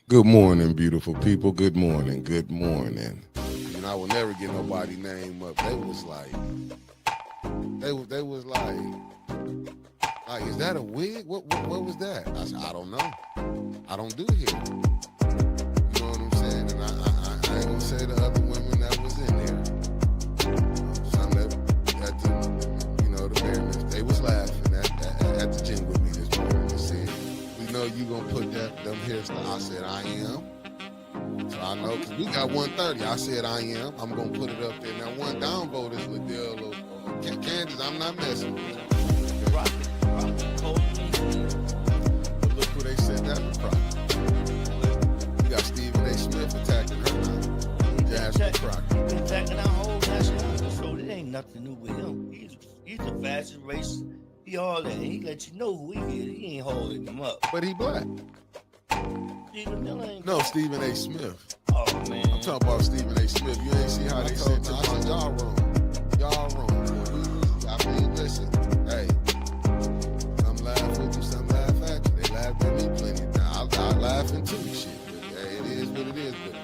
Good morning, beautiful people. Good morning. Good morning. I will never get nobody name up. They was like, they was like, is that a wig? What was that? I said, I don't know. I don't do hair. You know what I'm saying? And I ain't gonna say the other women that was in there. Some that at the, the fairness, they was laughing at the gym with me this morning and said, we know you gonna put them hairstyle. I said, I am. So I know because we got 130. I said I am. I'm gonna put it up there. Now one downvote is Liddell or Kansas. I'm not messing with it. But look who they said that was Crockett. We got Stephen A. Smith attacking her now. Jasmine Crockett. Attacking our whole nationality. So it ain't nothing new with him. He's the fastest race. He all that. He let you know who he is. He ain't holding him up. But he black. Stephen Miller ain't. No, Stephen A. Smith. Oh man. I'm talking about Stephen A. Smith. You ain't see how they said to I said, y'all wrong. Y'all wrong. I mean, listen, hey, some laugh with you, some laugh at you. They laughed at me plenty of times. I laughing too, shit. But hey, it is what it is. But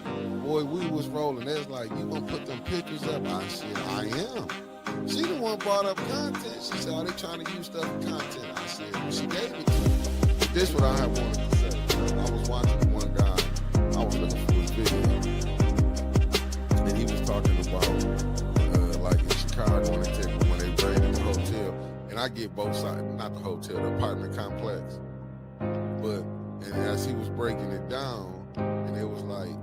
boy, we was rolling. They was like, you gonna put them pictures up? I said, I am. She the one brought up content. She said, are they trying to use stuff for content? I said, she gave it to me. But this what I had wanted to say. I was watching one guy. I was looking for his video, and he was talking about like in Chicago when they raided the hotel. And I get both sides, not the hotel, the apartment complex. But and as he was breaking it down, and it was like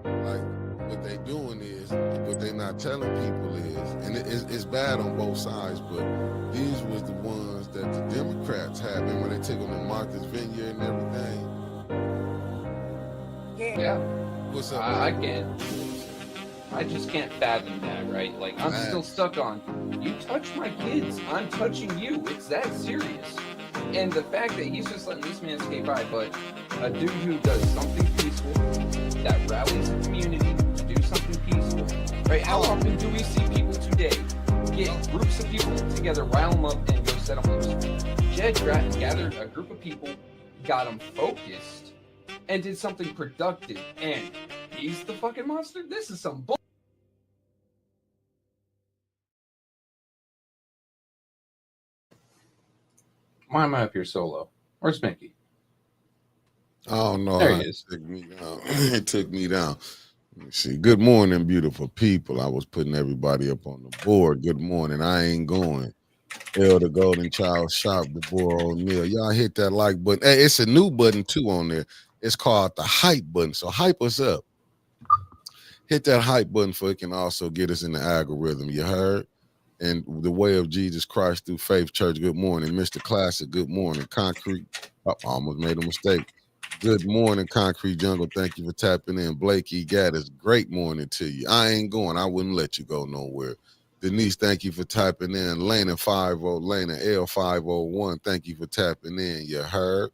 what they doing is what they not telling people is, and it's bad on both sides. But these was the ones that the Democrats had. Remember they took them to Martha's Vineyard and everything. Yeah. What's up? I just can't fathom that, right? Like, I'm still stuck on, you touch my kids, I'm touching you. It's that serious. And the fact that he's just letting this man skate by, but a dude who does something peaceful, that rallies the community to do something peaceful, right? How often do we see people today get groups of people together, rile them up, and go set them loose? Jed Grattan gathered a group of people, got them focused, and did something productive, and he's the fucking monster? This is some bull. Why am I up here solo? Where's Mickey? I don't know. There he is. It took me down. It took me down. Let me see. Good morning, beautiful people. I was putting everybody up on the board. Good morning. I ain't going. Elder Golden Child Sharp, DeBoer O'Neill. Y'all hit that like button. Hey, it's a new button too on there. It's called the hype button. So hype us up. Hit that hype button for it can also get us in the algorithm. You heard? And the way of Jesus Christ through Faith Church. Good morning, Mr. Classic. Good morning, Concrete. I almost made a mistake. Good morning, Concrete Jungle. Thank you for tapping in. Blake E. Gaddis, great morning to you. I ain't going. I wouldn't let you go nowhere. Denise, thank you for tapping in. Lena 50, Lena L501, thank you for tapping in. You heard?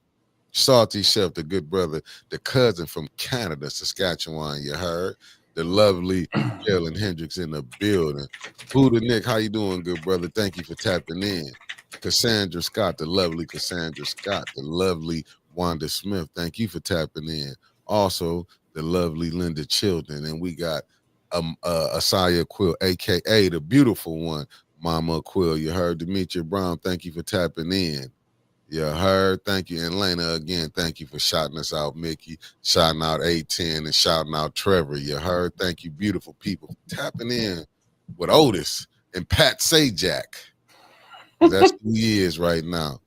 Salty Chef, the good brother, the cousin from Canada, Saskatchewan. You heard? The lovely Kellen Hendricks in the building. Buddha Nick, how you doing, good brother? Thank you for tapping in. Cassandra Scott, the lovely Cassandra Scott, the lovely Wanda Smith, thank you for tapping in. Also, the lovely Linda Chilton, and we got Asaya Quill, aka the beautiful one, Mama Quill. You heard Demetria Brown, thank you for tapping in. You heard, thank you. And Lena, again, thank you for shouting us out, Mickey, shouting out A10 and shouting out Trevor. You heard, thank you, beautiful people, for tapping in with Otis and Pat Sajak. That's who he is right now.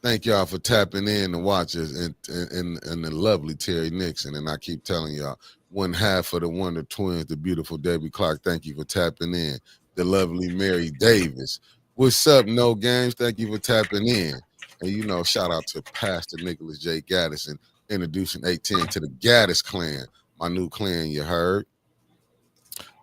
Thank y'all for tapping in and watching, and the lovely Terry Nixon. And I keep telling y'all, one half of the Wonder Twins, the beautiful Debbie Clark. Thank you for tapping in. The lovely Mary Davis. What's up, No Games? Thank you for tapping in. And shout out to Pastor Nicholas J. Gaddis and introducing 810 to the Gaddis clan, my new clan. You heard.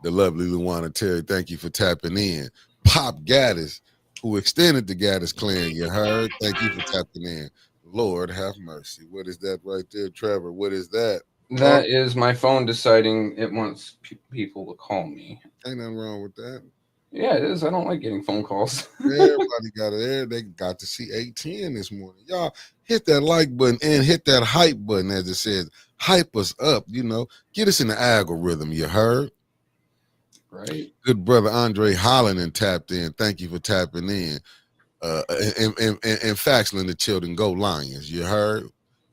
The lovely Luana Terry. Thank you for tapping in. Pop Gaddis, who extended the Gaddis clan. You heard? Thank you for tapping in. Lord have mercy. What is that right there, Trevor? What is that? That is my phone deciding it wants people to call me. Ain't nothing wrong with that. Yeah, it is. I don't like getting phone calls. Everybody got it there. They got to see 810 this morning. Y'all hit that like button and hit that hype button, as it says. hype us up, get us in the algorithm, you heard? Right. Good brother Andre Holland tapped in. Thank you for tapping in. And Faxland the children, go Lions, you heard?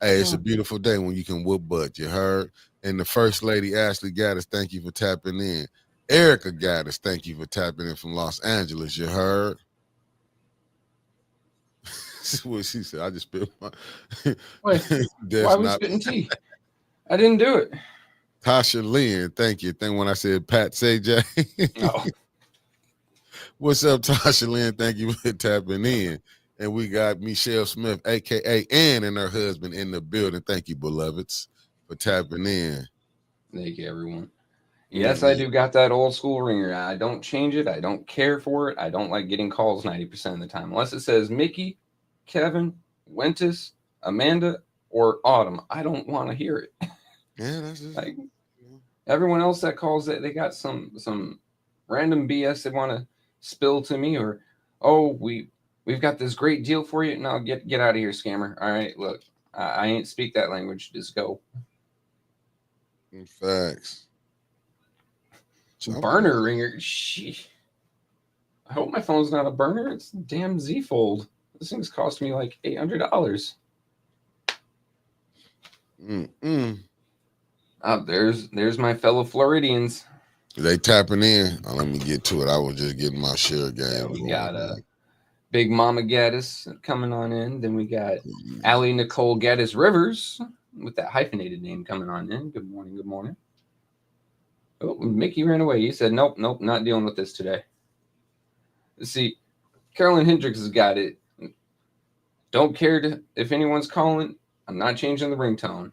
Hey, it's a beautiful day when you can whoop butt, you heard? And the First Lady Ashley Gaddis, thank you for tapping in. Erica Gaddis, thank you for tapping in from Los Angeles, you heard? This is what she said. I just spit my. Wait, why are we spitting tea? I didn't do it. Tasha Lynn, thank you. Think when I said Pat Say Oh. What's up, Tasha Lynn? Thank you for tapping in. And we got Michelle Smith, aka Ann, and her husband in the building. Thank you, beloveds, for tapping in. Thank you, everyone. Yes, I do got that old school ringer. I don't change it. I don't care for it. I don't like getting calls 90% of the time. Unless it says Mickey, Kevin, Wentus, Amanda, or Autumn. I don't want to hear it. Yeah, that's just like everyone else that calls it, they got some random BS they want to spill to me, or we've got this great deal for you. No, get out of here, scammer. All right, look, I ain't speak that language. Just go. Facts. Burner ringer. I hope my phone's not a burner. It's a damn Z Fold. This thing's cost me like $800. There's my fellow Floridians. They tapping in. Let me get to it. I was just getting my share game. Yeah, we got Big Mama Gaddis coming on in. Then we got Allie Nicole Gaddis Rivers with that hyphenated name coming on in. Good morning. Good morning. Oh, Mickey ran away. He said, nope, not dealing with this today. Let's see. Carolyn Hendricks has got it. Don't care if anyone's calling. I'm not changing the ringtone.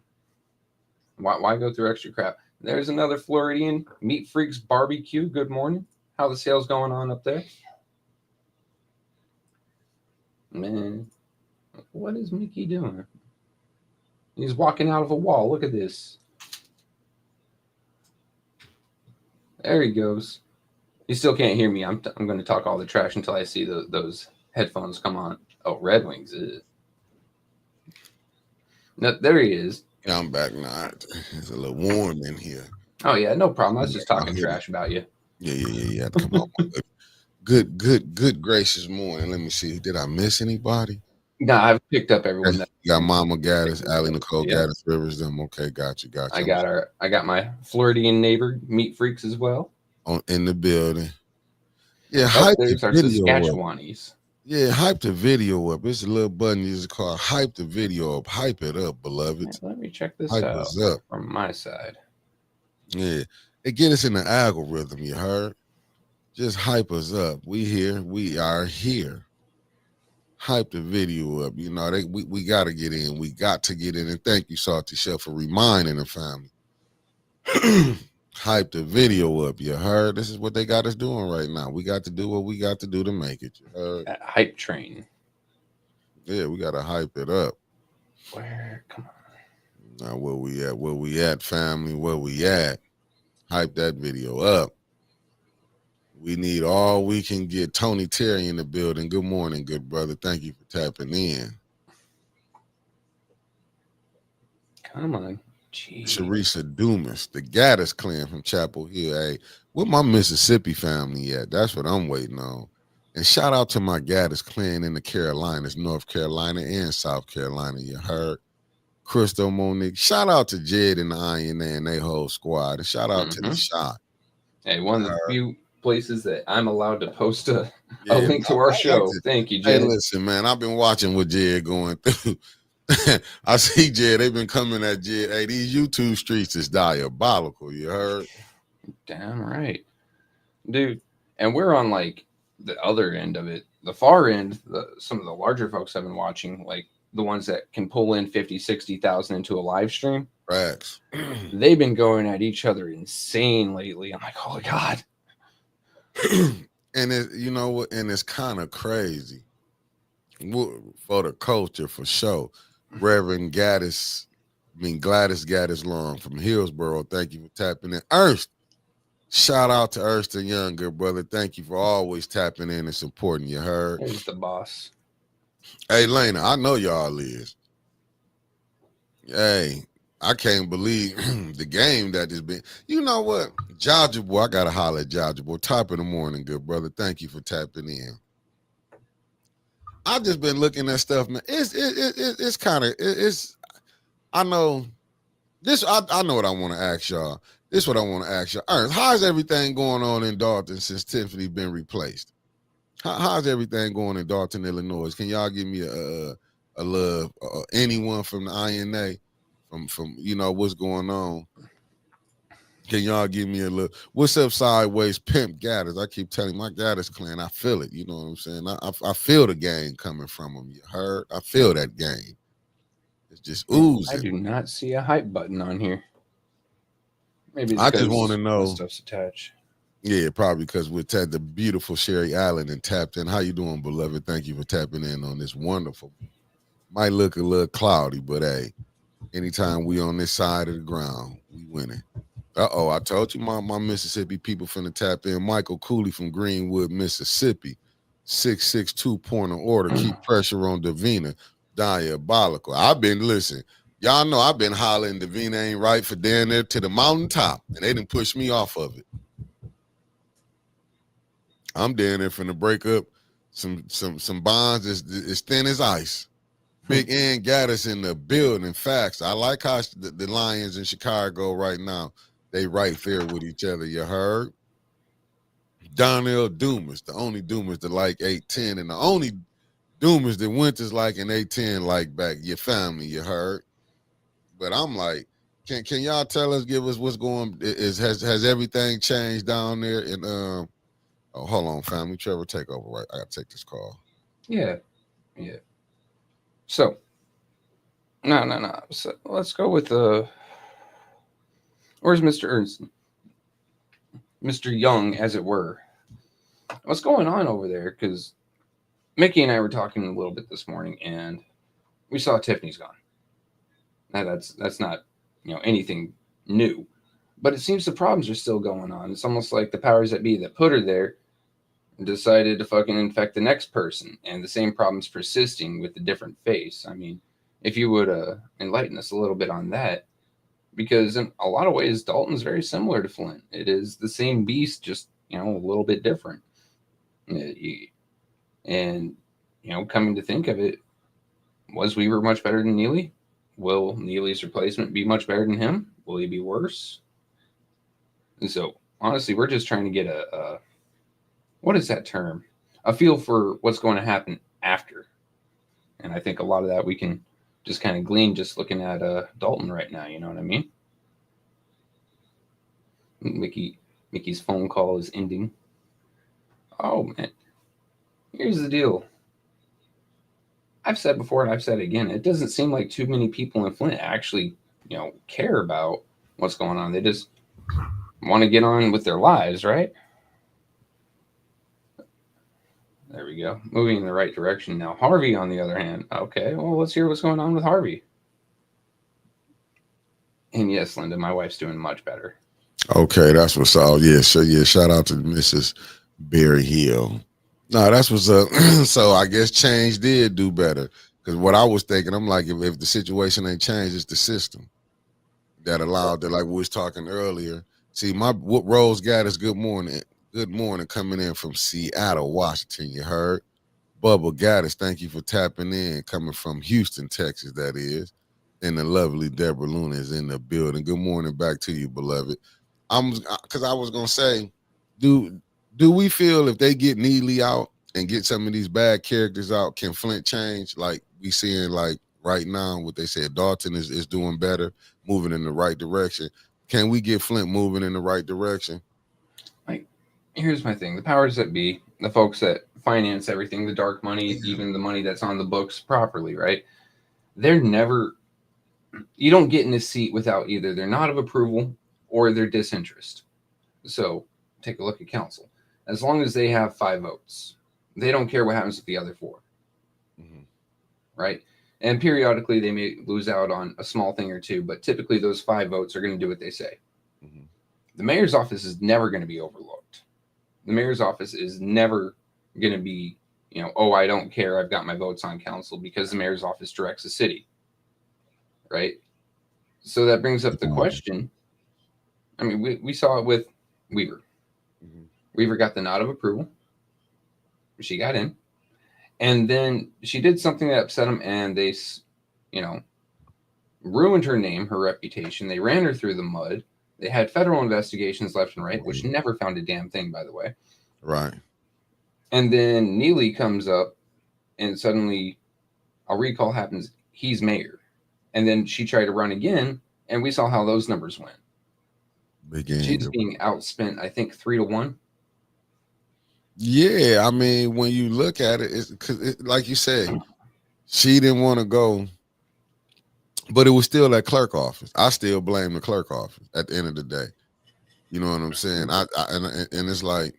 Why go through extra crap? There's another Floridian, Meat Freaks Barbecue. Good morning. How the sales going on up there? Man, what is Mickey doing? He's walking out of a wall. Look at this. There he goes. You still can't hear me. I'm going to talk all the trash until I see those headphones come on. Oh, Red Wings. No, there he is. Yeah, I'm back now. It's a little warm in here. Oh, yeah, no problem. I was just talking trash about you. Yeah. Come on. Good gracious morning. Let me see. Did I miss anybody? No, I've picked up everyone. You got Mama Gaddis, Allie Nicole Gaddis Rivers, them. Okay, got you. I got my Floridian neighbor, Meat Freaks, as well. In the building. Yeah, hype the video Saskatchewanies. Yeah, hype the video up. It's a little button you just call hype the video up. Hype it up, beloved. Let me check this out from my side. Yeah, it get us in the algorithm, you heard? Just hype us up. We here. We are here. Hype the video up. We got to get in. We got to get in. And thank you, Salty Chef, for reminding the family. Hype the video up. You heard? This is what they got us doing right now. We got to do what we got to do to make it. You heard? That hype train. Yeah, we got to hype it up. Where? Come on. Now, where we at? Where we at, family? Where we at? Hype that video up. We need all we can get. Tony Terry in the building. Good morning, good brother. Thank you for tapping in. Come on. Jeez. Sharisa Dumas, the Gaddis clan from Chapel Hill. Hey, where my Mississippi family at? That's what I'm waiting on. And shout out to my Gaddis clan in the Carolinas, North Carolina and South Carolina. You heard? Crystal Monique. Shout out to Jed and the Iron and they whole squad. And shout out to the shot. Hey, one of the few places that I'm allowed to post a link to our show. Thank you, Jed. Hey, listen, man, I've been watching what Jed going through. I see Jed. They've been coming at Jed. Hey, these YouTube streets is diabolical. You heard? Damn right, dude. And we're on like the other end of it, the far end. Some of the larger folks I've been watching, like the ones that can pull in 50, 60,000 into a live stream. Facts. They've been going at each other insane lately. I'm like, oh God. And you know what? And it's kind of crazy for the culture, for sure. Reverend Gladys Gaddis Long from Hillsboro. Thank you for tapping in. Ernst, shout out to Ernst and Young, good brother. Thank you for always tapping in and supporting. You heard? He's the boss. Hey, Lena, I know y'all is. Hey, I can't believe the game that has been. You know what, Georgia boy, I gotta holler at Georgia boy. Top of the morning, good brother. Thank you for tapping in. I just been looking at stuff, man. It's kind of it's. I know this. I know what I want to ask y'all. This is what I want to ask y'all. Ernst, how's everything going on in Dalton since Tiffany been replaced? How's everything going in Dalton, Illinois? Can y'all give me a love? Anyone from the INA, from you know what's going on? Can y'all give me a look? What's up, Sideways Pimp Gaddis? I keep telling my Gaddis clan, I feel it. You know what I'm saying? I feel the game coming from them. You heard? I feel that game. It's just oozing. I do not see a hype button on here. Maybe it's I just want to know. Stuff's attached. Yeah, probably because we're the beautiful Sherry Allen and tapped in. How you doing, beloved? Thank you for tapping in on this wonderful. Might look a little cloudy, but hey, anytime we on this side of the ground, we winning. I told you my Mississippi people finna tap in. Michael Cooley from Greenwood, Mississippi. 662 point of order. Keep pressure on Davina. Diabolical. I've been listening. Y'all know I've been hollering Davina ain't right for down there to the mountaintop, and they didn't push me off of it. I'm down there finna break up some bonds as thin as ice. Big N Gaddis in the building. Facts. I like how the Lions in Chicago right now. They right there with each other. You heard? Donnell Dumas, the only Dumas that like 810, and the only Dumas that Winters like an 810 like back. Your family, you heard? But I'm like, can y'all tell us, give us what's going? Has everything changed down there? And oh, hold on, family. Trevor, take over. Right, I gotta take this call. Yeah. So, no. So let's go with where's Mr. Ernst? Mr. Young, as it were. What's going on over there? Because Mickey and I were talking a little bit this morning, and we saw Tiffany's gone. Now that's not anything new, but it seems the problems are still going on. It's almost like the powers that be that put her there decided to fucking infect the next person, and the same problems persisting with a different face. I mean, if you would enlighten us a little bit on that. Because in a lot of ways, Dalton's very similar to Flint. It is the same beast, just, a little bit different. And, coming to think of it, was Weaver much better than Neely? Will Neely's replacement be much better than him? Will he be worse? And so, honestly, we're just trying to get what is that term? A feel for what's going to happen after. And I think a lot of that we can just kind of glean just looking at Dalton right now, you know what I mean? Mickey's phone call is ending. Oh, man. Here's the deal. I've said before and I've said again, it doesn't seem like too many people in Flint actually, care about what's going on. They just want to get on with their lives, right? There we go. Moving in the right direction now. Harvey, on the other hand. Okay, well, let's hear what's going on with Harvey. And yes, Linda, my wife's doing much better. Okay, that's what's up. Yeah, shout out to Mrs. Berry Hill. No, that's what's up. So I guess change did do better. Because what I was thinking, I'm like, if the situation ain't changed, it's the system that allowed that, like we was talking earlier. See, what Rose Gaddis, good morning. Good morning, coming in from Seattle, Washington. You heard? Bubba Gaddis, thank you for tapping in, coming from Houston, Texas, that is. And the lovely Deborah Luna is in the building. Good morning back to you, beloved. Because I was going to say, do we feel if they get Neely out and get some of these bad characters out, can Flint change? Like we seeing like right now, what they said, Dalton is doing better, moving in the right direction. Can we get Flint moving in the right direction? Here's my thing. The powers that be, the folks that finance everything, the dark money, even the money that's on the books properly, right? They're never, you don't get in this seat without either their nod of approval or their disinterest. So take a look at council. As long as they have 5 votes, they don't care what happens with the other 4. Mm-hmm. Right? And periodically they may lose out on a small thing or two, but typically those 5 votes are going to do what they say. Mm-hmm. The mayor's office is never going to be overlooked. The mayor's office is never going to be, I don't care, I've got my votes on council, because the mayor's office directs the city, right? So that brings up the question. I mean, we saw it with Weaver. Mhm. Weaver got the nod of approval. She got in. And then she did something that upset him, and they, ruined her name, her reputation. They ran her through the mud. They had federal investigations left and right, which never found a damn thing, by the way. Right. And then Neely comes up, and suddenly a recall happens. He's mayor. And then she tried to run again, and we saw how those numbers went. She's being outspent, I think, 3-1. Yeah, I mean, when you look at it, it's because, like you said, she didn't want to go, but it was still that clerk office. I still blame the clerk office at the end of the day. You know what I'm saying? And it's like,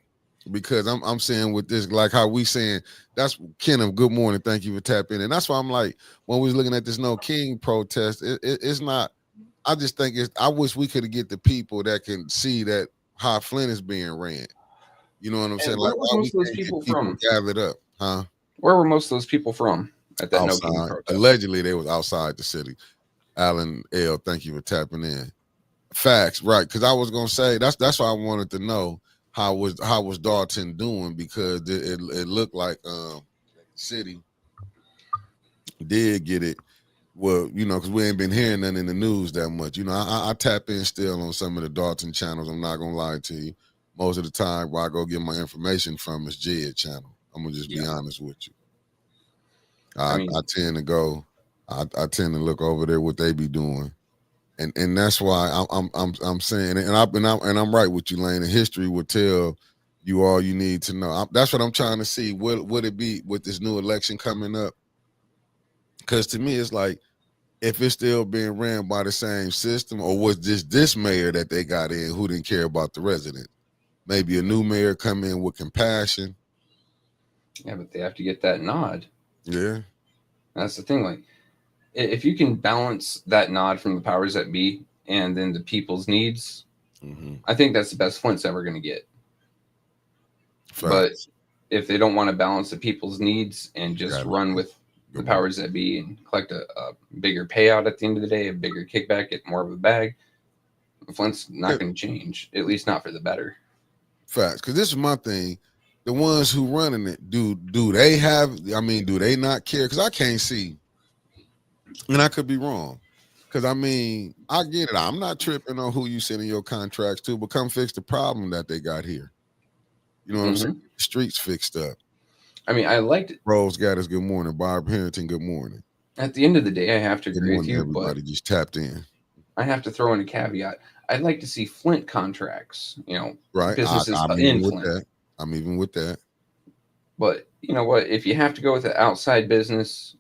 because I'm saying with this, like how we saying, that's Kenneth, good morning, thank you for tapping in. And that's why I'm like, when we was looking at this No King protest, it's not. I just think I wish we could get the people that can see that how Flint is being ran. You know what I'm saying? Where Like, were why most we of those can't people get people from? gathered up, huh? Where were most of those people from at that Outside. No King protest? Allegedly, they was outside the city. Alan L, thank you for tapping in. Facts, right? Because I was gonna say that's why I wanted to know how was Dalton doing, because it looked like the city did get it. Well, because we ain't been hearing nothing in the news that much. I tap in still on some of the Dalton channels. I'm not gonna lie to you. Most of the time, where I go get my information from is Jed channel. I'm gonna just be honest with you. I tend to go. I tend to look over there what they be doing, and that's why I'm saying, and I'm right with you, Lane. And history will tell you all you need to know. That's what I'm trying to see. Would it be with this new election coming up? Because to me, it's like, if it's still being ran by the same system, or was this mayor that they got in who didn't care about the resident? Maybe a new mayor come in with compassion. Yeah, but they have to get that nod. Yeah. That's the thing. Like, if you can balance that nod from the powers that be and then the people's needs, I think that's the best Flint's ever going to get. Facts. But if they don't want to balance the people's needs and just run with the powers that be and collect a bigger payout at the end of the day, a bigger kickback, get more of a bag, Flint's not going to change, at least not for the better. Facts. Because this is my thing. The ones who running it, do they have, do they not care? Because I can't see, and I could be wrong. Because, I get it. I'm not tripping on who you sending your contracts to, but come fix the problem that they got here. You know what I'm saying? The streets fixed up. I liked it. Rose Gaddis, good morning. Barb Harrington, good morning. At the end of the day, I have to agree with you. Everybody just tapped in. I have to throw in a caveat. I'd like to see Flint contracts, right? Businesses I'm in even Flint. With that. I'm even with that. But you know what? If you have to go with an outside business,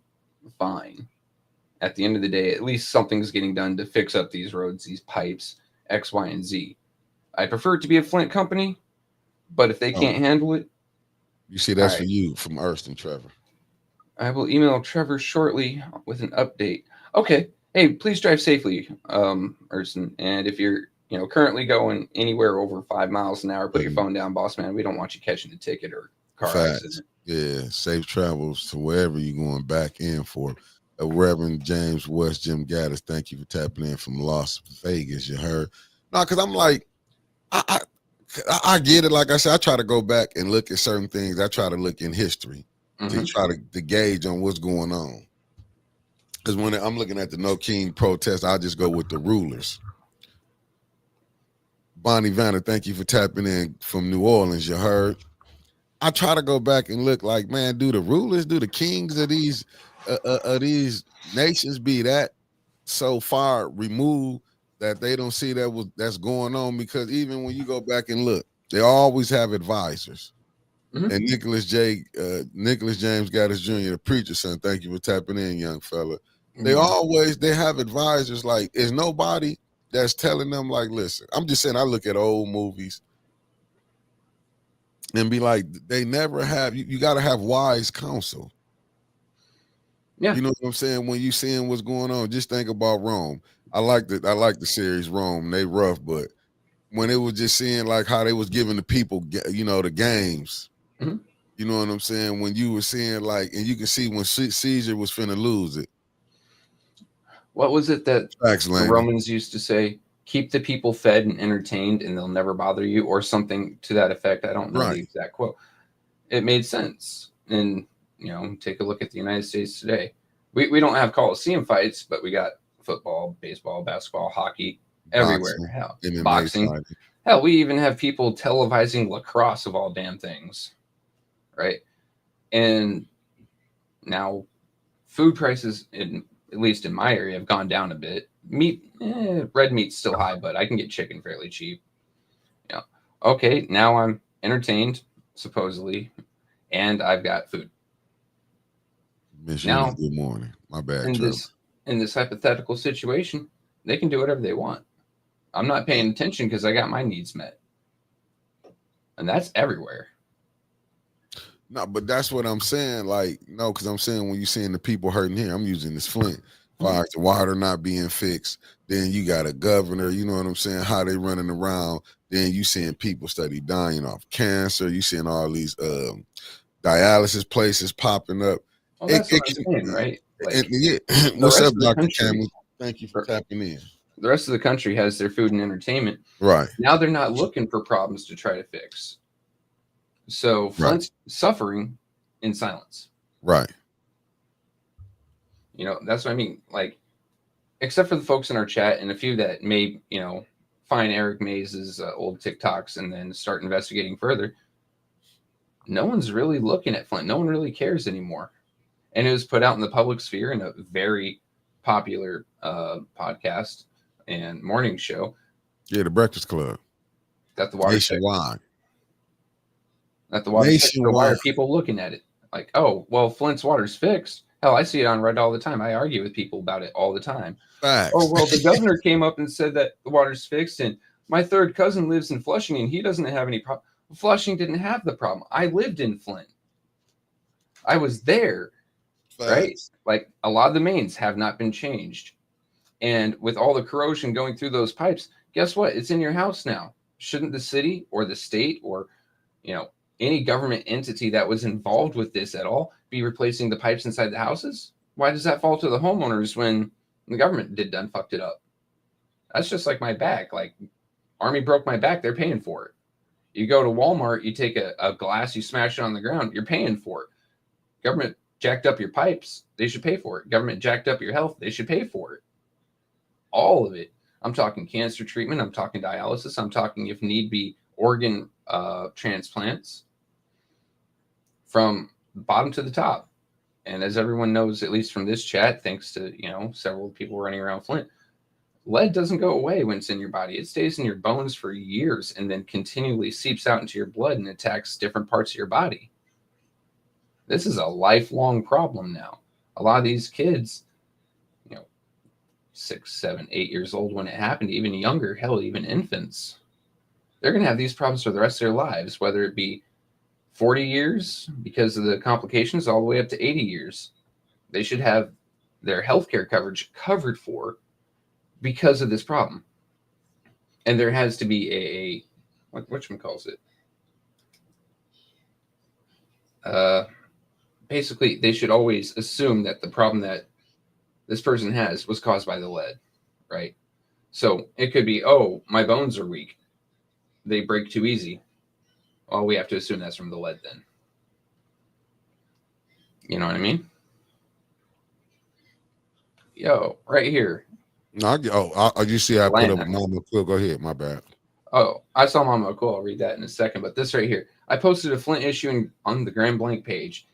fine. At the end of the day, at least something's getting done to fix up these roads, these pipes, X, Y, and Z. I prefer it to be a Flint company, but if they can't handle it, you see, that's for you from Erston, Trevor. I will email Trevor shortly with an update. Okay. Hey, please drive safely, Erston. And if you're, currently going anywhere over 5 miles an hour, put your phone down, boss man. We don't want you catching a ticket or car accident. Yeah, safe travels to wherever you're going back in for. Reverend James West, Jim Gaddis, thank you for tapping in from Las Vegas. You heard? No, because I'm like, I get it. Like I said, I try to go back and look at certain things. I try to look in history to try to gauge on what's going on. Because when I'm looking at the No King protest, I just go with the rulers. Bonnie Vanner, thank you for tapping in from New Orleans. You heard? I try to go back and look like, man, do the rulers, do the kings of these nations be that so far removed that they don't see that's going on? Because even when you go back and look, they always have advisors. And Nicholas James Gaddis Jr., the preacher son, thank you for tapping in, young fella. They have advisors. Like, is nobody that's telling them, like, listen, I'm just saying, I look at old movies and be like, they never have, you got to have wise counsel. Yeah. You know what I'm saying? When you seeing what's going on, just think about Rome. I like the series Rome. They rough, but when it was just seeing like how they was giving the people, the games, you know what I'm saying? When you were seeing like, and you can see when Caesar was finna lose it. What was it that Facts, the Laney. Romans used to say? Keep the people fed and entertained, and they'll never bother you, or something to that effect. I don't know the exact quote. It made sense. And, take a look at the United States today. We don't have Coliseum fights, but we got football, baseball, basketball, hockey, everywhere. Boxing, Hell, MMA boxing. fighting. Hell, we even have people televising lacrosse of all damn things, right? And now food prices, at least in my area, have gone down a bit. Meat, red meat's still high, but I can get chicken fairly cheap. Okay, now I'm entertained, supposedly, and I've got food. Miss Now, good morning. My bad, in Trevor. this hypothetical situation, they can do whatever they want. I'm not paying attention because I got my needs met. And that's everywhere. No, but that's what I'm saying. Like, no, because I'm saying when you're seeing the people hurting here, I'm using this Flint. Far as the water not being fixed, then you got a governor, you know what I'm saying, how they running around. Then you seeing people study dying off cancer. You seeing all these dialysis places popping up. Well, that's what I'm saying, right? Like, What's up, Dr. Cameron? Thank you for tapping in. The rest of the country has their food and entertainment. Right. Now they're not looking for problems to try to fix. So Flint's suffering in silence. Right. That's what I mean. Like, except for the folks in our chat and a few that may, find Eric Mays's old TikToks and then start investigating further, no one's really looking at Flint. No one really cares anymore. And it was put out in the public sphere in a very popular podcast and morning show. Yeah, the Breakfast Club. That the water nationwide. That the water. So why are people looking at it like, oh, well, Flint's water's fixed? Hell, I see it on Reddit all the time. I argue with people about it all the time. Facts. Oh, well, the governor came up and said that the water's fixed, and my third cousin lives in Flushing, and he doesn't have any problem. Flushing didn't have the problem. I lived in Flint. I was there. Facts. Right? Like, a lot of the mains have not been changed. And with all the corrosion going through those pipes, guess what? It's in your house now. Shouldn't the city or the state or, any government entity that was involved with this at all be replacing the pipes inside the houses? Why does that fall to the homeowners when the government done fucked it up? That's just like my back. Like, Army broke my back, they're paying for it. You go to Walmart, you take a glass, you smash it on the ground, you're paying for it. Government jacked up your pipes, they should pay for it. Government jacked up your health, they should pay for it. All of it. I'm talking cancer treatment, I'm talking dialysis, I'm talking, if need be, organ transplants, from bottom to the top. And as everyone knows, at least from this chat, thanks to several people running around Flint, lead doesn't go away when it's in your body. It stays in your bones for years and then continually seeps out into your blood and attacks different parts of your body. This is a lifelong problem now. A lot of these kids, 6, 7, 8 years old when it happened, even younger, hell, even infants, they're going to have these problems for the rest of their lives, whether it be 40 years because of the complications all the way up to 80 years. They should have their healthcare coverage covered for because of this problem. And there has to be whatchamacalls it? Basically, they should always assume that the problem that this person has was caused by the lead, right? So it could be, oh, my bones are weak. They break too easy. Well, we have to assume that's from the lead then. You know what I mean? Yo, right here. No, you see I put up Mama Cool. Go ahead, my bad. Oh, I saw Mama Cool. I'll read that in a second. But this right here. I posted a Flint issue on the Grand Blank page,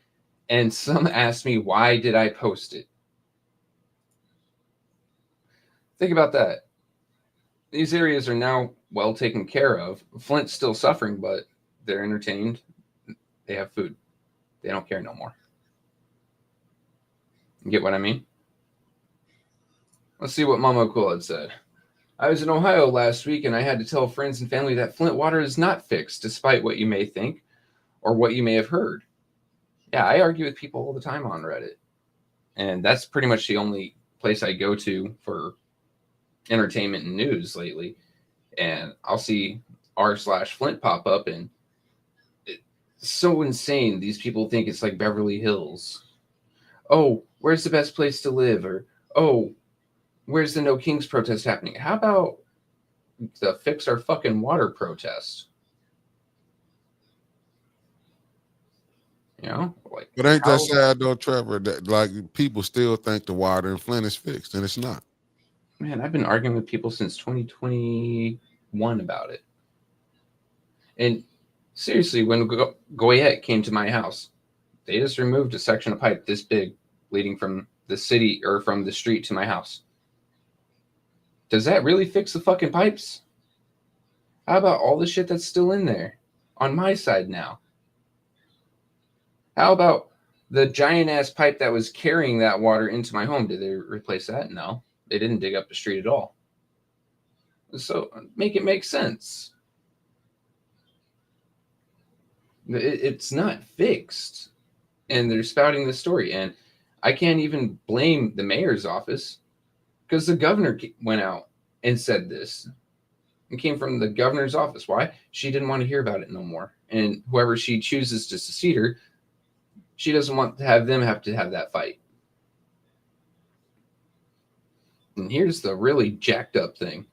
and some asked me, why did I post it? Think about that. These areas are now well taken care of. Flint's still suffering, but they're entertained. They have food. They don't care no more. You get what I mean? Let's see what Mama Cool had said. I was in Ohio last week, and I had to tell friends and family that Flint water is not fixed, despite what you may think or what you may have heard. Yeah, I argue with people all the time on Reddit. And that's pretty much the only place I go to for entertainment and news lately. And I'll see r/Flint pop up, and it's so insane. These people think it's like Beverly Hills. Oh, where's the best place to live? Or, oh, where's the No Kings protest happening? How about the Fix Our Fucking Water protest? You know, like, But ain't that sad though, Trevor? That like people still think the water in Flint is fixed, and it's not. Man, I've been arguing with people since 2021 about it. And seriously, when Goyette came to my house, they just removed a section of pipe this big leading from the city or from the street to my house. Does that really fix the fucking pipes? How about all the shit that's still in there on my side now? How about the giant ass pipe that was carrying that water into my home? Did they replace that? No, they didn't dig up the street at all. So make it make sense. It's not fixed. And they're spouting this story. And I can't even blame the mayor's office because the governor went out and said this. It came from the governor's office. Why? She didn't want to hear about it no more. And whoever she chooses to succeed her, she doesn't want to have them have to have that fight. And here's the really jacked up thing.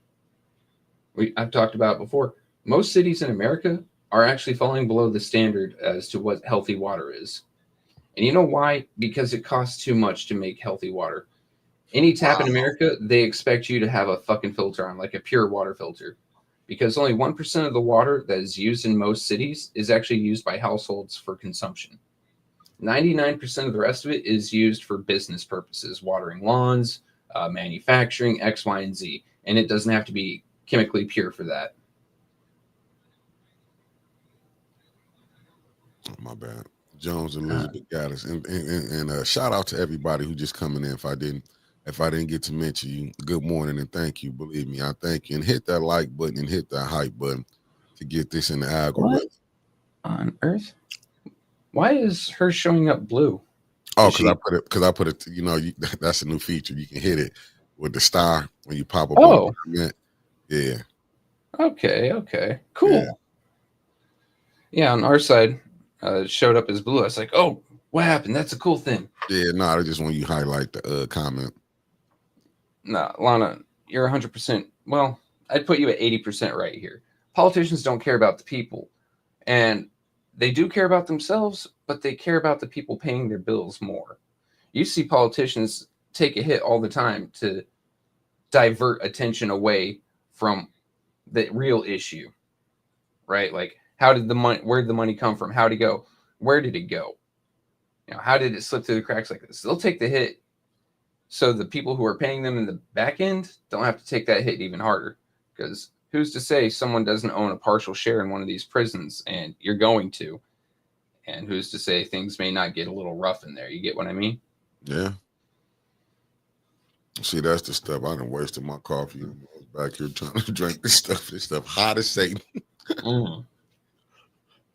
I've talked about it before. Most cities in America are actually falling below the standard as to what healthy water is. And you know why? Because it costs too much to make healthy water. Any tap in America, they expect you to have a fucking filter on, like a pure water filter. Because only 1% of the water that is used in most cities is actually used by households for consumption. 99% of the rest of it is used for business purposes, watering lawns, manufacturing, X, Y, and Z. And it doesn't have to be chemically pure for that. Oh, my bad. Jones Elizabeth Gaddis. And shout out to everybody who just coming in. If I didn't get to mention you, good morning and thank you. Believe me, I thank you. And hit that like button and hit that hype button to get this in the algorithm. What on earth? Why is her showing up blue? Oh, because I put it. You know, that's a new feature. You can hit it with the star when you pop up. Oh, yeah. Okay. Cool. Yeah, on our side, it showed up as blue. I was like, oh, what happened? That's a cool thing. Yeah, no, I just want you to highlight the comment. No, Lana, you're 100%. Well, I'd put you at 80% right here. Politicians don't care about the people. And they do care about themselves, but they care about the people paying their bills more. You see politicians take a hit all the time to divert attention away from the real issue, right? Like, where did the money come from? How'd it go? Where did it go? You know, how did it slip through the cracks like this? They'll take the hit so the people who are paying them in the back end don't have to take that hit even harder. Because who's to say someone doesn't own a partial share in one of these prisons and you're going to? And who's to say things may not get a little rough in there? You get what I mean? Yeah. See, that's the stuff. I done wasted my coffee. I was back here trying to drink this stuff hot as Satan.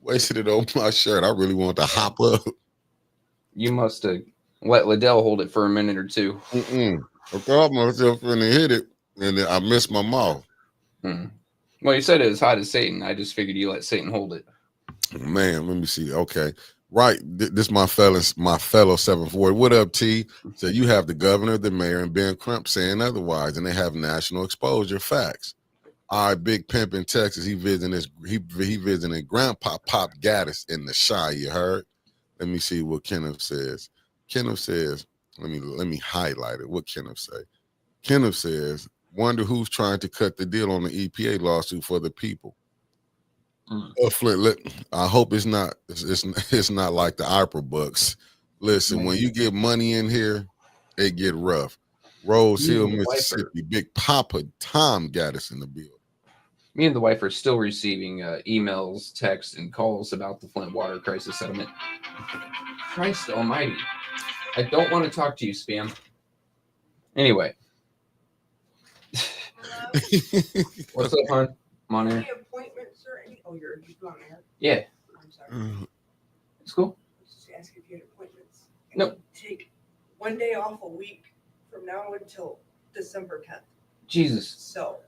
Wasted it on my shirt. I really want to hop up. You must have let Liddell hold it for a minute or two. I thought myself and hit it, and then I missed my mouth. Well, you said it was hot as Satan. I just figured you let Satan hold it. Man, let me see. Okay. Right. This my fellow 740. What up, T? So you have the governor, the mayor, and Ben Crump saying otherwise, and they have national exposure. Facts. All right, Big Pimp in Texas. He visiting Grandpa Pop Gaddis in the Shy. You heard? Let me see what Kenneth says. Kenneth says, let me highlight it. What Kenneth say? Kenneth says, wonder who's trying to cut the deal on the EPA lawsuit for the people. Flint, I hope it's not like the opera books. Listen, when you get money in here, it get rough. Rose Hill, Mississippi, Big Papa Tom Gaddis in the building. Me and the wife are still receiving emails, texts, and calls about the Flint water crisis settlement. Christ almighty. I don't want to talk to you, spam. Anyway. What's up, hon? I'm on air. Any appointments or any? Oh, you're on air? Yeah. I'm sorry. It's cool. Just ask if you had appointments. Nope. Take one day off a week from now until December 10th. Jesus. So.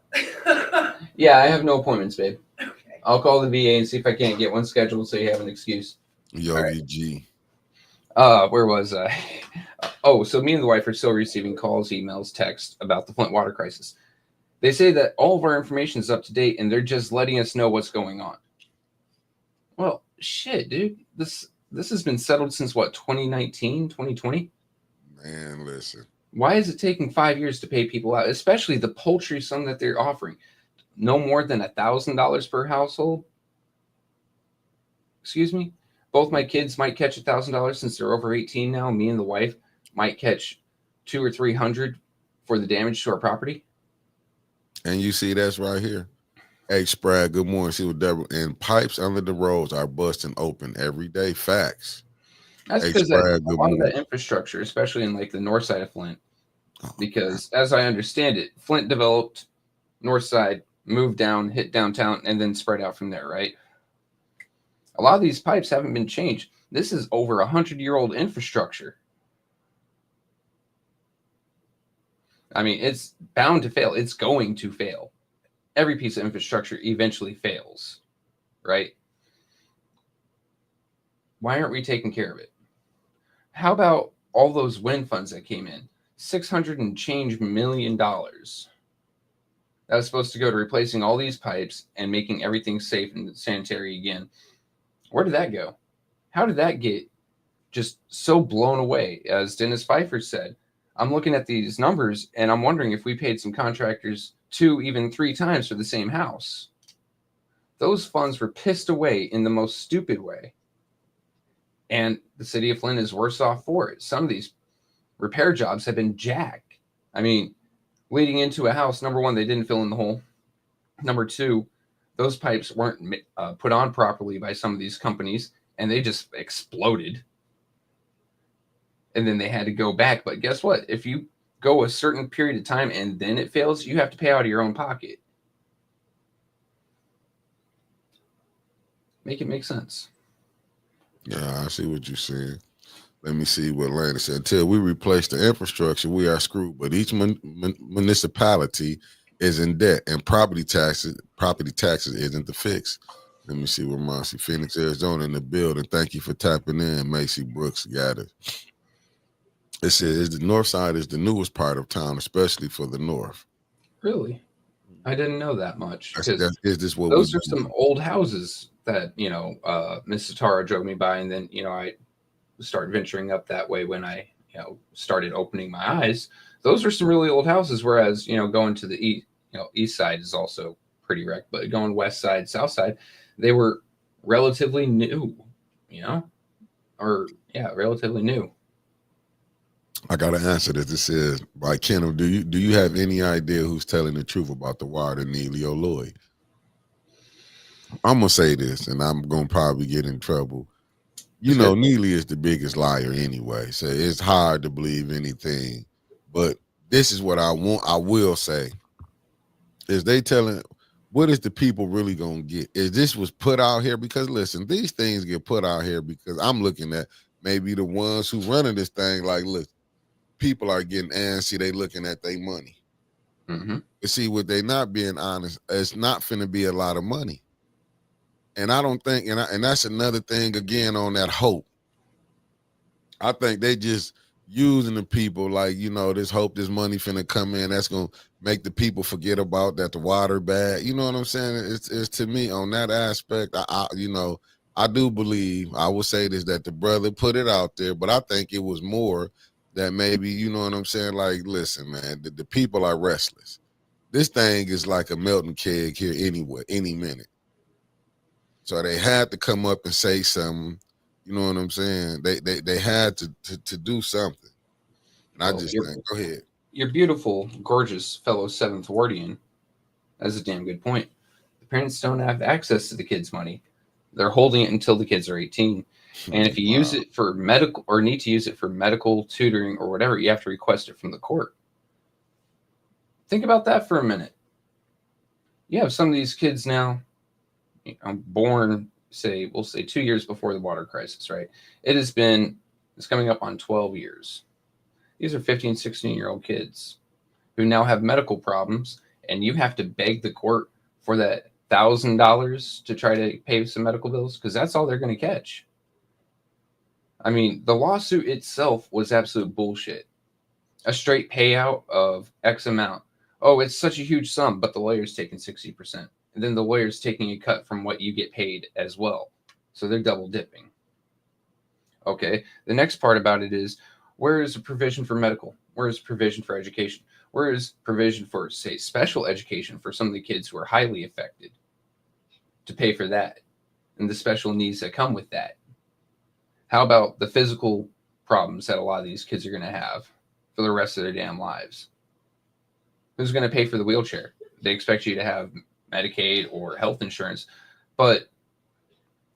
Yeah, I have no appointments, babe. Okay. I'll call the VA and see if I can't get one scheduled so you have an excuse. Yogi G. Where was I? Oh, so me and the wife are still receiving calls, emails, texts about the Flint water crisis. They say that all of our information is up to date and they're just letting us know what's going on. Well, shit, dude. This has been settled since what, 2019, 2020? Man, listen. Why is it taking 5 years to pay people out, especially the paltry sum that they're offering? No more than $1,000 per household? Excuse me? Both my kids might catch $1,000 since they're over 18 now. Me and the wife might catch 200 or 300 for the damage to our property. And you see, that's right here. Hey, Sprag, good morning. See what Deborah, and pipes under the roads are busting open every day. Facts. That's Hey, because Sprag, a good lot of morning. that infrastructure, especially in like the north side of Flint, because as I understand it, Flint developed north side, moved down, hit downtown, and then spread out from there, right? A lot of these pipes haven't been changed. This is over 100-year-old infrastructure. I mean, it's bound to fail. It's going to fail. Every piece of infrastructure eventually fails, right? Why aren't we taking care of it? How about all those wind funds that came in? $600 and change million. That was supposed to go to replacing all these pipes and making everything safe and sanitary again. Where did that go? How did that get just so blown away? As Dennis Pfeiffer said, I'm looking at these numbers and I'm wondering if we paid some contractors 2, even 3 times for the same house. Those funds were pissed away in the most stupid way. And the city of Flint is worse off for it. Some of these repair jobs have been jacked. I mean, leading into a house, number one, they didn't fill in the hole. Number two, those pipes weren't put on properly by some of these companies, and they just exploded. And then they had to go back. But guess what? If you go a certain period of time and then it fails, you have to pay out of your own pocket. Make it make sense. Yeah, I see what you're saying. Let me see what Landon said. Until we replace the infrastructure, we are screwed. But each municipality is in debt, and property taxes isn't the fix. Let me see where Marcy Phoenix, Arizona, in the building. Thank you for tapping in. Macy Brooks got it. It says the north side is the newest part of town, especially for the north. Really? I didn't know that much. Is this what those are some old houses that, Miss Satara drove me by, and then, I started venturing up that way when I, started opening my eyes. Those are some really old houses, whereas, going to the east side is also pretty wrecked, but going west side, south side, they were relatively new, relatively new. I gotta answer this. This is by Kendall. Do you have any idea who's telling the truth about the water, Neely or Lloyd? I'm gonna say this, and I'm gonna probably get in trouble. Neely is the biggest liar anyway, so it's hard to believe anything. But this is what I will say: is they telling what is the people really gonna get? Is this was put out here? Because listen, these things get put out here because I'm looking at maybe the ones who running this thing. Like, look. People are getting antsy. They looking at their money. Mm-hmm. You see, what they not being honest, it's not finna be a lot of money. And I don't think, and that's another thing again on that hope. I think they just using the people like, this hope, this money finna come in. That's gonna make the people forget about that the water bad. You know what I'm saying? It's to me on that aspect. I do believe, I will say this, that the brother put it out there, but I think it was more that maybe, you know what I'm saying? Like, listen, man, the people are restless. This thing is like a melting keg here anyway, any minute. So they had to come up and say something. You know what I'm saying? They had to do something. And I just think, go ahead. Your beautiful, gorgeous fellow Seventh Wardian, that's a damn good point. The parents don't have access to the kids' money. They're holding it until the kids are 18. And if you use it for medical or need to use it for medical tutoring or whatever, you have to request it from the court. Think about that for a minute. You have some of these kids now, born, we'll say 2 years before the water crisis, right? It's coming up on 12 years. These are 15, 16-year-old kids who now have medical problems, and you have to beg the court for that $1,000 to try to pay some medical bills because that's all they're going to catch. I mean, the lawsuit itself was absolute bullshit. A straight payout of X amount. Oh, it's such a huge sum, but the lawyer's taking 60%. And then the lawyer's taking a cut from what you get paid as well. So they're double dipping. Okay. The next part about it is, where is the provision for medical? Where is provision for education? Where is provision for, say, special education for some of the kids who are highly affected to pay for that and the special needs that come with that? How about the physical problems that a lot of these kids are going to have for the rest of their damn lives? Who's going to pay for the wheelchair? They expect you to have Medicaid or health insurance, but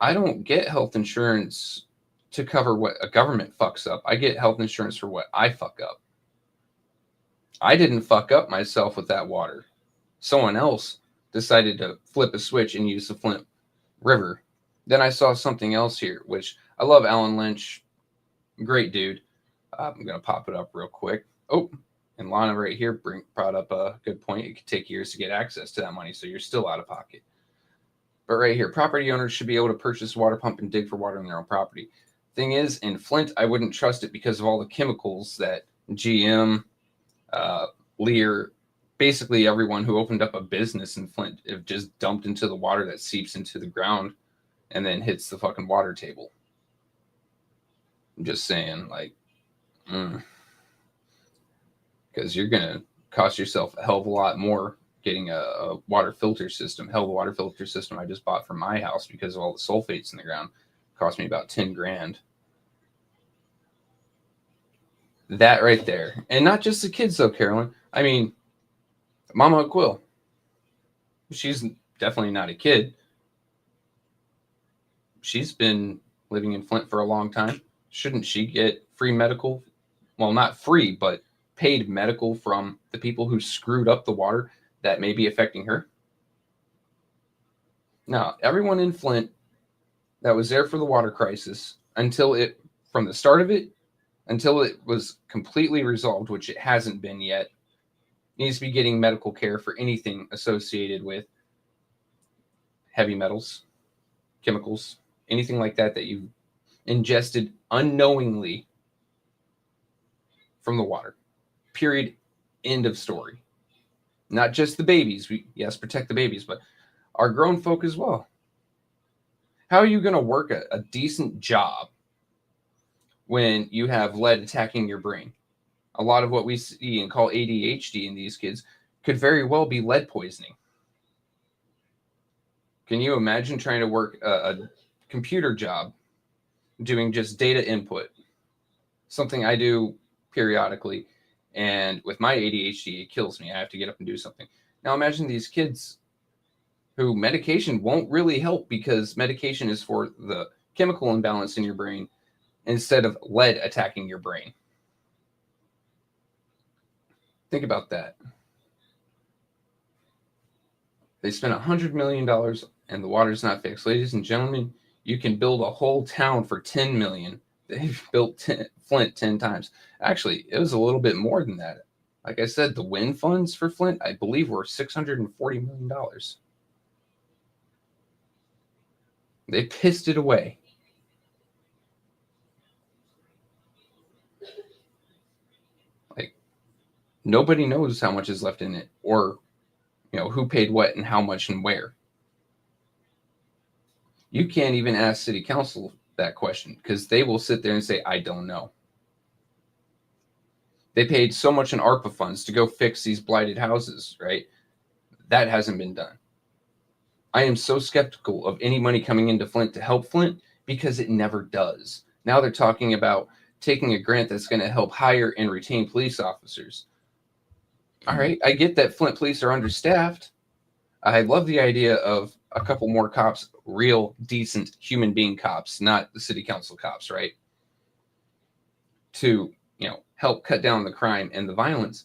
I don't get health insurance to cover what a government fucks up. I get health insurance for what I fuck up. I didn't fuck up myself with that water. Someone else decided to flip a switch and use the Flint River. Then I saw something else here, which I love Alan Lynch. Great dude. I'm going to pop it up real quick. Oh, and Lana right here brought up a good point. It could take years to get access to that money, so you're still out of pocket. But right here, property owners should be able to purchase a water pump and dig for water on their own property. Thing is, in Flint, I wouldn't trust it because of all the chemicals that GM, Lear, basically everyone who opened up a business in Flint have just dumped into the water that seeps into the ground and then hits the fucking water table. I'm just saying, like, because you're going to cost yourself a hell of a lot more getting a water filter system. Hell of a water filter system I just bought for my house because of all the sulfates in the ground. Cost me about 10 grand. That right there. And not just the kids though, Carolyn. I mean, Mama Quill. She's definitely not a kid. She's been living in Flint for a long time. Shouldn't she get free medical? Well, not free, but paid medical from the people who screwed up the water that may be affecting her? Now, everyone in Flint that was there for the water crisis from the start of it until it was completely resolved, which it hasn't been yet, needs to be getting medical care for anything associated with heavy metals, chemicals, anything like that you've ingested unknowingly from the water. Period. End of story. Not just the babies. Yes, protect the babies, but our grown folk as well. How are you going to work a decent job when you have lead attacking your brain? A lot of what we see and call ADHD in these kids could very well be lead poisoning. Can you imagine trying to work a computer job doing just data input? Something I do periodically. And with my ADHD, it kills me. I have to get up and do something. Now imagine these kids who medication won't really help because medication is for the chemical imbalance in your brain instead of lead attacking your brain. Think about that. They spent $100 million and the water's not fixed. Ladies and gentlemen, you can build a whole town for $10 million. They've built Flint 10 times. Actually, it was a little bit more than that. Like I said, the wind funds for Flint, I believe, were $640 million. They pissed it away. Like, nobody knows how much is left in it or, who paid what and how much and where. You can't even ask city council that question because they will sit there and say, I don't know. They paid so much in ARPA funds to go fix these blighted houses, right? That hasn't been done. I am so skeptical of any money coming into Flint to help Flint because it never does. Now they're talking about taking a grant that's going to help hire and retain police officers. All right, I get that Flint police are understaffed. I love the idea of a couple more cops, real, decent human being cops, not the city council cops, right? To, help cut down the crime and the violence.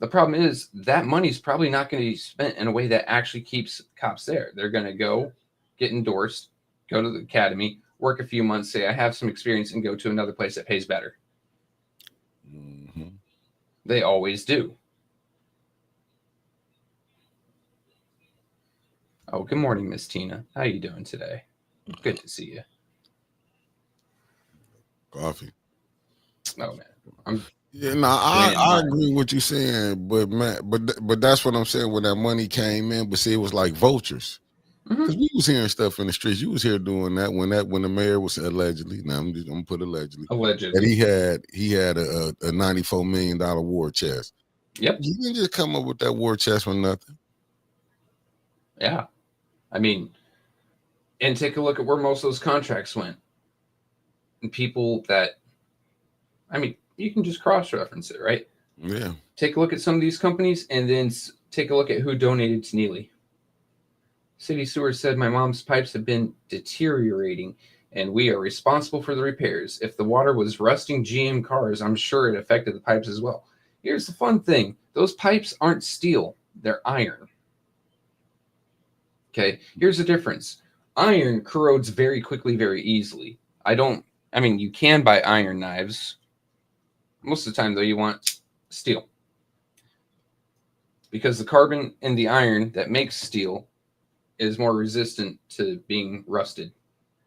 The problem is that money's probably not going to be spent in a way that actually keeps cops there. They're going to go get endorsed, go to the academy, work a few months, say, I have some experience, and go to another place that pays better. Mm-hmm. They always do. Oh, good morning, Miss Tina. How you doing today? Good to see you. Coffee. Oh man, Yeah, no, I agree with what you're saying, but man, but that's what I'm saying. When that money came in, but see, it was like vultures. Because we was hearing stuff in the streets. You was here doing that when the mayor was allegedly. Now I'm gonna put allegedly. allegedly. That he had a $94 million war chest. Yep. You didn't just come up with that war chest for nothing. Yeah, I mean, and take a look at where most of those contracts went. And people that, I mean, you can just cross-reference it, right? Yeah. Take a look at some of these companies, and then take a look at who donated to Neely. City Sewer said, my mom's pipes have been deteriorating, and we are responsible for the repairs. If the water was rusting GM cars, I'm sure it affected the pipes as well. Here's the fun thing. Those pipes aren't steel. They're iron. Okay, here's the difference. Iron corrodes very quickly, very easily. I mean, you can buy iron knives. Most of the time, though, you want steel. Because the carbon in the iron that makes steel is more resistant to being rusted.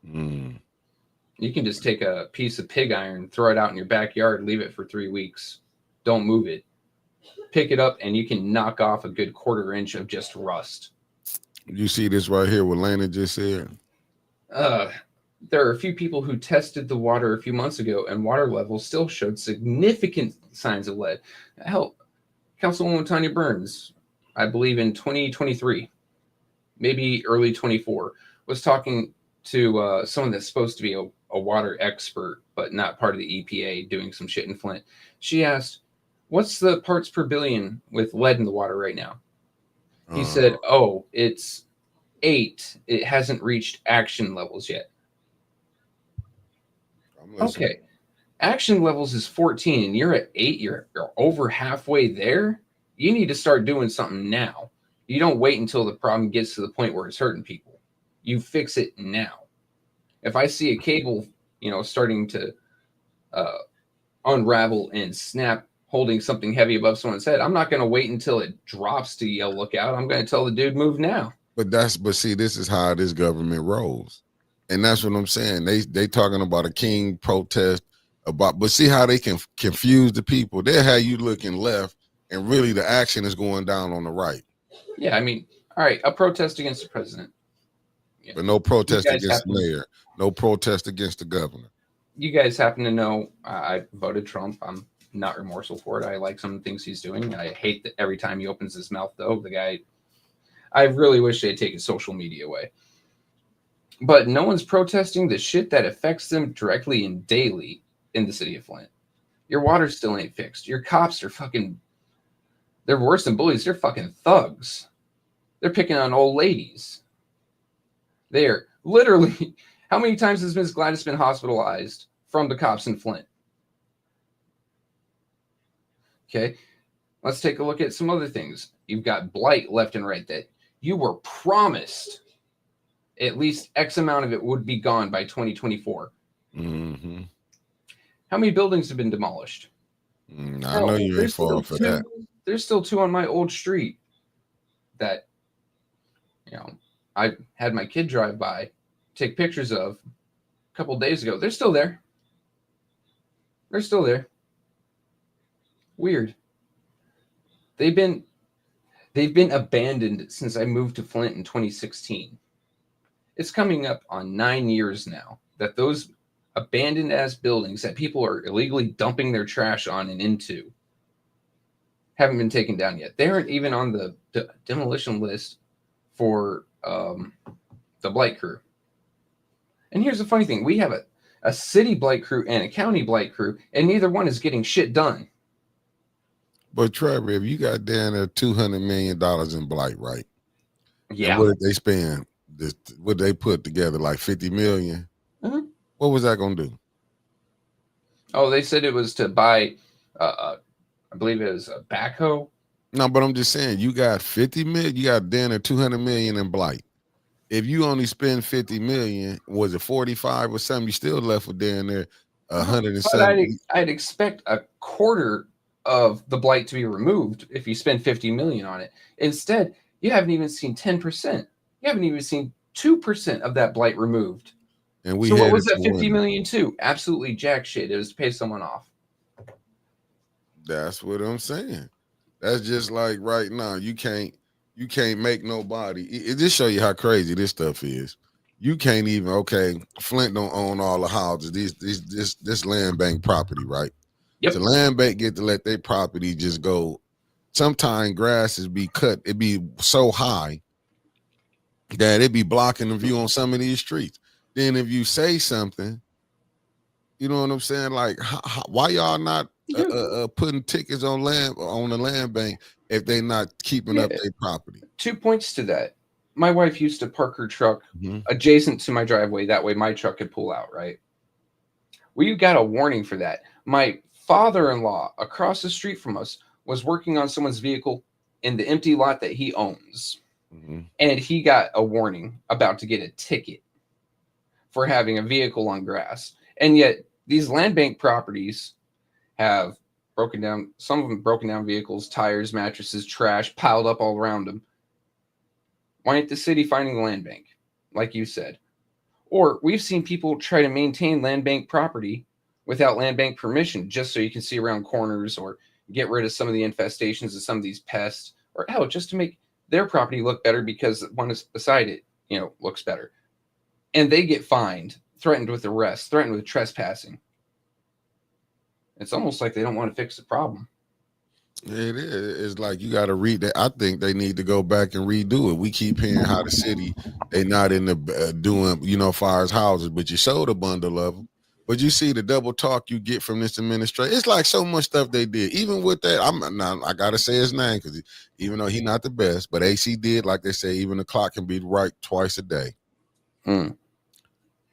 Mm. You can just take a piece of pig iron, throw it out in your backyard, leave it for 3 weeks. Don't move it. Pick it up, and you can knock off a good 1/4 inch of just rust. You see this right here, what Lana just said? There are a few people who tested the water a few months ago, and water levels still showed significant signs of lead. Hell, Councilwoman Tanya Burns, I believe in 2023, maybe early 24, was talking to someone that's supposed to be a water expert, but not part of the EPA, doing some shit in Flint. She asked, what's the parts per billion with lead in the water right now? He said, oh, it's 8. It hasn't reached action levels yet. Okay. Action levels is 14, and you're at 8. You're over halfway there. You need to start doing something now. You don't wait until the problem gets to the point where it's hurting people. You fix it now. If I see a cable, starting to unravel and snap, holding something heavy above someone's head, I'm not going to wait until it drops to yell, look out. I'm going to tell the dude, move now. But see, this is how this government rolls. And that's what I'm saying. They talking about a king protest but see how they can confuse the people. They have you looking left, and really the action is going down on the right. Yeah, I mean, all right, a protest against the president. Yeah. But no protest against the mayor. No protest against the governor. You guys happen to know I voted Trump. I'm not remorseful for it. I like some of the things he's doing. I hate that every time he opens his mouth, though. The guy, I really wish they'd taken social media away. But no one's protesting the shit that affects them directly and daily in the city of Flint. Your water still ain't fixed. Your cops are they're worse than bullies. They're fucking thugs. They're picking on old ladies. They're literally, how many times has Ms. Gladys been hospitalized from the cops in Flint? Okay, let's take a look at some other things. You've got blight left and right that you were promised at least X amount of it would be gone by 2024. Mm-hmm. How many buildings have been demolished? I know you ain't falling for that. There's still 2 on my old street that, I had my kid drive by, take pictures of a couple days ago. They're still there. They're still there. Weird. They've been abandoned since I moved to Flint in 2016. It's coming up on 9 years now that those abandoned ass buildings that people are illegally dumping their trash on and into haven't been taken down yet. They aren't even on the demolition list for the blight crew. And here's the funny thing. We have a city blight crew and a county blight crew, and neither one is getting shit done. But Trevor, if you got down there $200 million in blight, right? Yeah. And what did they spend? What they put together, like $50 million? Mm-hmm. What was that going to do? Oh, they said it was to buy, I believe it was a backhoe. No, but I'm just saying, you got $50 million, you got down there $200 million in blight. If you only spend $50 million, was it 45 or something? You still left with down there 170. I'd expect a 1/4 of the blight to be removed if you spend $50 million on it. Instead, you haven't even seen 10%. You haven't even seen 2% of that blight removed. and we So what headed was to that 50 winter. million to? Absolutely jack shit. It was to pay someone off. That's what I'm saying. That's just like right now. You can't make nobody. It just show you how crazy this stuff is. You can't even, okay, Flint don't own all the houses. This land bank property, right? Yep. So land bank get to let their property just go. Sometimes grasses be cut. It be so high that it be blocking the view on some of these streets. Then if you say something, you know what I'm saying? Like, why y'all not putting tickets on the land bank if they not keeping up their property? 2 points to that. My wife used to park her truck Mm-hmm. adjacent to my driveway. That way my truck could pull out, right? We got a warning for that. My father-in-law across the street from us was working on someone's vehicle in the empty lot that he owns. Mm-hmm. And he got a warning about to get a ticket for having a vehicle on grass. And yet these land bank properties have broken down, some of them broken down vehicles, tires, mattresses, trash piled up all around them. Why ain't the city finding the land bank, like you said? Or we've seen people try to maintain land bank property without land bank permission, just so you can see around corners or get rid of some of the infestations of some of these pests, or hell, just to make their property look better because one is beside it, looks better. And they get fined, threatened with arrest, threatened with trespassing. It's almost like they don't want to fix the problem. It is. It's like you got to read that. I think they need to go back and redo it. We keep hearing how the city, they not in the doing, fires houses, but you showed a bundle of them. But you see the double talk you get from this administration. It's like so much stuff they did. Even with that, I gotta say his name because even though he's not the best, but AC did, like they say, even the clock can be right twice a day.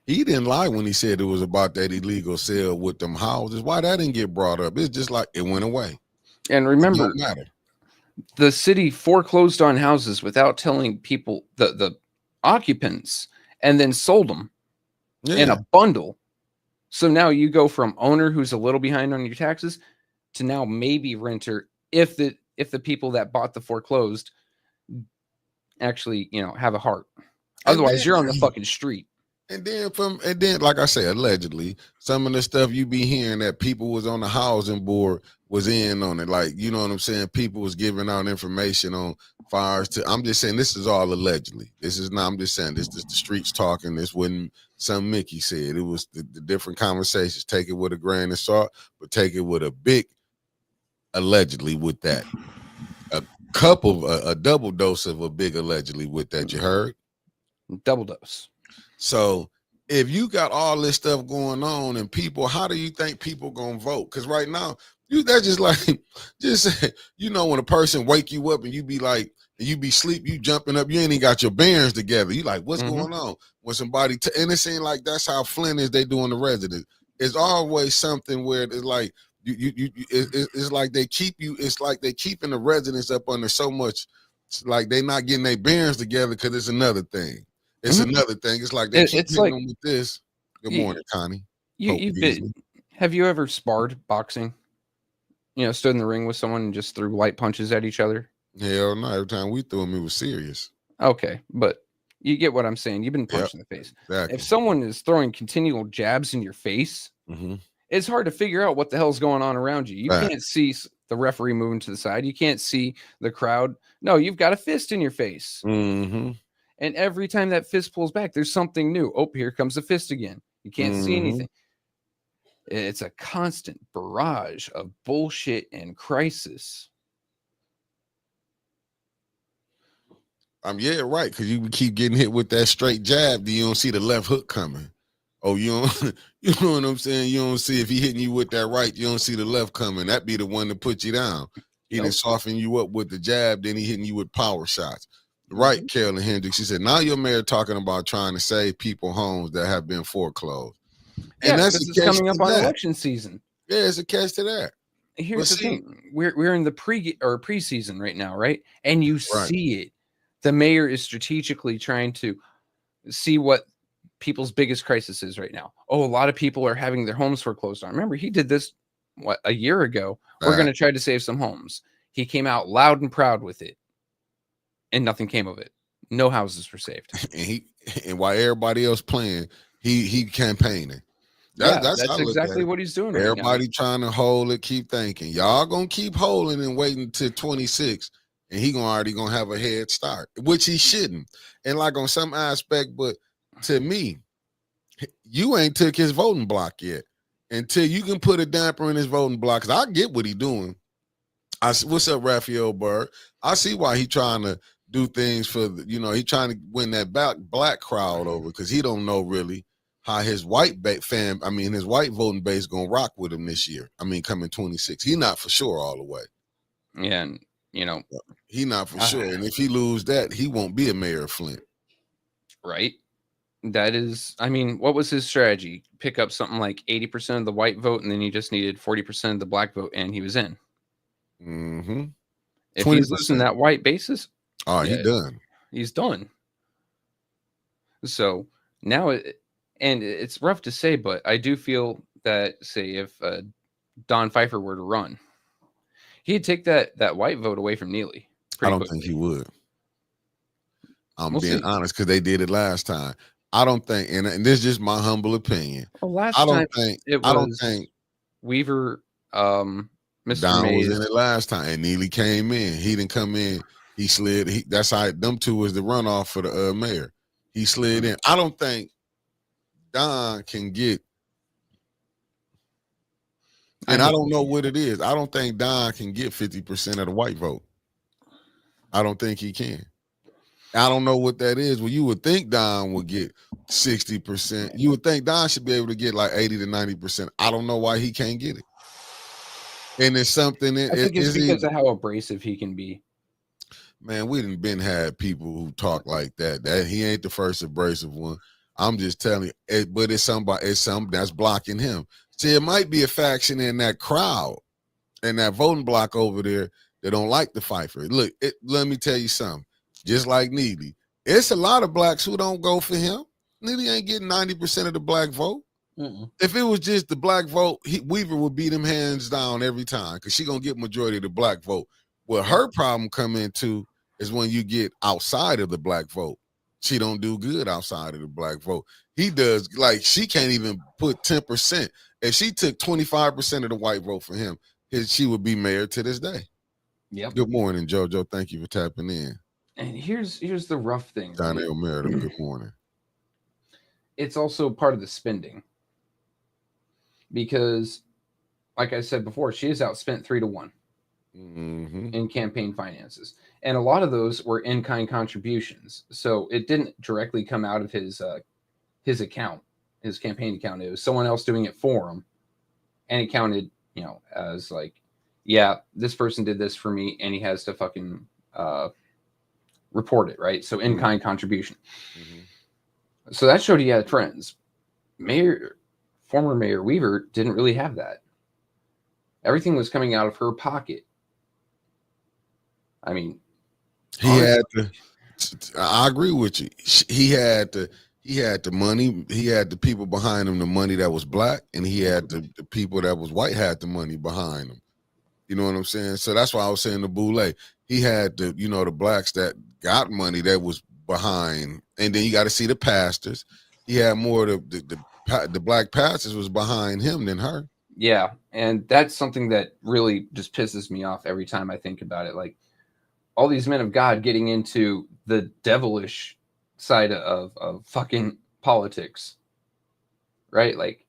He didn't lie when he said it was about that illegal sale with them houses. Why that didn't get brought up? It's just like it went away. And remember, the city foreclosed on houses without telling people, the occupants, and then sold them in a bundle. So now you go from owner who's a little behind on your taxes to now maybe renter if the people that bought the foreclosed actually, have a heart. Otherwise, you're on the fucking street. And then, like I say, allegedly, some of the stuff you be hearing that people was on the housing board was in on it. Like, you know what I'm saying? People was giving out information on fires. I'm just saying this is all allegedly. This is not, I'm just saying this is the streets talking. This wasn't some Mickey said. It was the different conversations. Take it with a grain of salt, but take it with a big allegedly with that. A double dose of a big allegedly with that. You heard? Double dose. So if you got all this stuff going on and people, how do you think people gonna vote? Because right now, that's just like, when a person wake you up and you be like, you be sleep, you jumping up, you ain't even got your bearings together. You like, what's going on? When somebody, and it seems like that's how Flint is, they doing the residents. It's always something where it's like, it's like they keep you, it's like they keeping the residents up under so much, like they not getting their bearings together because it's another thing. It's another thing. It's like they keep hitting them with this. Good morning, Connie. Have you ever sparred boxing? Stood in the ring with someone and just threw light punches at each other? Hell no. Every time we threw them, it was serious. Okay, but you get what I'm saying. You've been punched in the face. Exactly. If someone is throwing continual jabs in your face, it's hard to figure out what the hell's going on around you. You can't see the referee moving to the side. You can't see the crowd. No, you've got a fist in your face. And every time that fist pulls back, there's something new. Oh, here comes the fist again. You can't see anything. It's a constant barrage of bullshit and crisis. Yeah, right. Because you keep getting hit with that straight jab, then you don't see the left hook coming. Oh, you know what I'm saying? You don't see if he hitting you with that right, you don't see the left coming. That be the one to put you down. He done soften you up with the jab, then he hitting you with power shots. Right, Carolyn Hendricks. She said, now your mayor talking about trying to save people homes that have been foreclosed. And that's coming up on election season. Yeah, it's a catch to that. Here's the thing. We're in the preseason right now, right? And you see it. The mayor is strategically trying to see what people's biggest crisis is right now. Oh, a lot of people are having their homes foreclosed on. Remember, he did this a year ago. We're going to try to save some homes. He came out loud and proud with it. And nothing came of it. No houses were saved. And while everybody else playing, He campaigning. That's how I look at exactly it. what he's doing right now. Everybody trying to hold it, keep thinking. Y'all gonna keep holding and waiting until 26, and he already gonna have a head start, which he shouldn't. And like on some aspect, but to me, you ain't took his voting block yet. Until you can put a damper in his voting block, because I get what he doing. What's up, Raphael Bird? I see why he trying to do things for he trying to win that black crowd over, because he don't know really how his white his white voting base gonna rock with him this year. Coming 26, he not for sure all the way. Yeah, and he not for sure. And if he lose that, he won't be a mayor of Flint. Right. That is, what was his strategy? Pick up something like 80% of the white vote, and then he just needed 40% of the black vote, and he was in. Mm-hmm. If he's losing that white basis, he done. He's done. So now, it's rough to say, but I do feel that, say, if Don Pfeiffer were to run, he'd take that white vote away from Neely. I don't think he would. I'm being honest, because they did it last time. I don't think, and this is just my humble opinion. Well, I don't think Weaver, Mr. Don Mays was in it last time, and Neely came in. He didn't come in. He slid. That's how them two was the runoff for the mayor. He slid in. I don't think Don can get, and I don't know what it is. I don't think Don can get 50% of the white vote. I don't think he can. I don't know what that is. Well, you would think Don would get 60%. You would think Don should be able to get like 80 to 90%. I don't know why he can't get it. And it's something. I think it's because of how abrasive he can be. Man, we done been had people who talk like that. That he ain't the first abrasive one. I'm just telling you. But it's something that's blocking him. See, it might be a faction in that crowd and that voting block over there that don't like the Pfeiffer. Look, let me tell you something. Just like Neely, it's a lot of blacks who don't go for him. Neely ain't getting 90% of the black vote. If it was just the black vote, Weaver would beat him hands down every time, because she gonna get majority of the black vote. Well, her problem come into is when you get outside of the black vote. She don't do good outside of the black vote. He does, like, she can't even put 10%. If she took 25% of the white vote for him, she would be mayor to this day. Yep. Good morning, JoJo. Thank you for tapping in. And here's the rough thing. Donnell Merida, good morning. It's also part of the spending. Because, like I said before, she has outspent 3-1 in campaign finances. And a lot of those were in-kind contributions. So it didn't directly come out of his account, his campaign account. It was someone else doing it for him. And it counted, as like, yeah, this person did this for me, and he has to fucking report it, right? So in-kind contribution. So that showed he had friends. Former Mayor Weaver didn't really have that. Everything was coming out of her pocket. I agree with you. He had the money. He had the people behind him, the money that was black, and he had the people that was white had the money behind him. You know what I'm saying? So that's why I was saying the Boule. He had the blacks that got money that was behind, and then you got to see the pastors. He had more of the black pastors was behind him than her. Yeah, and that's something that really just pisses me off every time I think about it. Like, all these men of God getting into the devilish side of fucking politics, right? Like,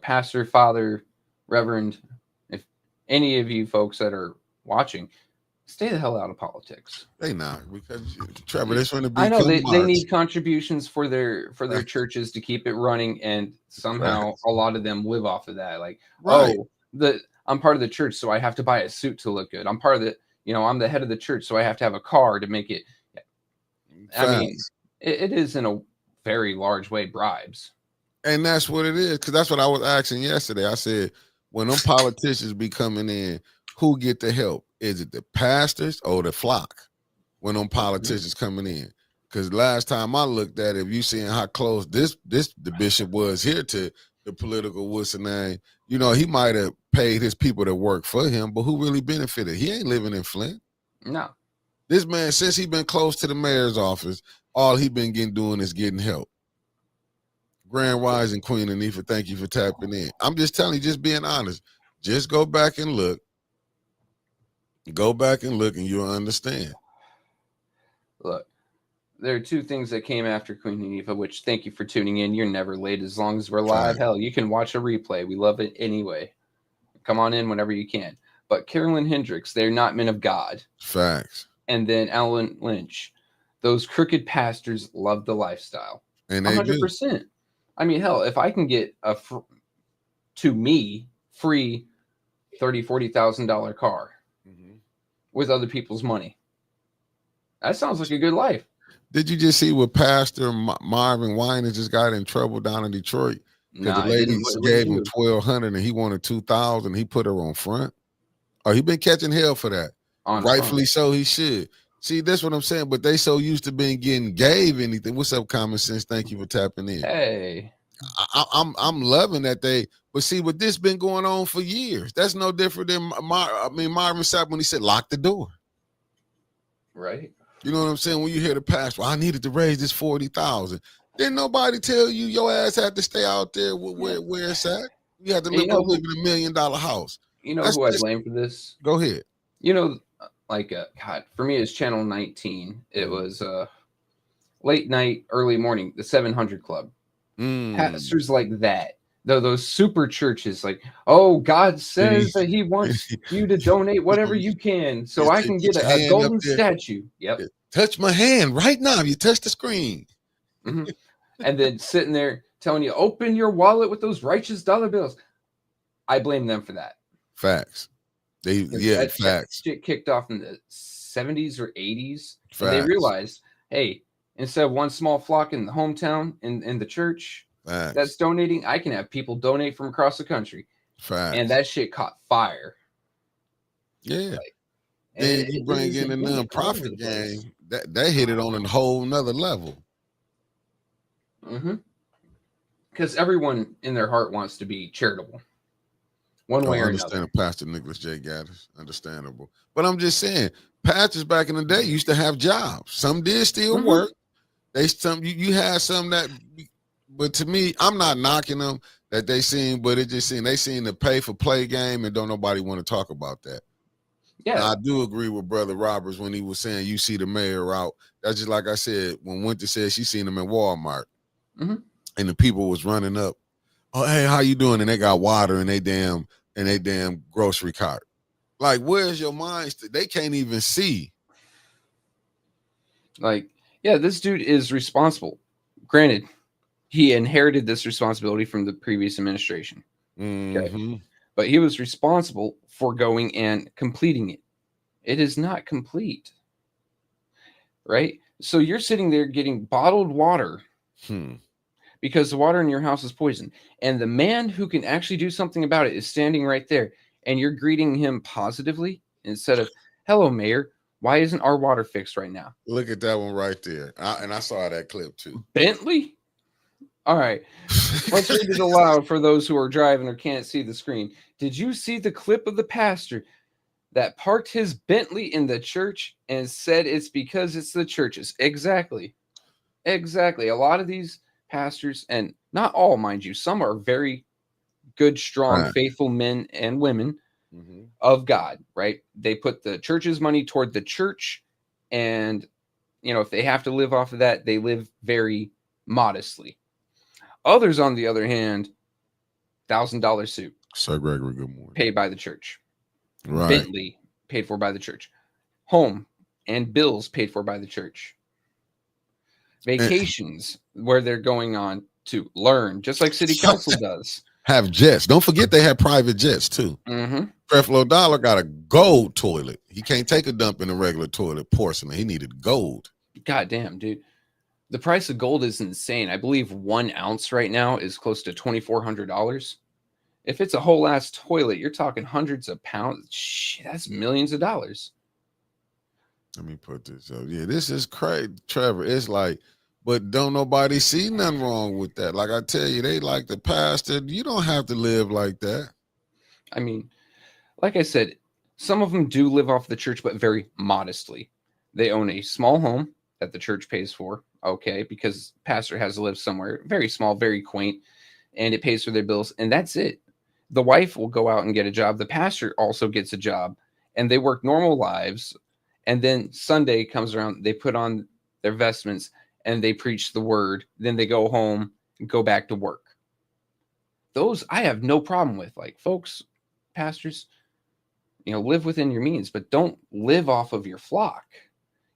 pastor, father, reverend, if any of you folks that are watching, stay the hell out of politics. They not, because Trevor, they're trying to be. I know they need contributions for their churches to keep it running, and somehow a lot of them live off of that. Like, I'm part of the church, so I have to buy a suit to look good. I'm part of the, I'm the head of the church, so I have to have a car to make it. I mean, it is in a very large way bribes. And that's what it is, because that's what I was asking yesterday. I said, when them politicians be coming in, who get the help? Is it the pastors or the flock when them politicians coming in? Because last time I looked at it, if you seeing how close the bishop was here to the political what's the name, he might have paid his people to work for him, but who really benefited? He ain't living in Flint. No. This man, since he been close to the mayor's office, all he been doing is getting help. Grand Rising Queen Anifa, thank you for tapping in. I'm just telling you, just being honest. Just go back and look. Go back and look, and you'll understand. Look, there are two things that came after Queen Anifa, which thank you for tuning in. You're never late as long as we're live. Fact. Hell, you can watch a replay. We love it anyway. Come on in whenever you can. But Carolyn Hendricks, they're not men of God. Facts. And then Alan Lynch. Those crooked pastors love the lifestyle. And they 100%. do. I mean, hell, if I can get to me free $30,000-$40,000 car with other people's money, that sounds like a good life. Did you just see what Pastor Marvin Winans just got in trouble down in Detroit? Because the lady gave him $1,200 and he wanted $2,000. He put her on front. Oh, he been catching hell for that. Rightfully so, he should. See, that's what I'm saying. But they so used to being getting gave anything. What's up, Common Sense? Thank you for tapping in. Hey, I'm loving that they. But see, what this been going on for years. That's no different than Marvin Sapp when he said lock the door. Right. You know what I'm saying? When you hear the pastor, I needed to raise this $40,000. Didn't nobody tell you your ass had to stay out there where it's at? You had to live in $1 million house. You know who I blame for this? Go ahead. You know, like God, for me, it's Channel 19. It was late night, early morning, the 700 Club. Pastors like that. Though those super churches, like, oh, God says that He wants you to donate whatever you can, so I can get a golden statue. Yep. Touch my hand right now. You touch the screen. Mm-hmm. And then sitting there telling you, open your wallet with those righteous dollar bills. I blame them for that. Facts. Facts. That shit kicked off in the 70s or 80s. And they realized, hey, instead of one small flock in the hometown in the church that's donating, I can have people donate from across the country. Facts. And that shit caught fire. Yeah. Then you bring in the nonprofit game, that hit it on a whole nother level. Mm-hmm. Because everyone in their heart wants to be charitable. One way or another. Pastor Nicholas J. Gaddis, understandable. But I'm just saying, pastors back in the day used to have jobs. Some did still work. You had some that, but to me, I'm not knocking them that they seem, but it just seemed they seem to pay for play game and don't nobody want to talk about that. Yeah, now, I do agree with Brother Roberts when he was saying you see the mayor out. That's just like I said when Winter said she seen him in Walmart, and the people was running up. Oh, hey, how you doing? And they got water in they damn grocery cart. Like, where's your mind? They can't even see. Like, yeah, this dude is responsible. Granted, he inherited this responsibility from the previous administration. Okay? But he was responsible for going and completing it. It is not complete. Right? So you're sitting there getting bottled water because the water in your house is poison. And the man who can actually do something about it is standing right there. And you're greeting him positively instead of, hello, Mayor. Why isn't our water fixed right now? Look at that one right there. And I saw that clip too. Bentley? All right. Let's read it aloud for those who are driving or can't see the screen. Did you see the clip of the pastor that parked his Bentley in the church and said it's because it's the churches? Exactly. Exactly. A lot of these pastors, and not all, mind you, some are very good, strong, faithful men and women of God, right? They put the church's money toward the church, and, you know, if they have to live off of that, they live very modestly. Others, on the other hand, $1,000 suit. Sir Gregory, good morning. Paid by the church. Right. Bentley, paid for by the church. Home and bills paid for by the church. Vacations where they're going on to learn, just like city council does. Have jets. Don't forget they have private jets too. Creflo Dollar got a gold toilet. He can't take a dump in a regular toilet porcelain. He needed gold. God damn, dude. The price of gold is insane. I believe 1 ounce right now is close to $2,400. If it's a whole ass toilet, you're talking hundreds of pounds. Shit, that's millions of dollars. Let me put this up. Yeah, this is crazy, Trevor. It's like, but don't nobody see nothing wrong with that. Like I tell you, they like the pastor. You don't have to live like that. I mean, like I said, some of them do live off the church, but very modestly. They own a small home that the church pays for, okay, because pastor has to live somewhere very small, very quaint, and it pays for their bills, and that's it. The wife will go out and get a job. The pastor also gets a job, and they work normal lives. And then Sunday comes around, they put on their vestments and they preach the word. Then they go home and go back to work. Those I have no problem with. Like, folks, pastors, live within your means, but don't live off of your flock.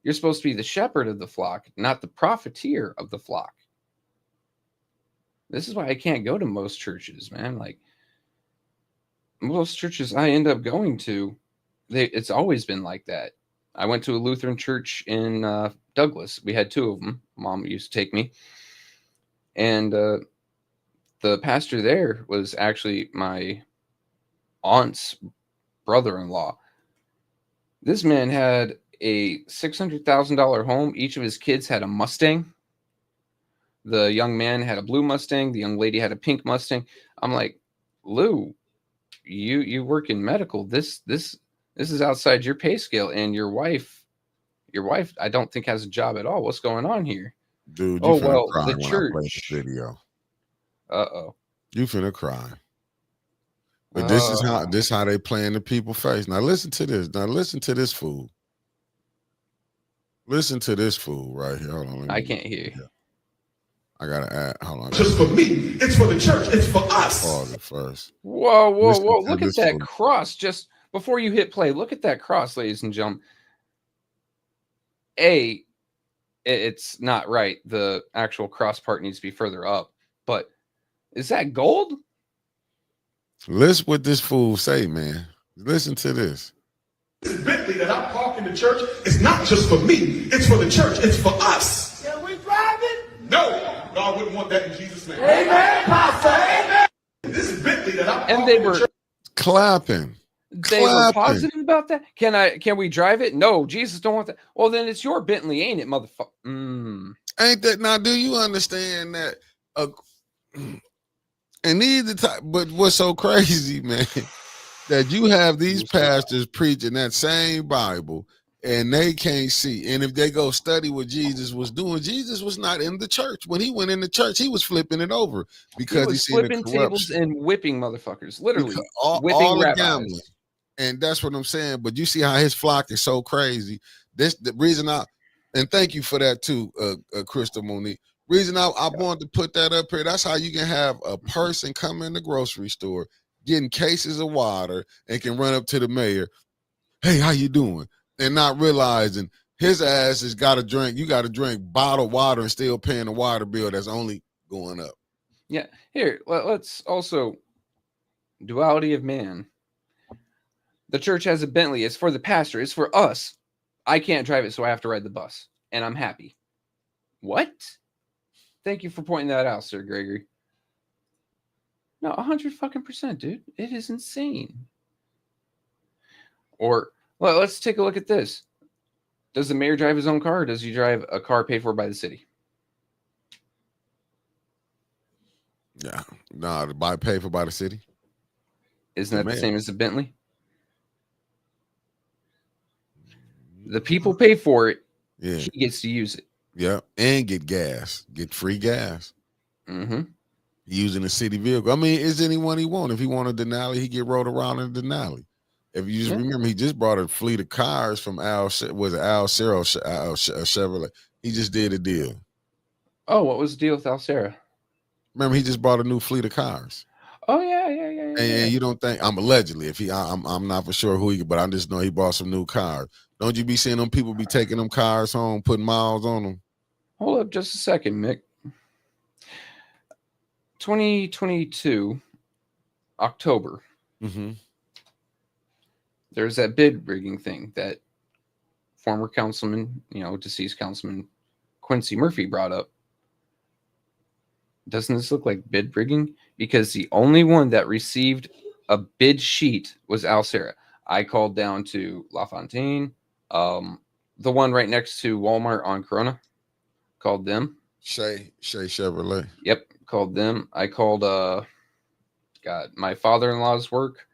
You're supposed to be the shepherd of the flock, not the profiteer of the flock. This is why I can't go to most churches, man. Like, most churches I end up going to, it's always been like that. I went to a Lutheran church in Douglas. We had 2 of them. Mom used to take me. And the pastor there was actually my aunt's brother-in-law. This man had a $600,000 home. Each of his kids had a Mustang. The young man had a blue Mustang. The young lady had a pink Mustang. I'm like, Lou, you work in medical. This is outside your pay scale, and your wife, I don't think has a job at all. What's going on here? Dude, you finna cry the when church. I play this video. Uh-oh. You finna cry. But this is how they play in the people's face. Now listen to this. Now listen to this fool. Listen to this fool right here. Hold on. I can't hear you. I gotta add. Hold on. Just for me, it's for the church, it's for us. Pause it first. Whoa. Look at that cross. Just before you hit play, look at that cross, ladies and gentlemen. It's not right. The actual cross part needs to be further up. But is that gold? Listen what this fool say, man. Listen to this. This Bentley that I park in the church is not just for me, it's for the church, it's for us. Can we drive it? No, God wouldn't want that in Jesus' name. Amen, Pastor. Amen. This Bentley that I park And they in the were church. Clapping. They were positive about that. Can we drive it? No, Jesus don't want that. Well, then it's your Bentley, ain't it, motherfucker? Ain't that now? Do you understand that? And these but what's so crazy, man, that you have these pastors preaching that same Bible and they can't see. And if they go study what Jesus was doing, Jesus was not in the church. When he went in the church, he was flipping it over because he seen flipping the tables and whipping motherfuckers, literally all whipping the rabbis. gambling. And that's what I'm saying. But you see how his flock is so crazy. The reason and thank you for that too, Crystal Monique. Reason I wanted to put that up here, that's how you can have a person come in the grocery store getting cases of water and can run up to the mayor, hey, how you doing? And not realizing his ass has got to drink, you got to drink bottled water and still paying the water bill that's only going up. Yeah, here, let's also, duality of man. The church has a Bentley. It's for the pastor. It's for us. I can't drive it, so I have to ride the bus, and I'm happy. What? Thank you for pointing that out, Sir Gregory. No, 100%, dude. It is insane. Or, well, let's take a look at this. Does the mayor drive his own car, or does he drive a car paid for by the city? Yeah, no, paid for by the city. Isn't that the same as the Bentley? The people pay for it. Yeah, he gets to use it. Yeah, and get free gas. Mm-hmm. Using a city vehicle. I mean, is anyone he want? If he want a Denali, he get rode around in a Denali. If you just remember, he just brought a fleet of cars from Al Chevrolet. He just did a deal. Oh, what was the deal with Alcera? Remember, he just bought a new fleet of cars. Oh yeah. And you don't think I'm allegedly? I'm not for sure who but I just know he bought some new cars. Don't you be seeing them people be taking them cars home, putting miles on them? Hold up just a second, Mick. 2022, October. Mm-hmm. There's that bid rigging thing that former councilman, deceased councilman Quincy Murphy brought up. Doesn't this look like bid rigging? Because the only one that received a bid sheet was Alcera. I called down to LaFontaine, the one right next to Walmart on Corona. Called them. Shea Chevrolet. Yep, called them. I called my father-in-law's work,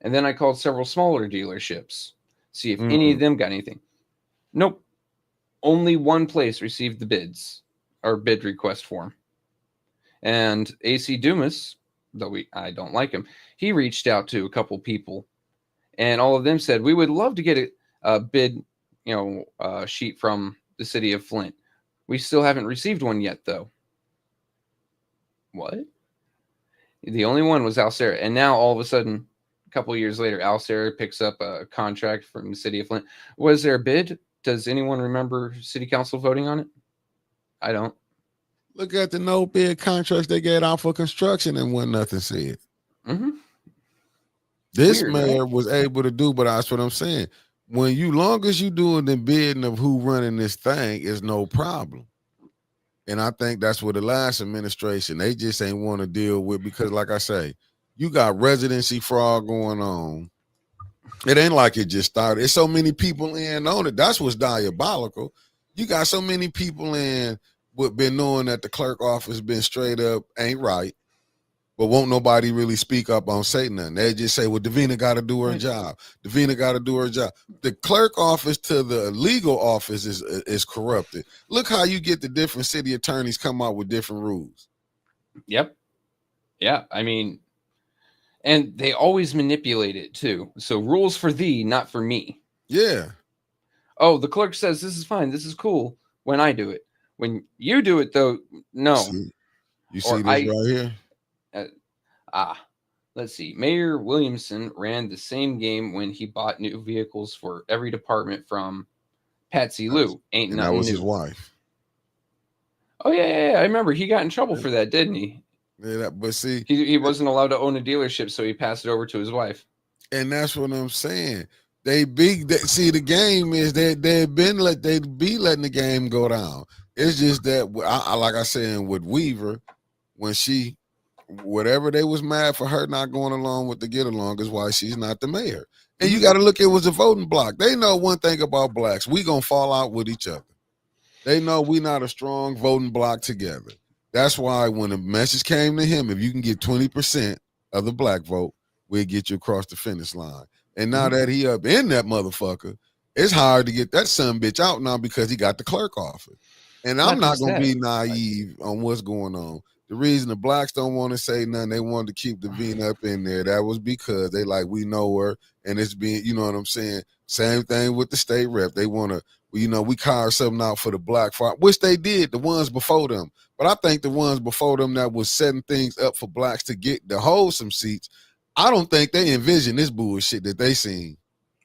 and then I called several smaller dealerships, see if any of them got anything. Nope. Only one place received the bids. or bid request form. And AC Dumas, though I don't like him, he reached out to a couple people, and all of them said, we would love to get a bid, sheet from the city of Flint. We still haven't received one yet, though. What? The only one was Alcera. And now all of a sudden, a couple of years later, Alcera picks up a contract from the city of Flint. Was there a bid? Does anyone remember city council voting on it? I don't. Look at the no bid contracts they get out for construction and when nothing said. Mm-hmm. This Weird, mayor right? was able to do, but that's what I'm saying. When you long as you doing the bidding of who running this thing is no problem. And I think that's what the last administration, they just ain't want to deal with, because like I say, you got residency fraud going on. It ain't like it just started. It's so many people in on it. That's what's diabolical. You got so many people in what been knowing that the clerk office been straight up ain't right, but won't nobody really speak up on say nothing. They just say, well, Davina got to do her job. Davina got to do her job. The clerk office to the legal office is corrupted. Look how you get the different city attorneys come out with different rules. Yep. Yeah. I mean, and they always manipulate it too. So rules for thee, not for me. Yeah. Oh, the clerk says this is fine. This is cool when I do it. When you do it, though, no. You see this right here? Let's see. Mayor Williamson ran the same game when he bought new vehicles for every department from Patsy Lou. Ain't and nothing that was new. his wife. Oh, yeah. I remember he got in trouble for that, didn't he? Yeah, but see, he wasn't allowed to own a dealership, so he passed it over to his wife. And that's what I'm saying. See, the game is they'd be letting the game go down. It's just that I like I said with Weaver, when whatever they was mad for her not going along with the get along is why she's not the mayor. And you got to look at it was a voting block. They know one thing about blacks: we gonna fall out with each other. They know we not a strong voting block together. That's why when the message came to him, if you can get 20% of the black vote, we'll get you across the finish line. And now that he up in that motherfucker, it's hard to get that son bitch out now because he got the clerk office. And I'm not going to be naive on what's going on. The reason the blacks don't want to say nothing, they wanted to keep Davina up in there. That was because they like, we know her, and it's being, you know what I'm saying? Same thing with the state rep. They want to, we carve something out for the black farm, which they did, the ones before them. But I think the ones before them that was setting things up for blacks to get to hold some seats, I don't think they envisioned this bullshit that they seen.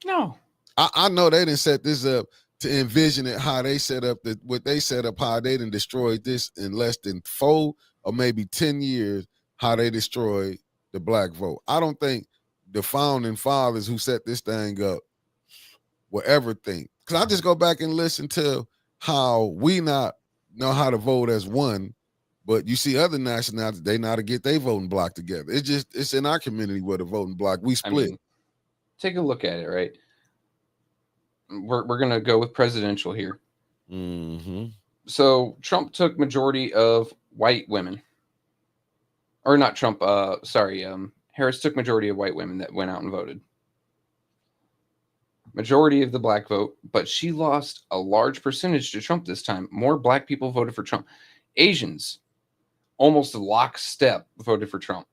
No. I know they didn't set this up to envision it, how they set up what they set up, how they done destroyed this in less than 4 or maybe 10 years, how they destroyed the black vote. I don't think the founding fathers who set this thing up will ever think. Because I just go back and listen to how we not know how to vote as one, but you see other nationalities, they know how to get their voting block together. It's in our community where the voting block, we split. I mean, take a look at it, right? We're going to go with presidential here. Mm-hmm. So Trump took majority of white women. Or not Trump, Harris took majority of white women that went out and voted. Majority of the black vote, but she lost a large percentage to Trump this time. More black people voted for Trump. Asians, almost lockstep, voted for Trump.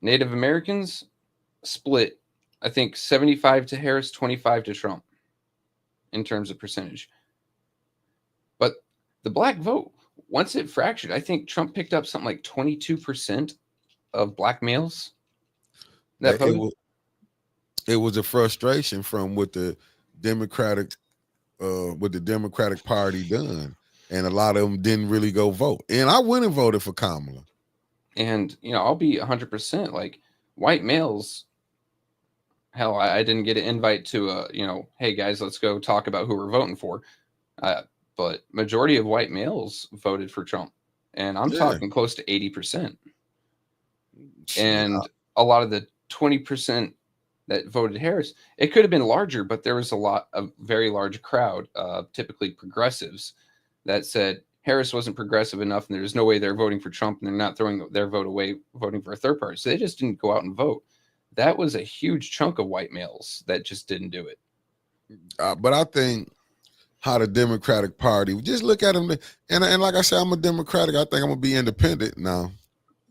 Native Americans split, I think 75 to Harris, 25 to Trump in terms of percentage. But the black vote, once it fractured, I think Trump picked up something like 22% of black males that voted. It was a frustration from what the Democratic Party done. And a lot of them didn't really go vote. And I went and voted for Kamala. And, I'll be 100% like white males. Hell, I didn't get an invite to, hey guys, let's go talk about who we're voting for. But majority of white males voted for Trump. And I'm talking close to 80%. And a lot of the 20% that voted Harris, it could have been larger, but there was a very large crowd, typically progressives, that said Harris wasn't progressive enough and there's no way they're voting for Trump and they're not throwing their vote away voting for a third party. So they just didn't go out and vote. That was a huge chunk of white males that just didn't do it. But I think how the Democratic Party, just look at them. And like I said, I'm a Democratic. I think I'm gonna be independent now.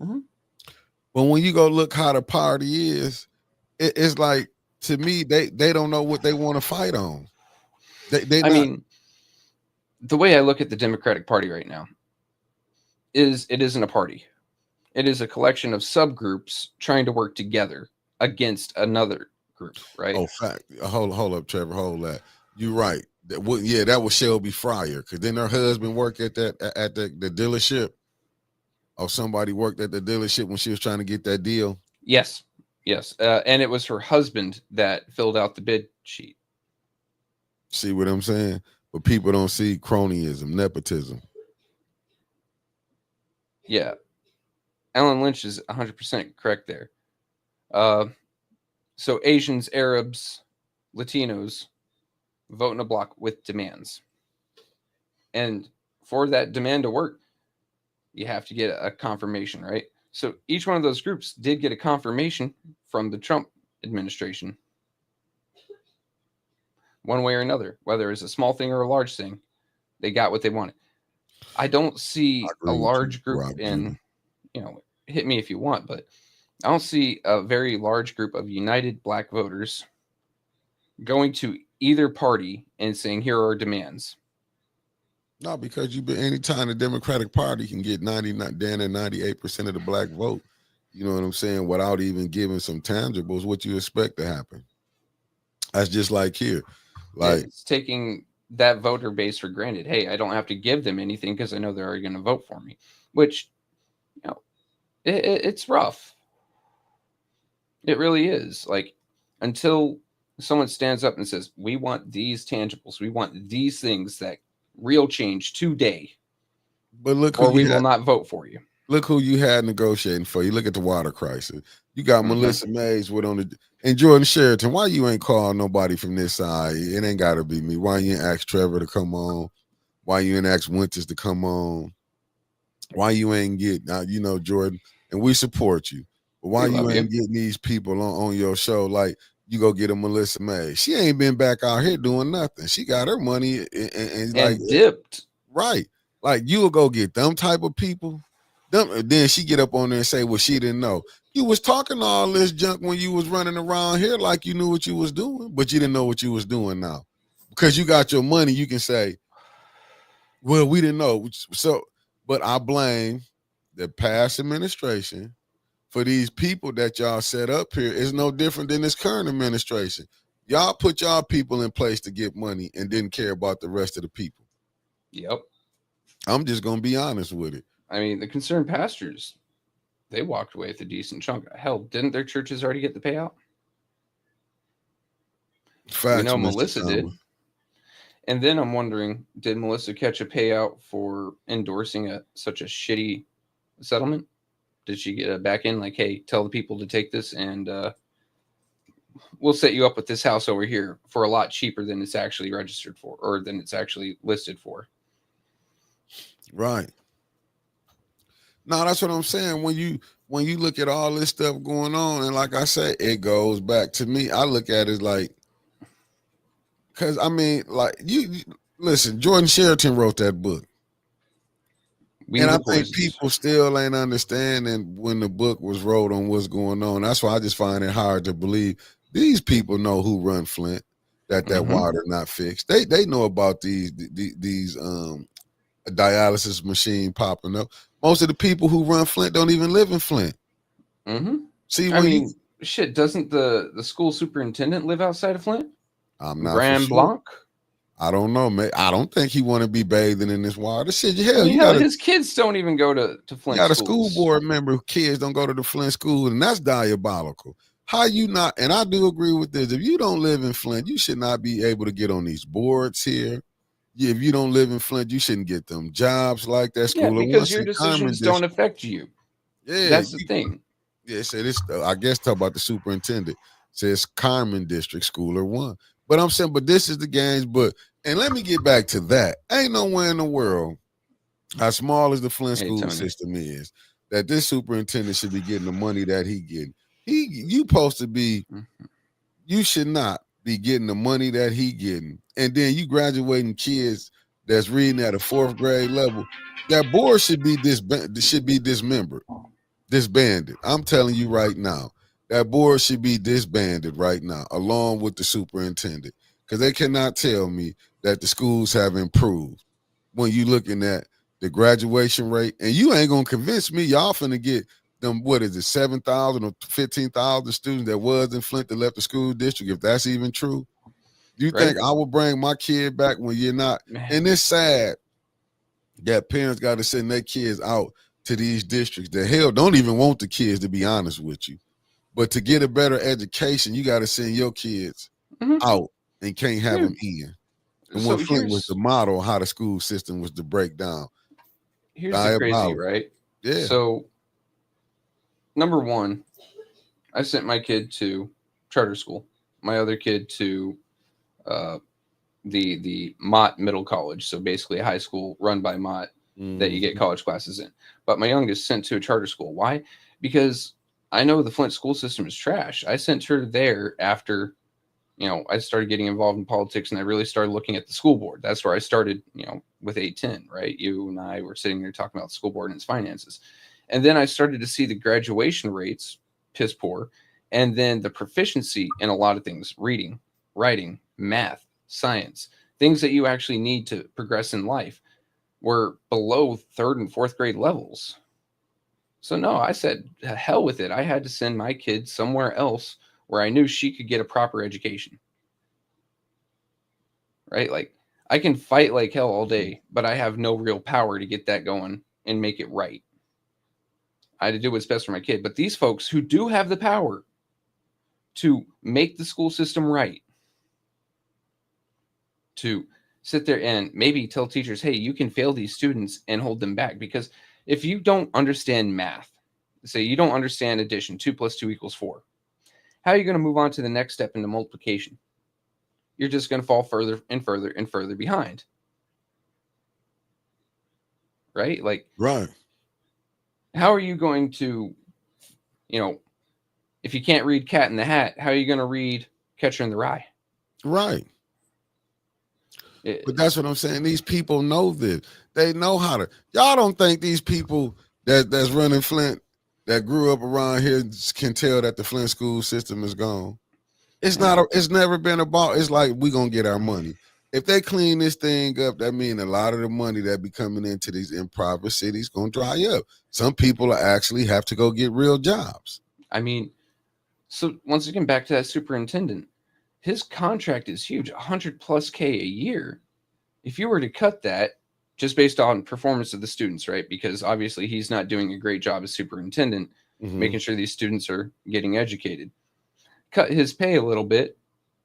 Mm-hmm. But when you go look how the party is, it's like, to me, they don't know what they want to fight on. I mean, the way I look at the Democratic Party right now is it isn't a party. It is a collection of subgroups trying to work together against another group, right? Oh, fact. Hold up, Trevor. Hold that. You're right. That was Shelby Fryer, because then her husband worked at the dealership. Or somebody worked at the dealership when she was trying to get that deal. Yes. And it was her husband that filled out the bid sheet. See what I'm saying? But people don't see cronyism, nepotism. Yeah. Alan Lynch is 100% correct there. So Asians, Arabs, Latinos vote in a block with demands. And for that demand to work, you have to get a confirmation, right? So each one of those groups did get a confirmation from the Trump administration. One way or another, whether it's a small thing or a large thing, they got what they wanted. I don't see a large group in, hit me if you want, but I don't see a very large group of united black voters going to either party and saying, here are our demands. No, because anytime the Democratic Party can get 98% of the black vote, you know what I'm saying, without even giving some tangibles, what you expect to happen. That's just like here. Like, it's taking that voter base for granted. Hey, I don't have to give them anything because I know they're already going to vote for me, which, it's rough. It really is. Like, until someone stands up and says, we want these tangibles, we want these things that real change today, but look, or we will not vote for you. Look who you had negotiating for you. Look at the water crisis. You got Melissa Mays and Jordan Sheraton. Why you ain't calling nobody from this side? It ain't got to be me. Why you ain't ask Trevor to come on? Why you ain't ask Winters to come on? Why you ain't get, Jordan, and we support you, but why you ain't getting these people on your show? Like, you go get a Melissa Mays. She ain't been back out here doing nothing. She got her money and like dipped. Right. Like, you will go get them type of people. Then she get up on there and say, well, she didn't know. You was talking all this junk when you was running around here like you knew what you was doing, but you didn't know what you was doing now. Because you got your money, you can say, well, we didn't know. So, but I blame the past administration for these people that y'all set up here. Is no different than this current administration. Y'all put y'all people in place to get money and didn't care about the rest of the people. Yep. I'm just going to be honest with it. I mean, the concerned pastors, they walked away with a decent chunk. Hell, didn't their churches already get the payout? Facts, Melissa did. And then I'm wondering, did Melissa catch a payout for endorsing such a shitty settlement? Did she get it back in? Like, hey, tell the people to take this and we'll set you up with this house over here for a lot cheaper than it's actually registered for, or than it's actually listed for. Right. No, that's what I'm saying. When you look at all this stuff going on, and like I said, it goes back to me. I look at it like, because I mean, like, you listen, Jordan Sheraton wrote that book. And I think people still ain't understanding when the book was wrote on what's going on. That's why I just find it hard to believe these people know who run Flint, that water not fixed. They know about these dialysis machine popping up. Most of the people who run Flint don't even live in Flint. See, shit, doesn't the school superintendent live outside of Flint? I'm not Grand Blanc? I don't know, man. I don't think he want to be bathing in this water. Shit, hell, his kids don't even go to Flint. You got a school board member, kids don't go to the Flint school, and that's diabolical. How you not? And I do agree with this. If you don't live in Flint, you should not be able to get on these boards here. If you don't live in Flint, you shouldn't get them jobs like that. School because your decisions don't affect you. Yeah, that's the thing. Yeah, it said I guess talk about the superintendent. It says Carmen District Schooler 1. But I'm saying, but this is the games. And let me get back to that. Ain't nowhere in the world, as small as the Flint school system is, that this superintendent should be getting the money that he getting. You supposed to be, you should not be getting the money that he getting, and then you graduating kids that's reading at a 4th grade level, that board should be dismembered, disbanded. I'm telling you right now, that board should be disbanded right now, along with the superintendent, because they cannot tell me that the schools have improved when you looking at the graduation rate, and you ain't gonna convince me y'all finna get them, what is it, 7,000 or 15,000 students that was in Flint that left the school district, if that's even true. Do you Right. think I will bring my kid back when you're not? Man. And it's sad that parents got to send their kids out to these districts that hell don't even want the kids, to be honest with you. But to get a better education, you got to send your kids out and can't have them in. And So when Flint was the model of how the school system was to break down. Here's the crazy, right? Yeah. So, number one, I sent my kid to charter school. My other kid to the Mott Middle College. So basically a high school run by Mott that you get college classes in. But my youngest sent to a charter school. Why? Because I know the Flint school system is trash. I sent her there after, I started getting involved in politics and I really started looking at the school board. That's where I started, with 810, right? You and I were sitting there talking about the school board and its finances. And then I started to see the graduation rates piss poor. And then the proficiency in a lot of things, reading, writing, math, science, things that you actually need to progress in life, were below 3rd and 4th grade levels. So no, I said, hell with it. I had to send my kid somewhere else where I knew she could get a proper education. Right? Like, I can fight like hell all day, but I have no real power to get that going and make it right. I had to do what's best for my kid. But these folks who do have the power to make the school system right, to sit there and maybe tell teachers, hey, you can fail these students and hold them back. Because if you don't understand math, say you don't understand addition, 2 + 2 = 4, how are you going to move on to the next step into multiplication? You're just going to fall further and further and further behind. Right? Like, right. How are you going to, if you can't read Cat in the Hat, how are you going to read Catcher in the Rye? Right. But that's what I'm saying. These people know this. They know how to. Y'all don't think these people that's running Flint, that grew up around here, can tell that the Flint school system is gone? It's not. It's never been about. It's like, we gonna get our money. If they clean this thing up, that means a lot of the money that be coming into these impoverished cities gonna dry up. Some people actually have to go get real jobs. I mean, so once again, back to that superintendent. His contract is huge, $100+ K a year. If you were to cut that just based on performance of the students, right? Because obviously he's not doing a great job as superintendent, making sure these students are getting educated. Cut his pay a little bit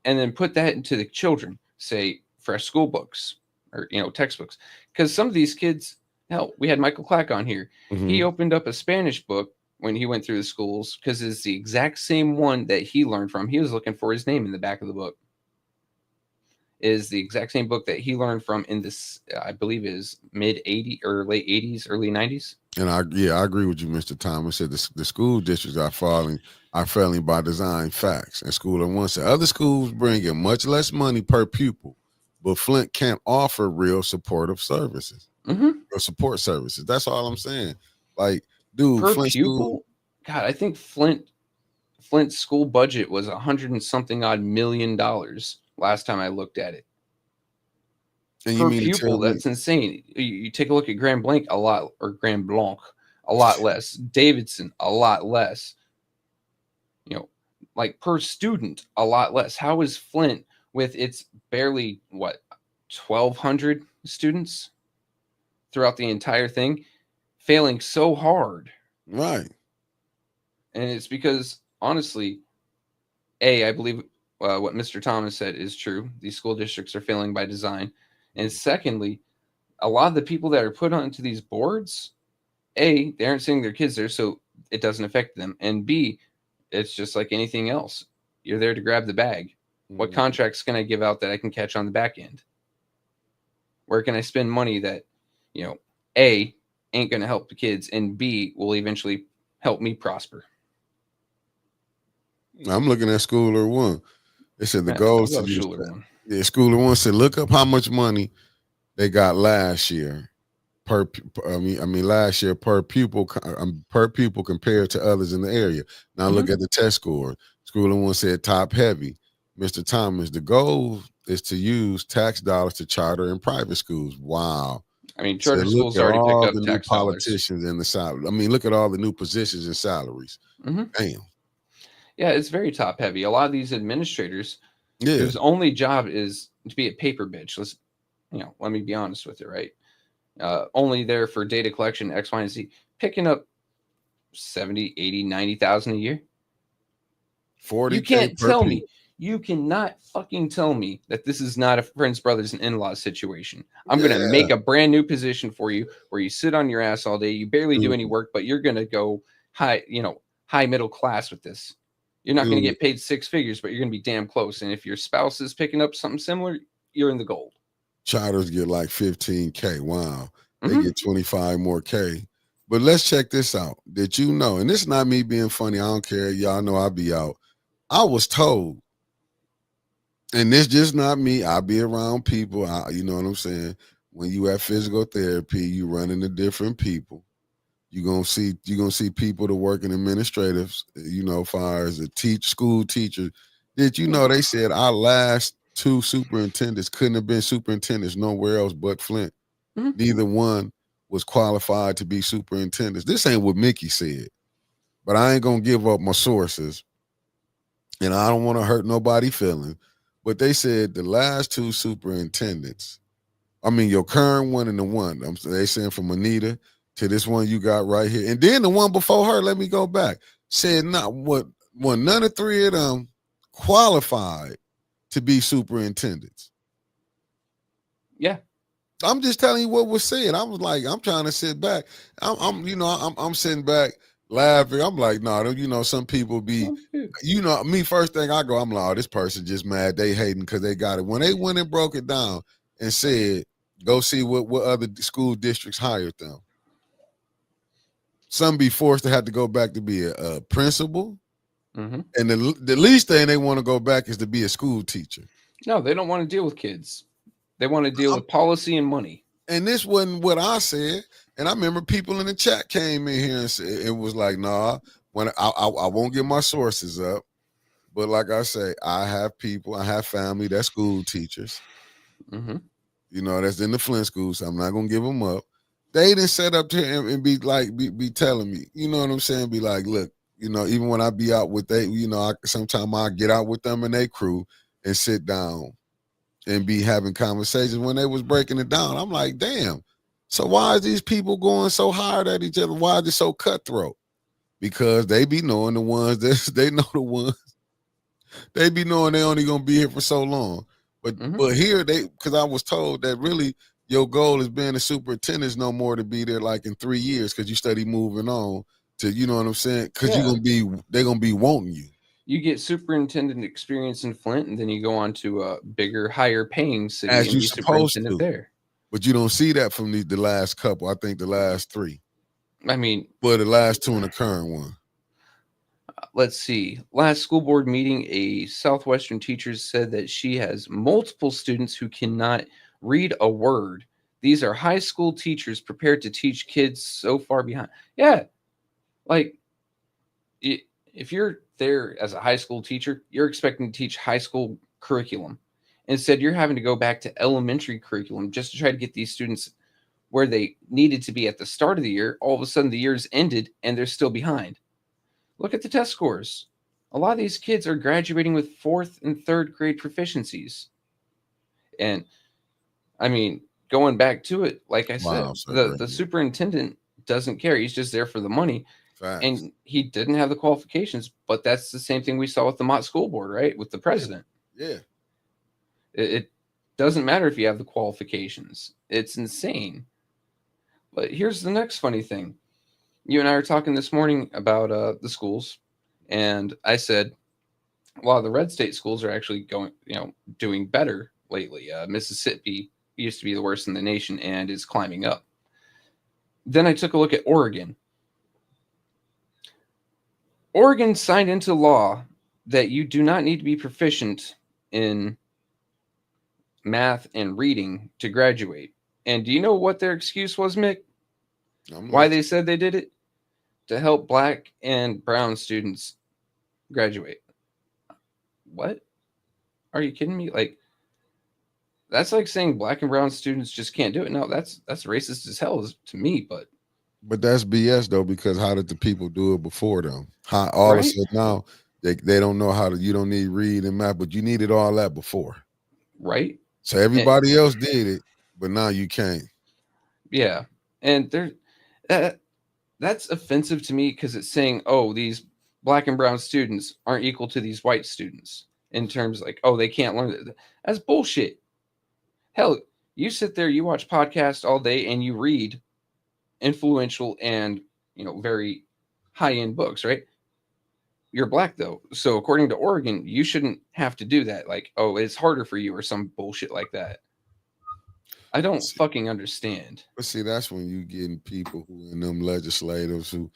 and then put that into the children, say fresh school books or, textbooks. Because some of these kids, hell, we had Michael Clack on here. He opened up a Spanish book when he went through the schools, because it's the exact same one that he learned from. He was looking for his name in the back of the book. Is the exact same book that he learned from in this, I believe, is mid-80s or late 80s, early 90s. And I agree with you, Mr. Thomas. Said the school districts are failing by design facts. And School of One said other schools bring in much less money per pupil, but Flint can't offer real supportive services, or support services. That's all I'm saying. Like, dude, per Flint pupil, school, God, I think Flint's school budget was $100 and something odd million last time I looked at it. and Per you mean pupil, that's insane. You take a look at Grand Blanc, a lot less. Davidson, a lot less. Like per student, a lot less. How is Flint, with its barely 1,200 students throughout the entire thing, failing so hard? right? And it's because, honestly, I believe what Mr. Thomas said is true. These school districts are failing by design. And secondly, a lot of the people that are put onto these boards, A, they aren't sending their kids there, so it doesn't affect them. And B, it's just like anything else. You're there to grab the bag. What contracts can I give out that I can catch on the back end? Where can I spend money that, A, ain't going to help the kids, and B, will eventually help me prosper? I'm looking at School of One. They said the Man, goal I is to love use Schuler one. yeah, School of One said look up how much money they got last year last year per pupil compared to others in the area. Now look at the test score. School of One said top heavy. Mr. Thomas, the goal is to use tax dollars to charter and private schools. Wow. I mean, Said charter look schools at already picked all up the new tax dollars. politicians in the salary. I mean, look at all the new positions and salaries. Mhm. Damn. Yeah, it's very top heavy. A lot of these administrators Yeah. whose only job is to be a paper bitch. Let me be honest with you, right? Only there for data collection, X, Y, and Z, picking up 70, 80, 90,000 a year. 40K You can't per tell pupil. me. You cannot fucking tell me that this is not a friends, brothers, and in-laws situation. I'm going to Yeah. make a brand new position for you where you sit on your ass all day. You barely do any work, but you're going to go high middle class with this. You're not going to get paid six figures, but you're going to be damn close. And if your spouse is picking up something similar, you're in the gold. Charters get like 15K. Wow. They get 25 more K. But let's check this out. Did you know, and this is not me being funny, I don't care. Y'all know I'll be out. I was told, and this just not me. I be around people. You know what I'm saying? When you at physical therapy, you run into different people. You're gonna see people that work in administratives, far as a school teacher. Did you know they said our last two superintendents couldn't have been superintendents nowhere else but Flint? Neither one was qualified to be superintendents. This ain't what Mickey said, but I ain't gonna give up my sources, and I don't want to hurt nobody's feelings. But they said the last two superintendents, your current one and the one, they saying from Anita to this one you got right here, and then the one before her. Let me go back. Said none of three of them qualified to be superintendents. Yeah. I'm just telling you what was said. I was like, I'm trying to sit back. I'm sitting back laughing. I'm like, no, some people be, me, first thing I go, I'm like, oh, this person just mad. They hating because they got it. When they went and broke it down and said, go see what other school districts hired them. Some be forced to have to go back to be a principal. And the least thing they want to go back is to be a school teacher. No, they don't want to deal with kids. They want to deal with policy and money. And this wasn't what I said. And I remember people in the chat came in here and said, it was like, nah, when I won't get my sources up. But like I say, I have family that's school teachers. That's in the Flint school, so I'm not going to give them up. They didn't set up to him and be like, be telling me, you know what I'm saying? Be like, look, even when I be out with sometimes I get out with them and they crew and sit down and be having conversations. When they was breaking it down, I'm like, damn. So why is these people going so hard at each other? Why is it so cutthroat? Because they be knowing the ones they know the ones. They be knowing they only gonna be here for so long. But here because I was told that really your goal is being a superintendent is no more to be there like in 3 years because you study moving on to, you know what I'm saying? Because they're gonna be wanting you. You get superintendent experience in Flint, and then you go on to a bigger, higher paying city as and you be supposed superintendent to. there. But you don't see that from the last couple. I think the last three. I mean, the last two and the current one. Let's see. Last school board meeting, a Southwestern teacher said that she has multiple students who cannot read a word. These are high school teachers prepared to teach kids so far behind. Yeah. Like, if you're there as a high school teacher, you're expecting to teach high school curriculum. Instead, you're having to go back to elementary curriculum just to try to get these students where they needed to be at the start of the year. All of a sudden, the year's ended and they're still behind. Look at the test scores. A lot of these kids are graduating with 4th and 3rd grade proficiencies. And I mean, going back to it, like I said, the superintendent doesn't care. He's just there for the money. Facts. And he didn't have the qualifications, but that's the same thing we saw with the Mott School Board, right? With the president. Yeah. It doesn't matter if you have the qualifications. It's insane. But here's the next funny thing. You and I were talking this morning about the schools, and I said a lot of the red state schools are actually doing better lately. Mississippi used to be the worst in the nation and is climbing up. Then I took a look at Oregon. Oregon signed into law that you do not need to be proficient in math and reading to graduate. And do you know what their excuse was, Mick? Why they said they did it? To help black and brown students graduate. What? Are you kidding me? Like, that's like saying black and brown students just can't do it. No, that's racist as hell to me, but that's BS though, because how did the people do it before them? How all of a sudden now they don't know how to, you don't need read and math, but you needed all that before. Right. So everybody else did it, but now you can't. Yeah. And that's offensive to me because it's saying, oh, these black and brown students aren't equal to these white students in terms like, oh, they can't learn. That's bullshit. Hell, you sit there, you watch podcasts all day and you read influential and, very high-end books, right? You're black though. So according to Oregon, you shouldn't have to do that. Like, oh, it's harder for you or some bullshit like that. I don't fucking understand. But see, that's when you getting people who in them legislators who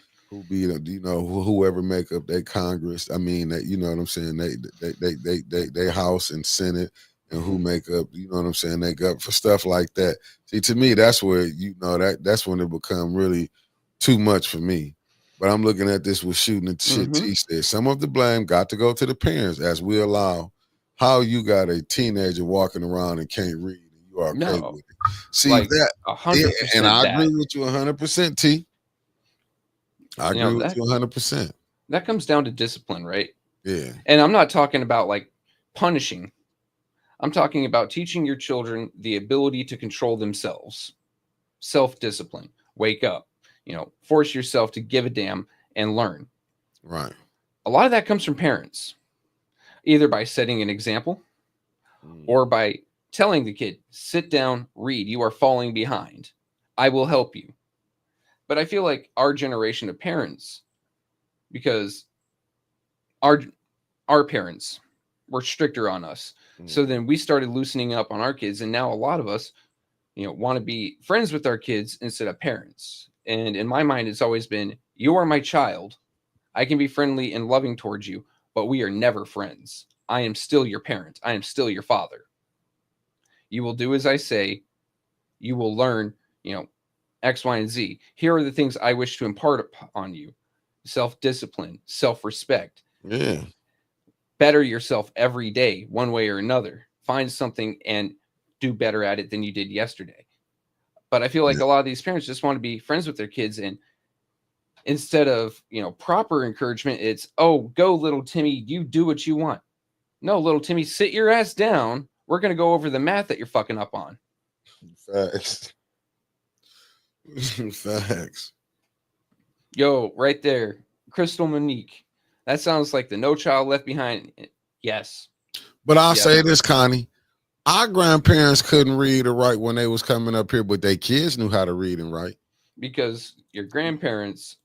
be, whoever make up their Congress. I mean, that, you know what I'm saying? They House and Senate, and who make up, you know what I'm saying? They go up for stuff like that. See, to me, that's where, that's when it become really too much for me. But I'm looking at this with shooting the shit. T said some of the blame got to go to the parents, as we allow. How you got a teenager walking around and can't read, and you are okay with it. See, like that 100%, and I agree with you 100%, T. I agree with you 100%. That comes down to discipline, right? Yeah. And I'm not talking about like punishing. I'm talking about teaching your children the ability to control themselves. Self-discipline. Wake up. Force yourself to give a damn and learn. Right. A lot of that comes from parents. Either by setting an example or by telling the kid, sit down, read. You are falling behind. I will help you. But I feel like our generation of parents, because our parents were stricter on us. So then we started loosening up on our kids. And now a lot of us, want to be friends with our kids instead of parents. And in my mind, it's always been, you are my child. I can be friendly and loving towards you, but we are never friends. I am still your parent. I am still your father. You will do as I say. You will learn, X, Y, and Z. Here are the things I wish to impart on you. Self-discipline, self-respect. Yeah. Better yourself every day, one way or another. Find something and do better at it than you did yesterday. But I feel like a lot of these parents just want to be friends with their kids, and instead of, proper encouragement, it's, oh, go little Timmy, you do what you want. No, little Timmy, sit your ass down. We're going to go over the math that you're fucking up on. Facts. Facts. Yo, right there. Crystal Monique. That sounds like the No Child Left Behind. Yes. But I'll say this, Connie. Our grandparents couldn't read or write when they was coming up here, but their kids knew how to read and write. Because your grandparents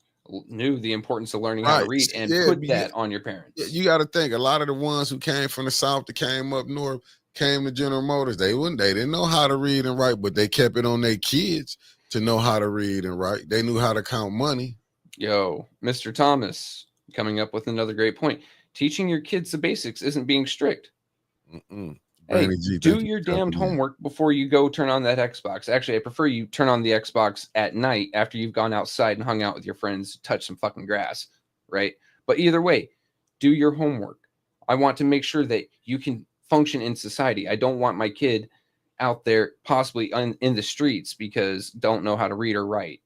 knew the importance of learning how to read and put that on your parents. You got to think, a lot of the ones who came from the South that came up north, came to General Motors, they didn't know how to read and write, but they kept it on their kids to know how to read and write. They knew how to count money. Yo, Mr. Thomas, coming up with another great point. Teaching your kids the basics isn't being strict. Hey, do your damned homework before you go turn on that Xbox. Actually, I prefer you turn on the Xbox at night after you've gone outside and hung out with your friends, touch some fucking grass, right? But either way, do your homework. I want to make sure that you can function in society. I don't want my kid out there possibly in the streets because don't know how to read or write.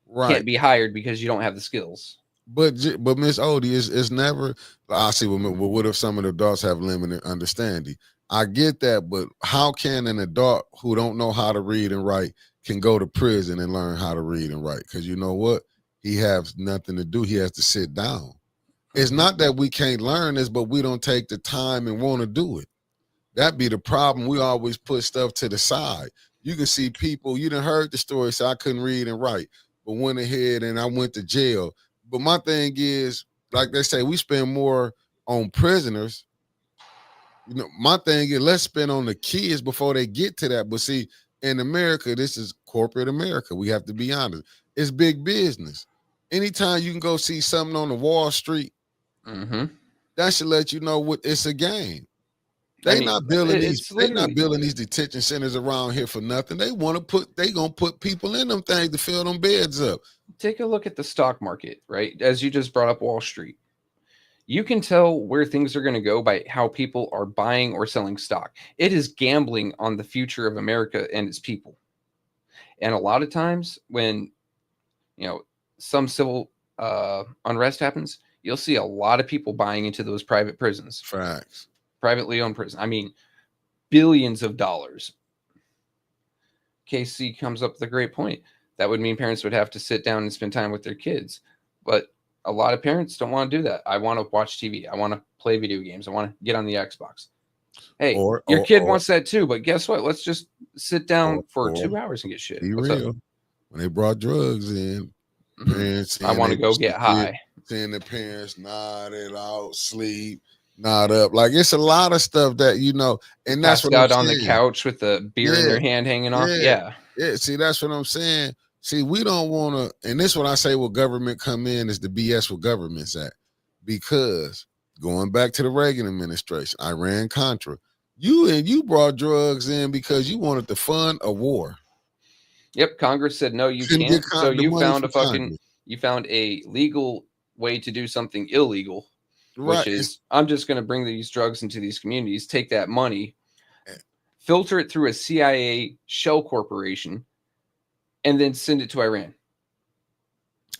Right. Can't be hired because you don't have the skills. But Miss Odie is never. I see. What if some of the adults have limited understanding? I get that, but how can an adult who don't know how to read and write can go to prison and learn how to read and write? Because you know what? He has nothing to do. He has to sit down. It's not that we can't learn this, but we don't take the time and want to do it. That be the problem. We always put stuff to the side. You can see people, you done heard the story, say I couldn't read and write, but went ahead and I went to jail. But my thing is, like they say, we spend more on prisoners. My thing is, let's spend on the kids before they get to that. But see, in America, this is corporate America. We have to be honest. It's big business. Anytime you can go see something on the Wall Street, that should let you know what it's a game. They I mean, not building these. it's They not literally building these detention centers around here for nothing. They want to put. They gonna put people in them things to fill them beds up. take a look at the stock market, right? As you just brought up Wall Street. You can tell where things are going to go by how people are buying or selling stock. It is gambling on the future of America and its people. And a lot of times when, some civil unrest happens, you'll see a lot of people buying into those private prisons, Facts. privately owned prison. I mean, billions of dollars. KC comes up with a great point. That would mean parents would have to sit down and spend time with their kids. But a lot of parents don't want to do that. I want to watch TV. I want to play video games. I want to get on the Xbox. Hey, your kid wants that too, but guess what? Let's just sit down for 2 hours and get shit. Be What's real. up? When they brought drugs in, parents I want to go get high. Seeing the parents nodded out, sleep, nod up. Like it's a lot of stuff that and that's Passed what out I'm on saying. the couch with the beer in their hand hanging off. Yeah. See, that's what I'm saying. See, we don't want to, and this is what I say. What government come in is the BS with government's at, because going back to the Reagan administration, Iran-Contra, you brought drugs in because you wanted to fund a war. Yep, Congress said no, you Couldn't can't. get So the you money found from you found a legal way to do something illegal, Right. which is I'm just going to bring these drugs into these communities, take that money, filter it through a CIA shell corporation, and then send it to Iran.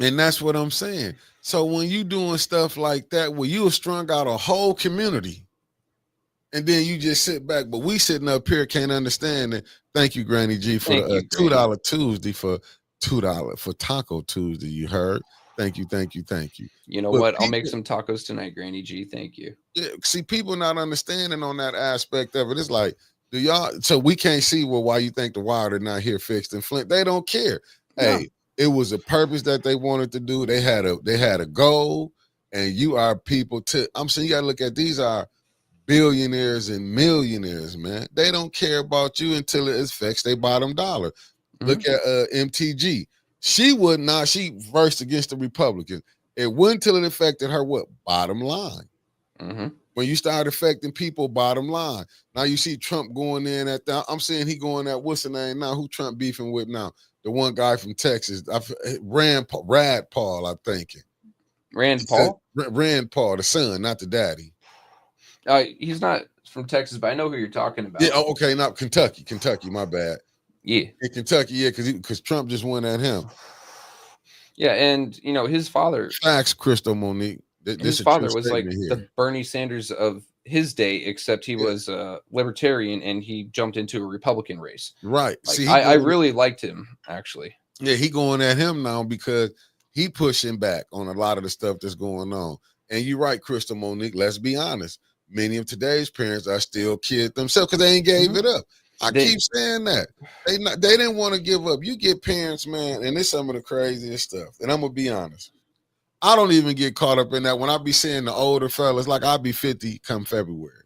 And that's what I'm saying. So when you doing stuff like that, where you have strung out a whole community, and then you just sit back, but we sitting up here can't understand it. Thank you, Granny G, for the $2 Tuesday for $2 for Taco Tuesday. You heard? Thank you. You know what? I'll make some tacos tonight, Granny G. Thank you. Yeah, see, people not understanding on that aspect of it. It's like, do y'all? So we can't see why you think the water not here fixed in Flint. They don't care. No. Hey, it was a purpose that they wanted to do. They had a goal, and you are people to. I'm saying you got to look at these are billionaires and millionaires, man. They don't care about you until it affects their bottom dollar. Mm-hmm. Look at MTG. She would not. She versed against the Republicans. It wouldn't until it affected her what bottom line. Mm-hmm. When you start affecting people bottom line. Now you see Trump going in at that. I'm saying he going at what's the name now? Who Trump beefing with now? The one guy from Texas, Rand Paul, I think. Rand Paul? Rand Paul, the son, not the daddy. He's not from Texas, but I know who you're talking about. Yeah, okay, not Kentucky, my bad. Yeah. In Kentucky, yeah, because Trump just went at him. Yeah, and his father. Facts, Crystal Monique. His father was like the Bernie Sanders of his day, except he was a libertarian and he jumped into a Republican race. Right. Like, see, I really liked him, actually. Yeah, he going at him now because he pushing back on a lot of the stuff that's going on. And you're right, Crystal Monique. Let's be honest. Many of today's parents are still kids themselves because they ain't gave it up. I keep saying that. They didn't want to give up. You get parents, man, and it's some of the craziest stuff. And I'm going to be honest. I don't even get caught up in that. When I be seeing the older fellas, like I'll be 50 come February.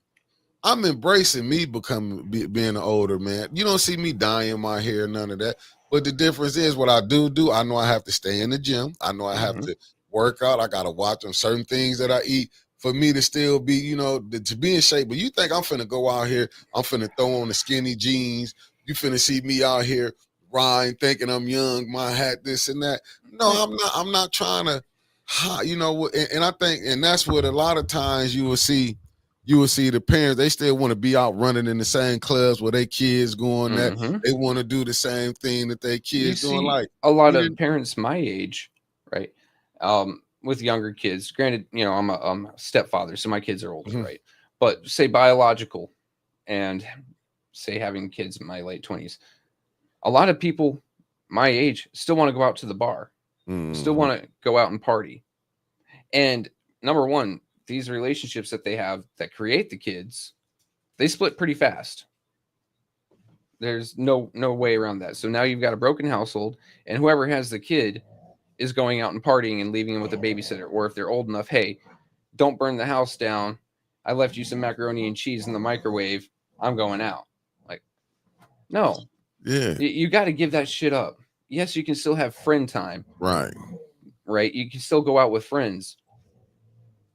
I'm embracing me being an older man. You don't see me dyeing my hair, none of that. But the difference is what I do, I know I have to stay in the gym. I know I have to work out. I got to watch on certain things that I eat for me to still be, to be in shape. But you think I'm finna go out here, I'm finna throw on the skinny jeans. You finna see me out here riding, thinking I'm young, my hat, this and that. No, I'm not trying to. And I think, and that's what a lot of times you will see the parents, they still want to be out running in the same clubs where their kids going at. They want to do the same thing that their kids doing. Like a lot of parents my age, right? With younger kids, granted, I'm a stepfather, so my kids are older, right? But say biological and say having kids in my late 20s, a lot of people my age still want to go out to the bar. Still want to go out and party. And number one, these relationships that they have that create the kids, they split pretty fast. There's no way around that. So now you've got a broken household, and whoever has the kid is going out and partying and leaving them with a babysitter. Or if they're old enough, hey, don't burn the house down. I left you some macaroni and cheese in the microwave. I'm going out. Like, no. Yeah. You got to give that shit up. Yes, you can still have friend time. Right. You can still go out with friends.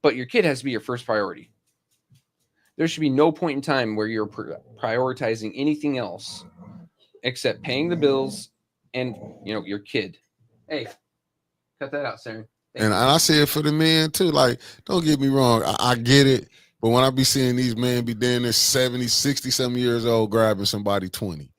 But your kid has to be your first priority. There should be no point in time where you're prioritizing anything else except paying the bills and, you know, your kid. Hey, cut that out, Sarah. And I say it for the men too. Like, don't get me wrong, I get it. But when I be seeing these men be down there 70, 60 some years old grabbing somebody 20.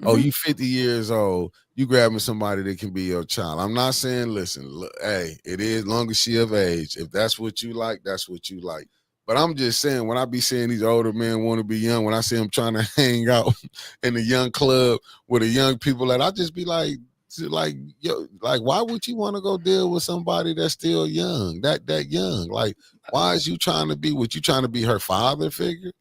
Oh, you 50 years old, you grabbing somebody that can be your child. I'm not saying, listen, look, hey, it is long as she of age. If that's what you like, that's what you like. But I'm just saying, when I be seeing these older men want to be young, when I see them trying to hang out in the young club with the young people, that I just be like, yo, like, why would you want to go deal with somebody that's still young, that young? Like, why is you trying to be with you trying to be her father figure?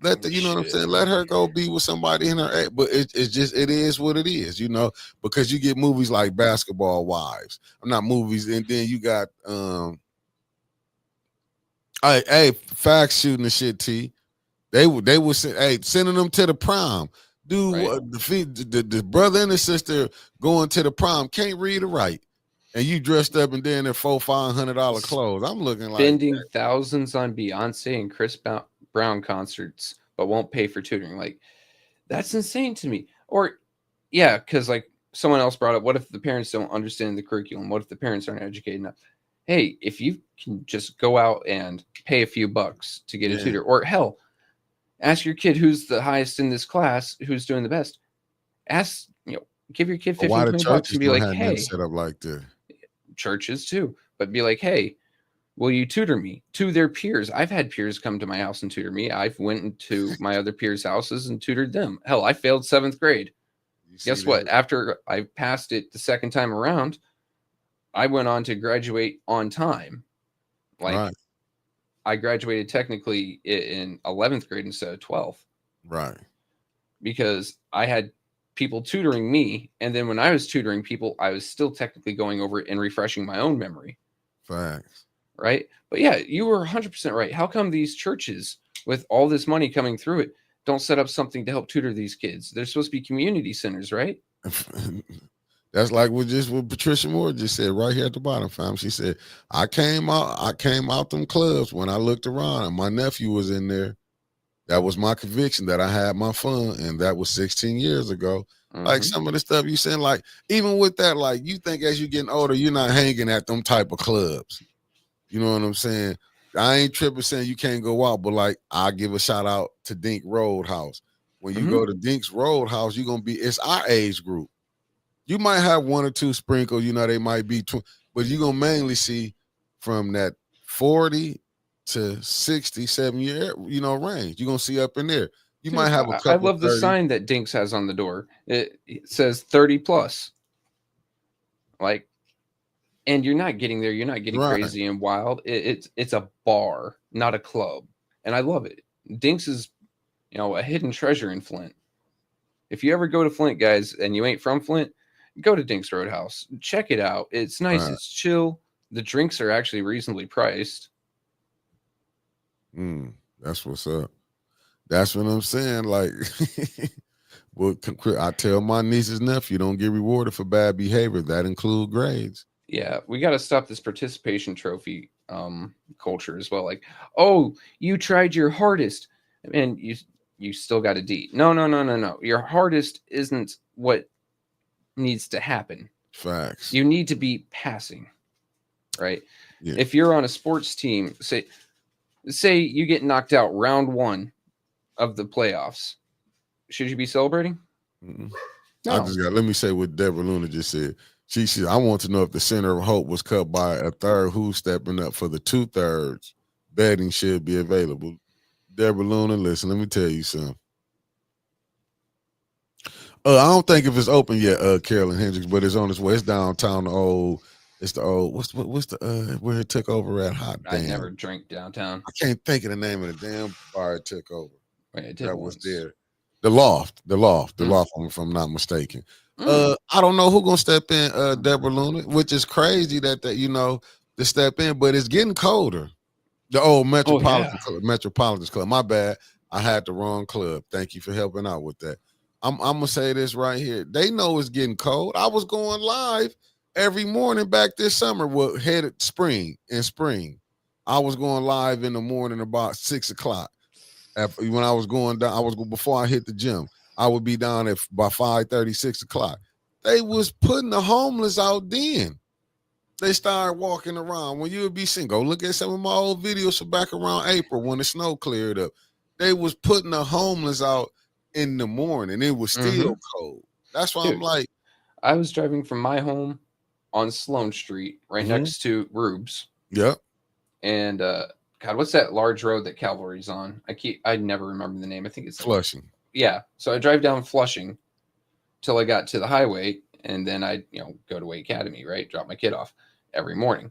Let the, you know what I'm saying? Let her go be with somebody in her age. But it's just, it is what it is, you know, because you get movies like Basketball Wives. I'm not movies, and then you got hey, facts shooting the shit, T. They would sending them to the prom. Dude, right. The brother and the sister going to the prom can't read or write, and you dressed up and then in $400-500 clothes. I'm looking like spending thousands on Beyonce and Chris Brown concerts, but won't pay for tutoring. Like, that's insane to me. Or, yeah, because like someone else brought up, what if the parents don't understand the curriculum? What if the parents aren't educated enough? Hey, if you can just go out and pay a few bucks to get a tutor, or hell, ask your kid who's the highest in this class, who's doing the best. Ask, you know, give your kid 15, 20 bucks and be like, hey, set up like that. Churches too, but be like, hey, will you tutor me to their peers? I've had peers come to my house and tutor me. I've went into my other peers' houses and tutored them. Hell, I failed 7th grade. Guess what? After I passed it the second time around, I went on to graduate on time. Like, right. I graduated technically in 11th grade instead of 12th. Right. Because I had people tutoring me. And then when I was tutoring people, I was still technically going over it and refreshing my own memory. Facts. Right. But yeah, you were 100% right. How come these churches with all this money coming through it don't set up something to help tutor these kids? They're supposed to be community centers, right? That's like what Patricia Moore just said right here at the bottom, fam. She said, I came out them clubs when I looked around and my nephew was in there. That was my conviction that I had my fun, and that was 16 years ago. Mm-hmm. Like some of the stuff you saying, like even with that, like you think as you're getting older, you're not hanging at them type of clubs. You know what I'm saying? I ain't tripping saying you can't go out, but like I give a shout out to Dink Roadhouse. When you go to Dink's Roadhouse, you're gonna be, it's our age group. You might have one or two sprinkles, you know, they might be, but you're going to mainly see from that 40 to 67 year, you know, range. You're going to see up in there. You might have a couple. I love the sign that Dinks has on the door. It says 30 plus. Like, and you're not getting there. You're not getting crazy and wild. It's a bar, not a club. And I love it. Dinks is, you know, a hidden treasure in Flint. If you ever go to Flint, guys, and you ain't from Flint, go to Dink's Roadhouse. Check it out. It's nice. Right. It's chill. The drinks are actually reasonably priced. That's what's up. That's what I'm saying. Like, well, I tell my niece's nephew, don't get rewarded for bad behavior. That include grades. Yeah, we got to stop this participation trophy culture as well. Like, oh, you tried your hardest, and you still got a D. No. Your hardest isn't what needs to happen. Facts. You need to be passing, right? Yeah. If you're on a sports team, say you get knocked out round 1 of the playoffs, should you be celebrating? No. Let me say what Deborah Luna just said. She said, I want to know if the center of hope was cut by a third who's stepping up for the 2/3. Betting should be available. Deborah Luna, listen, let me tell you something. I don't think if it's open yet, Carolyn Hendricks, but it's on its way. It's downtown. What's the where it took over at? Hot damn. I never drank downtown. I can't think of the name of the damn bar it took over. Right, that was there. The loft, if I'm not mistaken. I don't know who's gonna step in, Deborah Luna, which is crazy that you know to step in, but it's getting colder. The old Metropolitan Club. My bad. I had the wrong club. Thank you for helping out with that. I'm gonna say this right here. They know it's getting cold. I was going live every morning back this summer. Headed spring. I was going live in the morning about 6 o'clock. When I was going down, before I hit the gym, I would be down at by 5:30, 6 o'clock. They was putting the homeless out then. They started walking around. When you would be seeing, go look at some of my old videos from back around April when the snow cleared up. They was putting the homeless out in the morning. It was still cold. That's why I'm like, I was driving from my home on Sloan Street, right next to Rube's. Yep. And God, what's that large road that Cavalry's on? I never remember the name. I think it's Flushing. Yeah. So I drive down Flushing till I got to the highway, and then I, go to Wake Academy, right? Drop my kid off every morning.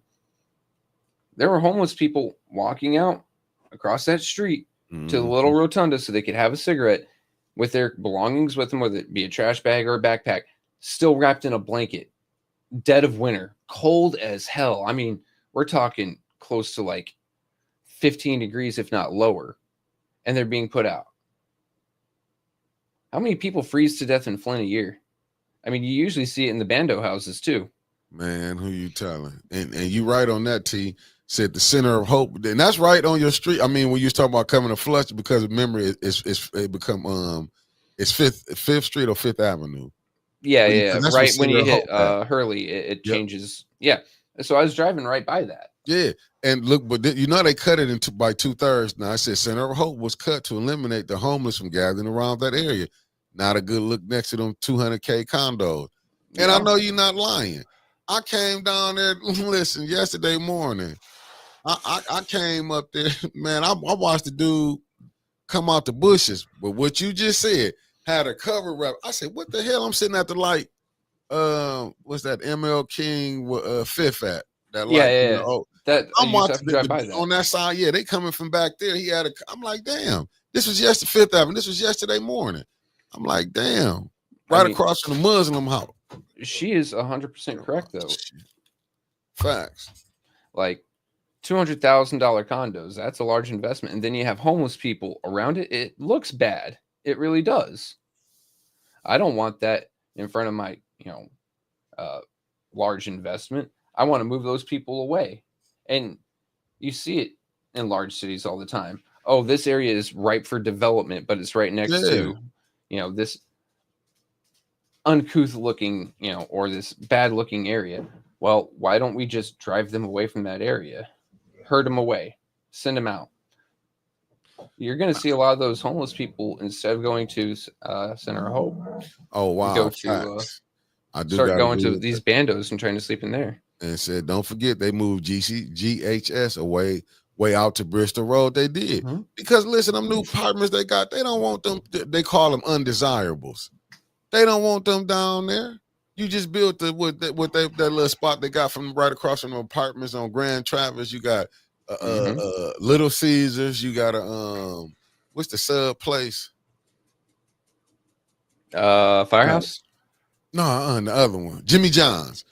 There were homeless people walking out across that street to the little rotunda so they could have a cigarette with their belongings with them, whether it be a trash bag or a backpack, still wrapped in a blanket, dead of winter, cold as hell. I mean, we're talking close to like 15 degrees, if not lower, and they're being put out. How many people freeze to death in Flint a year? I mean, you usually see it in the bando houses too. Man, who you telling? And you right on that, T. Said the Center of Hope, and that's right on your street. I mean, when you was talking about coming to Flush, because remember, it become it's Fifth Street or Fifth Avenue. Yeah. Right when you hit Hurley, it changes. Yeah. So I was driving right by that. Yeah, and look, but they cut it by 2/3. Now I said Center of Hope was cut to eliminate the homeless from gathering around that area. Not a good look next to them 200K condos. And I know you're not lying. I came down there. Listen, yesterday morning. I came up there, man. I watched the dude come out the bushes, but what you just said had a cover wrap. I said, "What the hell?" I'm sitting at the light. What's that? ML King Fifth at that light? Yeah. I'm watching drive by that. On that side. Yeah, they coming from back there. I'm like, damn. This was yesterday, Fifth Avenue. This was yesterday morning. I'm like, damn. Across from the Muslim house. She is 100% correct though. Facts. Like $200,000 condos, that's a large investment. And then you have homeless people around it. It looks bad. It really does. I don't want that in front of my, large investment. I want to move those people away. And you see it in large cities all the time. Oh, this area is ripe for development, but it's right next to, this uncouth looking, or this bad looking area. Well, why don't we just drive them away from that area? Herd them away, send them out. You're going to see a lot of those homeless people instead of going to Center of Hope. Oh wow! Go to start going to these bandos and trying to sleep in there. And said, don't forget they moved GHS way out to Bristol Road. They did because listen, them new apartments they got, they don't want them. They call them undesirables. They don't want them down there. You just built that little spot they got from right across from the apartments on Grand Traverse. You got Little Caesars. You got what's the sub place? Firehouse? No, the other one, Jimmy John's.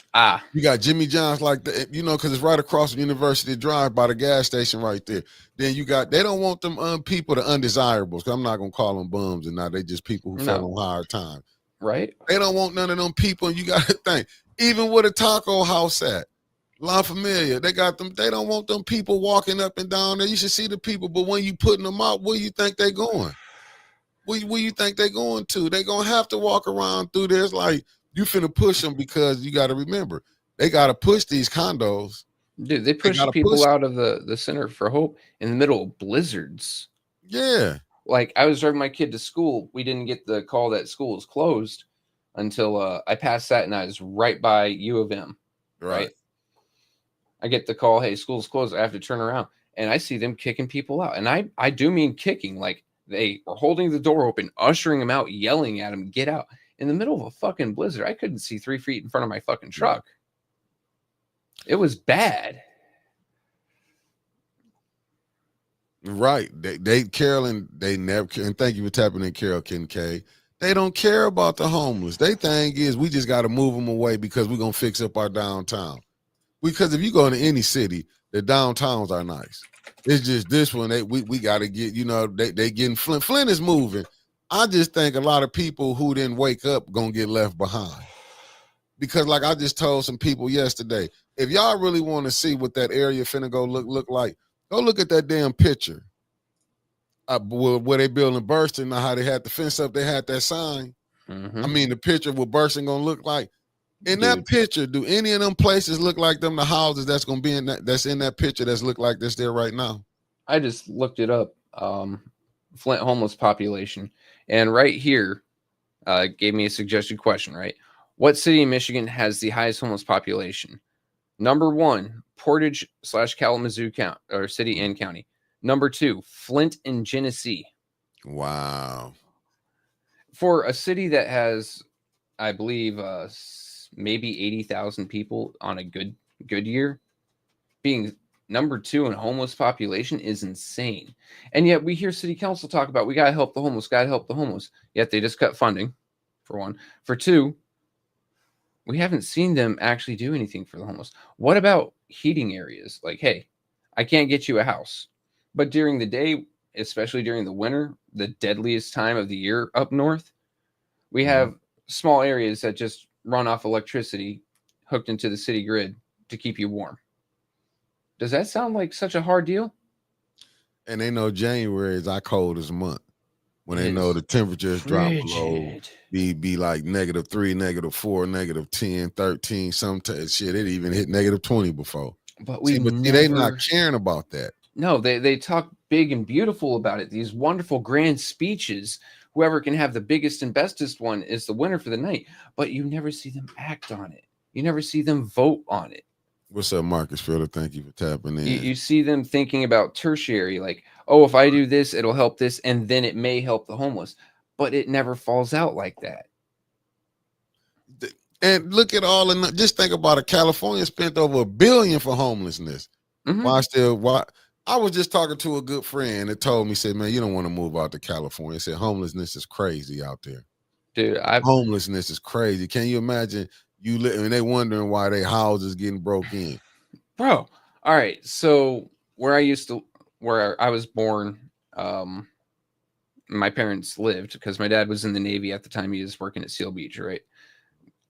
You got Jimmy John's like that, because it's right across from University Drive by the gas station right there. Then you got, they don't want them people, the undesirables. Cause I'm not gonna call them bums, and now they just people who fell on hard times. Right? They don't want none of them people. And you got to think, even with a taco house at La Familia, they got them. They don't want them people walking up and down there. You should see the people, but when you putting them out, where you think they going? Where you think they going to? They gonna have to walk around through there. It's like you finna push them because you got to remember they got to push these condos. Dude, they push people out of the Center for Hope in the middle of blizzards. Yeah. Like I was driving my kid to school. We didn't get the call that school was closed until I passed that and I was right by U of M. Right. I get the call, hey, school's closed. I have to turn around and I see them kicking people out. And I do mean kicking, like they were holding the door open, ushering them out, yelling at them, get out in the middle of a fucking blizzard. I couldn't see 3 feet in front of my fucking truck. It was bad. Right. Carolyn, they never care. And thank you for tapping in, Carol Kincaid. They don't care about the homeless. They thing is we just got to move them away because we're going to fix up our downtown. Because if you go into any city, the downtowns are nice. It's just this one, we got to get, they getting Flint. Flint is moving. I just think a lot of people who didn't wake up going to get left behind. Because like I just told some people yesterday, if y'all really want to see what that area finna go look like, go look at that damn picture where they building Burston, how they had the fence up, they had that sign. Mhm. I mean, the picture of what Burston gonna look like. In Dude. that picture, do any of them places look like them? The houses that's gonna be in that picture that's look like this there right now. I just looked it up. Flint homeless population, and right here, gave me a suggested question. Right, what city in Michigan has the highest homeless population? Number 1, Portage / Kalamazoo County or city and county. Number 2, Flint and Genesee. Wow. For a city that has, I believe, maybe 80,000 people on a good year, being number 2 in homeless population is insane. And yet we hear city council talk about we got to help the homeless, got to help the homeless. Yet they just cut funding, for one. For two, we haven't seen them actually do anything for the homeless. What about heating areas? Like, hey, I can't get you a house, but during the day, especially during the winter, the deadliest time of the year up north, we have small areas that just run off electricity hooked into the city grid to keep you warm. Does that sound like such a hard deal? And they know January is our coldest month. When they know the temperatures drop below, be like -3, -4, -10, 13, sometimes shit, it even hit -20 before. But they not caring about that. No, they talk big and beautiful about it. These wonderful grand speeches. Whoever can have the biggest and bestest one is the winner for the night. But you never see them act on it. You never see them vote on it. What's up, Marcus Fielder? Thank you for tapping in. You see them thinking about tertiary, like, oh, if I do this, it'll help this, and then it may help the homeless. But it never falls out like that. And look at just think about it. California spent over $1 billion for homelessness. Mm-hmm. Why? I was just talking to a good friend that told me, said, man, you don't want to move out to California. He said, homelessness is crazy out there. Dude, homelessness is crazy. Can you imagine you live and they wondering why their houses getting broke in? Bro, all right. So where I was born, my parents lived because my dad was in the Navy at the time. He was working at Seal Beach, right?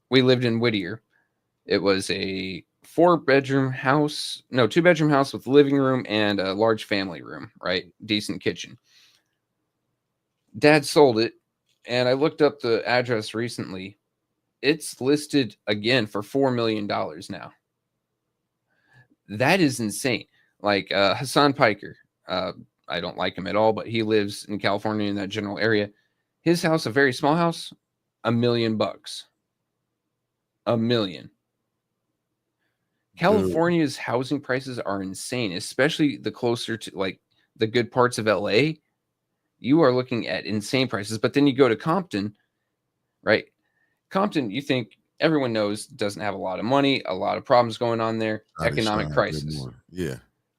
We lived in Whittier. It was a 2-bedroom house with living room and a large family room, right? Decent kitchen. Dad sold it, and I looked up the address recently. It's listed again for $4 million now. That is insane. Like Hassan Piker, I don't like him at all, but he lives in California in that general area. His house, a very small house, $1 million. $1 million. California's housing prices are insane, especially the closer to like the good parts of LA. You are looking at insane prices, but then you go to Compton, right? Compton, you think everyone knows doesn't have a lot of money, a lot of problems going on there, economic crisis. Yeah.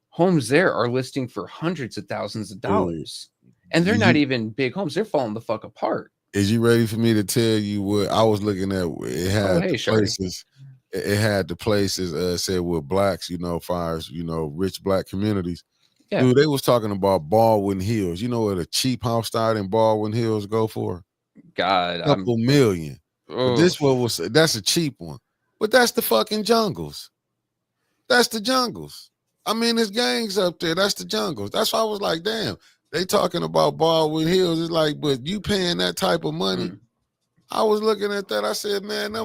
Homes there are listing for hundreds of thousands of dollars. And they're not even big homes. They're falling the fuck apart. Is you ready for me to tell you what I was looking at? It had places. It had the places said with blacks, far as rich black communities. Yeah. Dude, they was talking about Baldwin Hills. You know what a cheap house started in Baldwin Hills go for? God, a couple million. But that's a cheap one. But that's the fucking jungles. That's the jungles. I mean, there's gangs up there. That's the jungles. That's why I was like, damn. They talking about Baldwin Hills. It's like, but you paying that type of money. I was looking at that. I said, man, I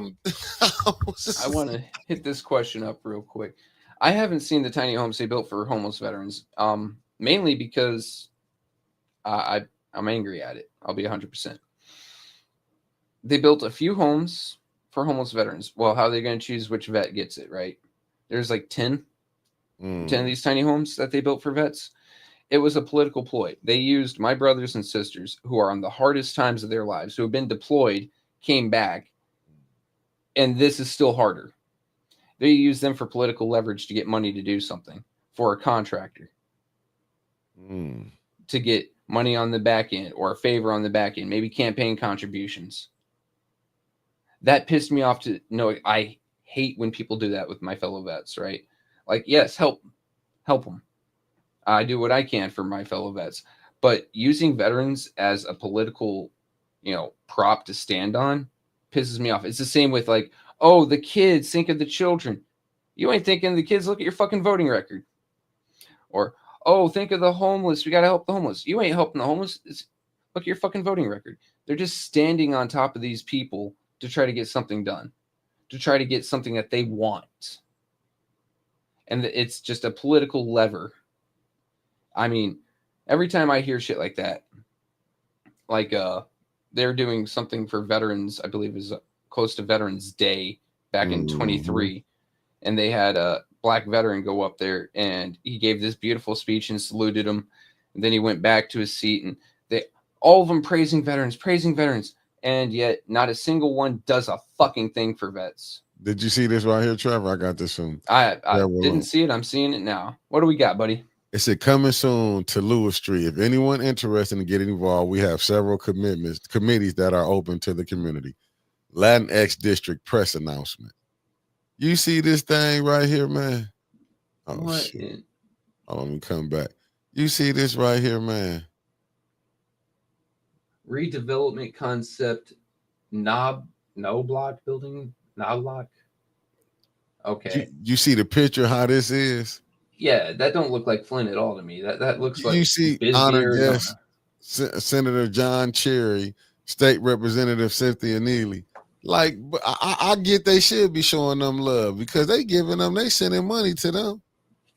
want to hit this question up real quick. I haven't seen the tiny homes they built for homeless veterans, mainly because I'm angry at it. I'll be 100%. They built a few homes for homeless veterans. Well, how are they going to choose which vet gets it, right? There's like 10 of these tiny homes that they built for vets. It was a political ploy. They used my brothers and sisters who are on the hardest times of their lives, who have been deployed, came back, and this is still harder. They use them for political leverage to get money to do something for a contractor. To get money on the back end or a favor on the back end, maybe campaign contributions. That pissed me off to know. I hate when people do that with my fellow vets, right? Like, yes, help them. I do what I can for my fellow vets, but using veterans as a political, prop to stand on pisses me off. It's the same with like, oh, the kids, think of the children. You ain't thinking of the kids. Look at your fucking voting record. Or, Oh, think of the homeless. We got to help the homeless. You ain't helping the homeless. Look at your fucking voting record. They're just standing on top of these people to try to get something done, to try to get something that they want. And it's just a political lever. I mean, every time I hear shit like that, like they're doing something for veterans, I believe is close to Veterans Day back in 23, and they had a black veteran go up there, and he gave this beautiful speech and saluted him, and then he went back to his seat, and all of them praising veterans, and yet not a single one does a fucking thing for vets. Did you see this right here, Trevor? I got this from. I didn't see it. I'm seeing it now. What do we got, buddy? It said coming soon to Lewis Street. If anyone interested in getting involved, we have several committees that are open to the community. Latinx District press announcement. You see this thing right here, man? Oh, what? Shit. Hold on, let me come back. You see this right here, man? Redevelopment concept, no block building, block. Okay. You see the picture how this is? Yeah, that don't look like Flint at all to me. That looks like you see honored guest Senator John Cherry, State Representative Cynthia Neely. Like, I get they should be showing them love because they sending money to them.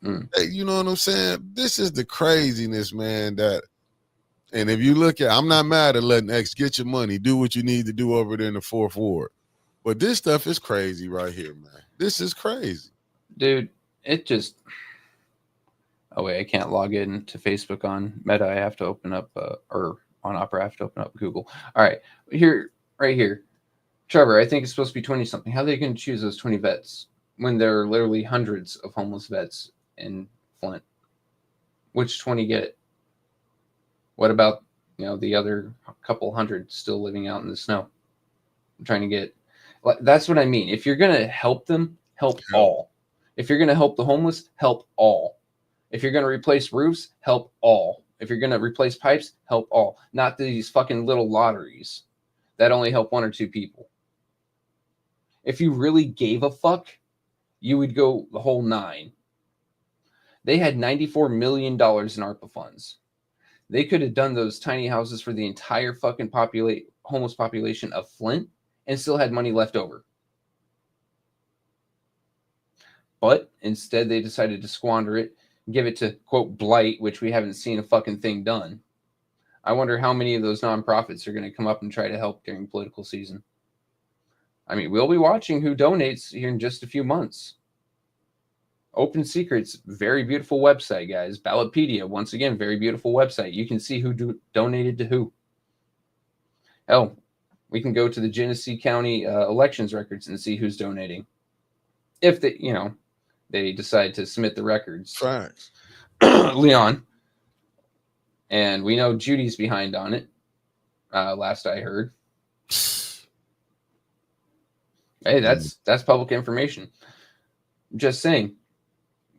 You know what I'm saying? This is the craziness, man. And if you look at, I'm not mad at letting X get your money, do what you need to do over there in the 4th Ward. But this stuff is crazy right here, man. This is crazy. Dude, it just... Oh, wait, I can't log in to Facebook on Meta. I have to open up, or on Opera, I have to open up Google. All right, right here. Trevor, I think it's supposed to be 20-something. How are they going to choose those 20 vets when there are literally hundreds of homeless vets in Flint? Which 20 get it? What about, the other couple hundred still living out in the snow? I'm trying to get... That's what I mean. If you're going to help them, help all. If you're going to help the homeless, help all. If you're going to replace roofs, help all. If you're going to replace pipes, help all. Not these fucking little lotteries that only help 1 or 2 people. If you really gave a fuck, you would go the whole 9. They had $94 million in ARPA funds. They could have done those tiny houses for the entire fucking homeless population of Flint and still had money left over. But instead, they decided to squander it, give it to, quote, Blight, which we haven't seen a fucking thing done. I wonder how many of those nonprofits are going to come up and try to help during political season. I mean, we'll be watching who donates here in just a few months. Open Secrets, very beautiful website, guys. Ballotpedia, once again, very beautiful website. You can see who donated to who. Hell, we can go to the Genesee County elections records and see who's donating. If they decide to submit the records. Facts. Leon. And we know Judy's behind on it. Last I heard. Hey, that's public information. Just saying.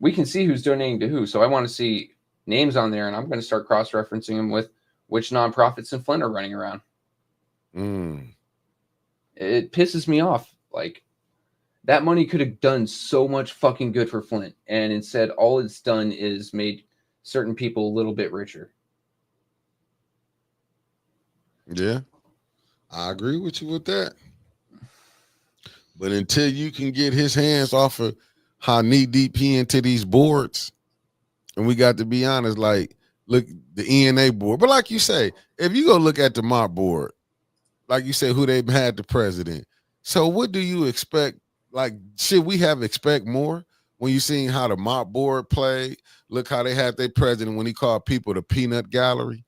We can see who's donating to who. So I want to see names on there, and I'm going to start cross-referencing them with which nonprofits in Flint are running around. It pisses me off. Like, that money could have done so much fucking good for Flint, and instead all it's done is made certain people a little bit richer. Yeah, I agree with you with that. But until you can get his hands off of how knee-deep he into these boards, and we got to be honest, like, look, the ENA board. But like you say, if you go look at the MOP board, like you say, who they've had the president. So what do you expect? Like, should we expect more when you seen how the MOP board played? Look how they had their president when he called people the peanut gallery.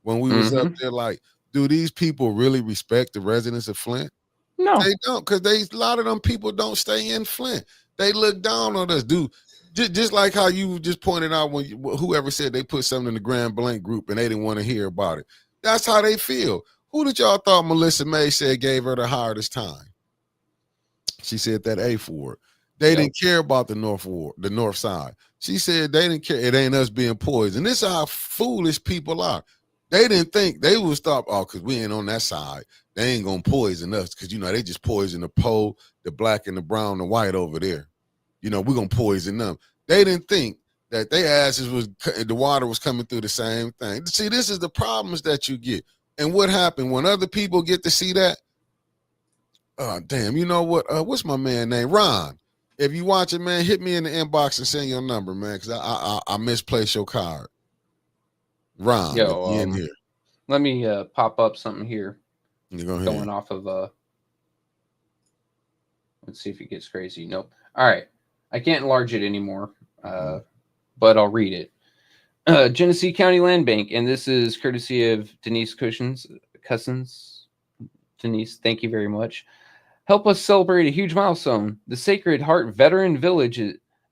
When we was up there, like, do these people really respect the residents of Flint? No. They don't, because a lot of them people don't stay in Flint. They look down on us, dude. Just like how you just pointed out when whoever said they put something in the Grand Blanc group and they didn't want to hear about it. That's how they feel. Who did y'all thought Melissa May said gave her the hardest time? She said that A Ford. They didn't care about the north side. She said they didn't care. It ain't us being poisoned. This is how foolish people are. They didn't think they would stop, because we ain't on that side. They ain't going to poison us because, they just poison the pole, the black and the brown, the white over there. We're going to poison them. They didn't think that they asses was the water was coming through the same thing. See, this is the problems that you get. And what happened when other people get to see that? Oh, damn, you know what? What's my man name? Ron. If you watch it, man, hit me in the inbox and send your number, man, because I misplaced your card. Ron, if you in here. Let me pop up something here. You go ahead. Going off of let's see if it gets crazy. Nope. All right. I can't enlarge it anymore, but I'll read it. Genesee County Land Bank, and this is courtesy of Denise Cousins. Denise, thank you very much. Help us celebrate a huge milestone. The Sacred Heart Veteran Village,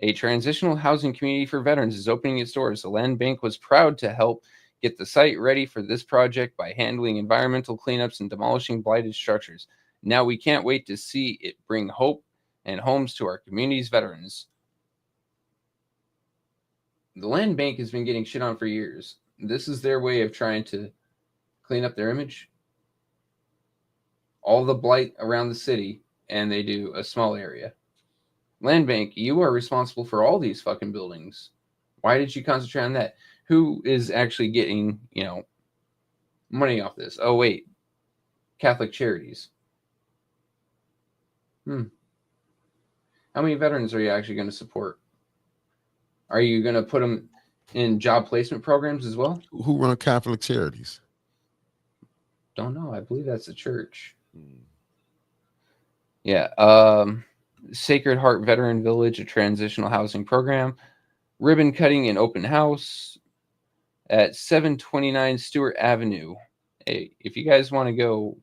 a transitional housing community for veterans, is opening its doors. The land bank was proud to help get the site ready for this project by handling environmental cleanups and demolishing blighted structures. Now we can't wait to see it bring hope and homes to our community's veterans. The land bank has been getting shit on for years. This is their way of trying to clean up their image. All the blight around the city, and they do a small area. Land bank, you are responsible for all these fucking buildings. Why did you concentrate on that? Who is actually getting, money off this? Oh, wait. Catholic Charities. How many veterans are you actually going to support? Are you going to put them in job placement programs as well? Who run Catholic Charities? Don't know. I believe that's the church. Yeah. Sacred Heart Veteran Village, a transitional housing program. Ribbon cutting and open house at 729 Stewart Avenue. Hey, if you guys want to go,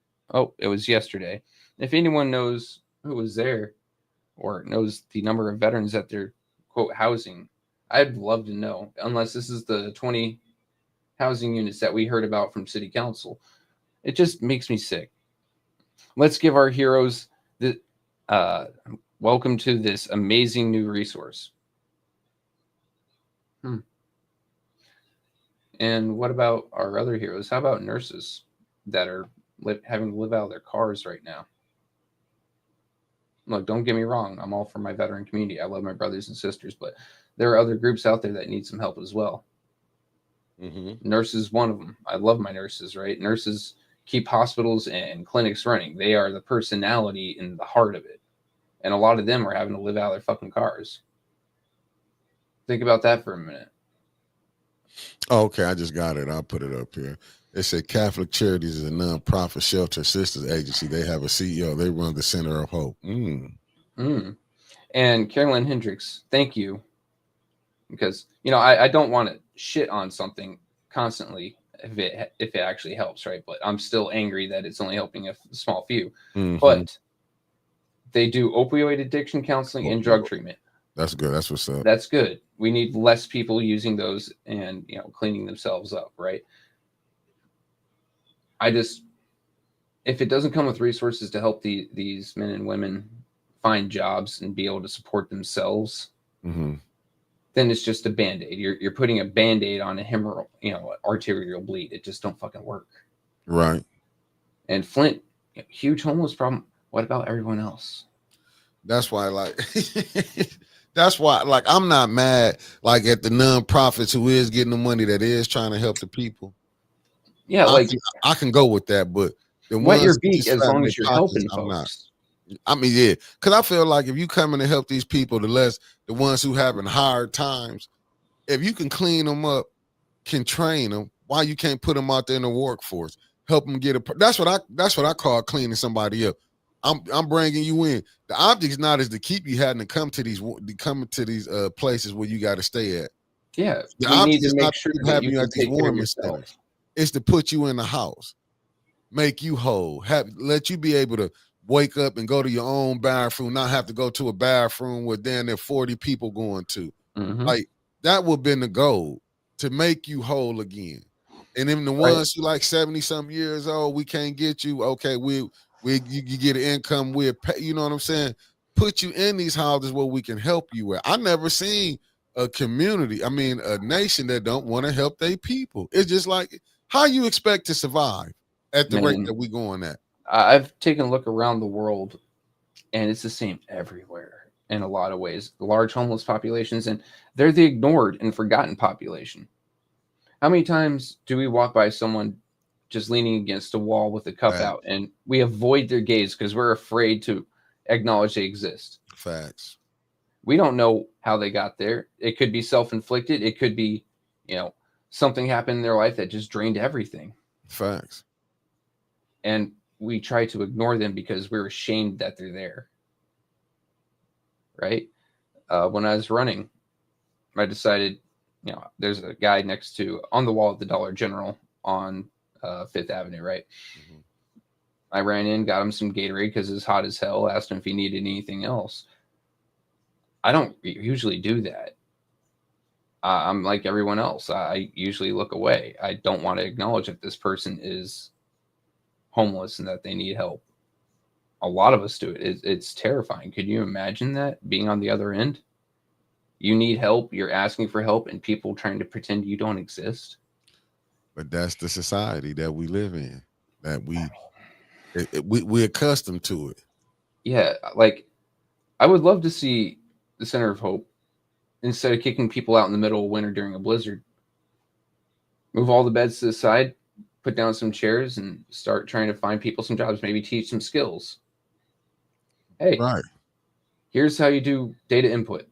it was yesterday. If anyone knows who was there or knows the number of veterans that they're, quote, housing, I'd love to know, unless this is the 20 housing units that we heard about from City Council. It just makes me sick. Let's give our heroes the welcome to this amazing new resource. And what about our other heroes? How about nurses that are having to live out of their cars right now? Look, don't get me wrong. I'm all for my veteran community. I love my brothers and sisters, but there are other groups out there that need some help as well. Nurses, one of them. I love my nurses, right? Nurses keep hospitals and clinics running. They are the personality in the heart of it. And a lot of them are having to live out of their fucking cars. Think about that for a minute. Oh, okay, I just got it. I'll put it up here. It said Catholic Charities is a nonprofit shelter assistance agency. They have a CEO. They run the Center of Hope. And Carolyn Hendricks, thank you. Because, I don't want to shit on something constantly if it actually helps, right? But I'm still angry that it's only helping a small few. But they do opioid addiction counseling and drug treatment. That's good. That's what's up. That's good. We need less people using those and, cleaning themselves up, right? If it doesn't come with resources to help these men and women find jobs and be able to support themselves, then it's just a Band-Aid. You're putting a Band-Aid on a hemorrhage, arterial bleed. It just don't fucking work. Right. And Flint, huge homeless problem. What about everyone else? That's why, I'm not mad, at the nonprofits who is getting the money that is trying to help the people. Yeah, I can go with that, but the wet your beak as long as you're helping folks. Because I feel like if you come in to help these people, the ones who having hard times, if you can clean them up, can train them, why you can't put them out there in the workforce, help them get that's what I call cleaning somebody up. I'm bringing you in. The object's not is to keep you having to come to these places where you got to stay at. Yeah, the object is not sure to have you at these warming centers. It's to put you in the house, make you whole, let you be able to wake up and go to your own bathroom, not have to go to a bathroom where there are 40 people going to. That would have been the goal, to make you whole again. And then the ones who 70-something years old, we can't get you. Okay, you get an income, we'll pay, you know what I'm saying? Put you in these houses where we can help you at. I never seen a nation that don't want to help their people. It's just how you expect to survive at the rate that we going at. I've taken a look around the world, and it's the same everywhere. in a lot of ways. Large homeless populations, and they're the ignored and forgotten population. How many times do we walk by someone just leaning against a wall with a cup Facts. out, and we avoid their gaze because we're afraid to acknowledge they exist? Facts. We don't know how they got there. It could be self-inflicted. It could be, something happened in their life that just drained everything. Facts. And we try to ignore them because we're ashamed that they're there. Right? When I was running, I decided, there's a guy next to on the wall at the Dollar General on Fifth Avenue, right? Mm-hmm. I ran in, got him some Gatorade because it's hot as hell, asked him if he needed anything else. I don't usually do that. I'm like everyone else. I usually look away. I don't want to acknowledge that this person is homeless and that they need help. A lot of us do it. It's terrifying. Could you imagine that, being on the other end? You need help, you're asking for help, and people trying to pretend you don't exist. But that's the society that we live in, that we're accustomed to it. Yeah, like, I would love to see the Center of Hope, instead of kicking people out in the middle of winter during a blizzard, move all the beds to the side, put down some chairs, and start trying to find people some jobs, maybe teach some skills. Hey, Right. Here's how you do data input.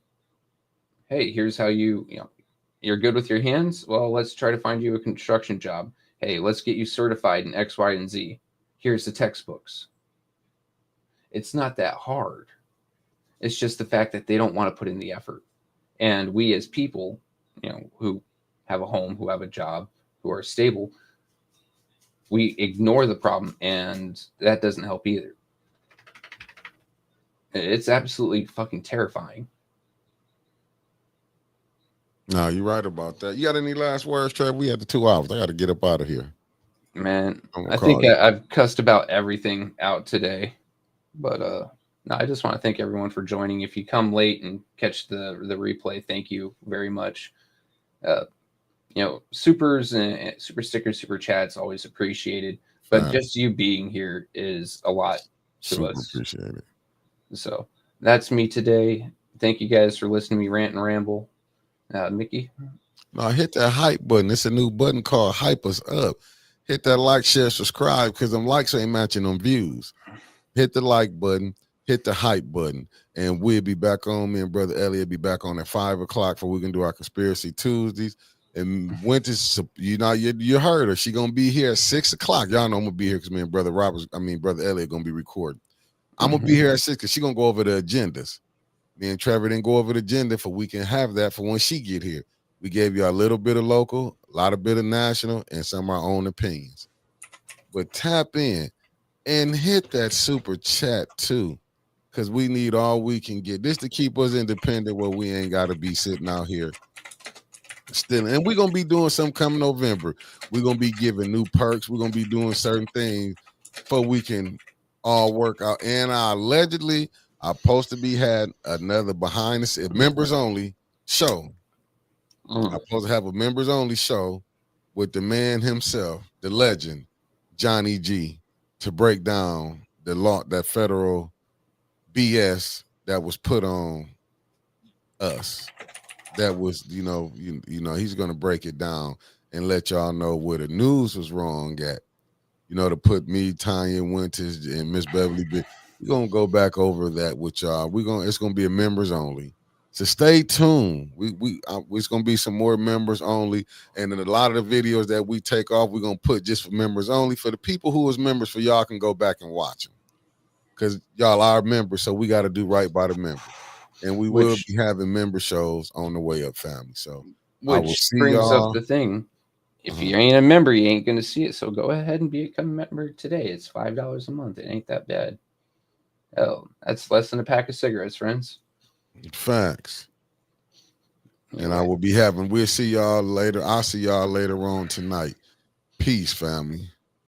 Hey, here's how you're good with your hands. Well, let's try to find you a construction job. Hey, let's get you certified in X, Y, and Z. Here's the textbooks. It's not that hard. It's just the fact that they don't want to put in the effort. And we as people, who have a home, who have a job, who are stable, we ignore the problem, and that doesn't help either. It's absolutely fucking terrifying. No, you're right about that. You got any last words, Trev? We had the 2 hours. I got to get up out of here. Man, I think I've cussed about everything out today. But no, I just want to thank everyone for joining. If you come late and catch the replay, thank you very much. Supers and super stickers, super chats, always appreciated. But just you being here is a lot to us. Appreciate it. So that's me today. Thank you guys for listening to me rant and ramble. Mickey? No, hit that hype button. It's a new button called Hype Us Up. Hit that like, share, subscribe, because them likes ain't matching them views. Hit the like button, hit the hype button, and we'll be back on. Me and Brother Elliot be back on at 5 o'clock for we can do our Conspiracy Tuesdays. And Winter's, you heard her. She gonna be here at 6 o'clock. Y'all know I'm gonna be here because me and Brother Elliot gonna be recording. I'm gonna be here at 6 because she gonna go over the agendas. Me and Trevor didn't go over the agenda for we can have that for when she get here. We gave you a little bit of local, a lot of bit of national, and some of our own opinions. But tap in and hit that super chat too, because we need all we can get. This to keep us independent where we ain't got to be sitting out here stealing. And we're going to be doing something coming November. We're going to be giving new perks. We're going to be doing certain things so we can all work out. And allegedly, I'm supposed to be had another behind the scenes members only show. I'm supposed to have a members only show with the man himself, the legend, Johnny G, to break down the law, that federal BS that was put on us. That was, he's going to break it down and let y'all know where the news was wrong at. To put me, Tanya Winters, and Miss Beverly. We're going to go back over that with y'all. It's going to be a members only. So stay tuned. It's going to be some more members only. And then a lot of the videos that we take off, we're going to put just for members only. For the people who was members, for y'all can go back and watch them. Because y'all are members, so we got to do right by the members. And we will be having member shows on the way up, family. So I will see brings y'all. Up the thing. If you ain't a member, you ain't going to see it. So go ahead and become a member today. It's $5 a month. It ain't that bad. Oh, that's less than a pack of cigarettes, friends. Facts. And we'll see y'all later. I'll see y'all later on tonight. Peace, family.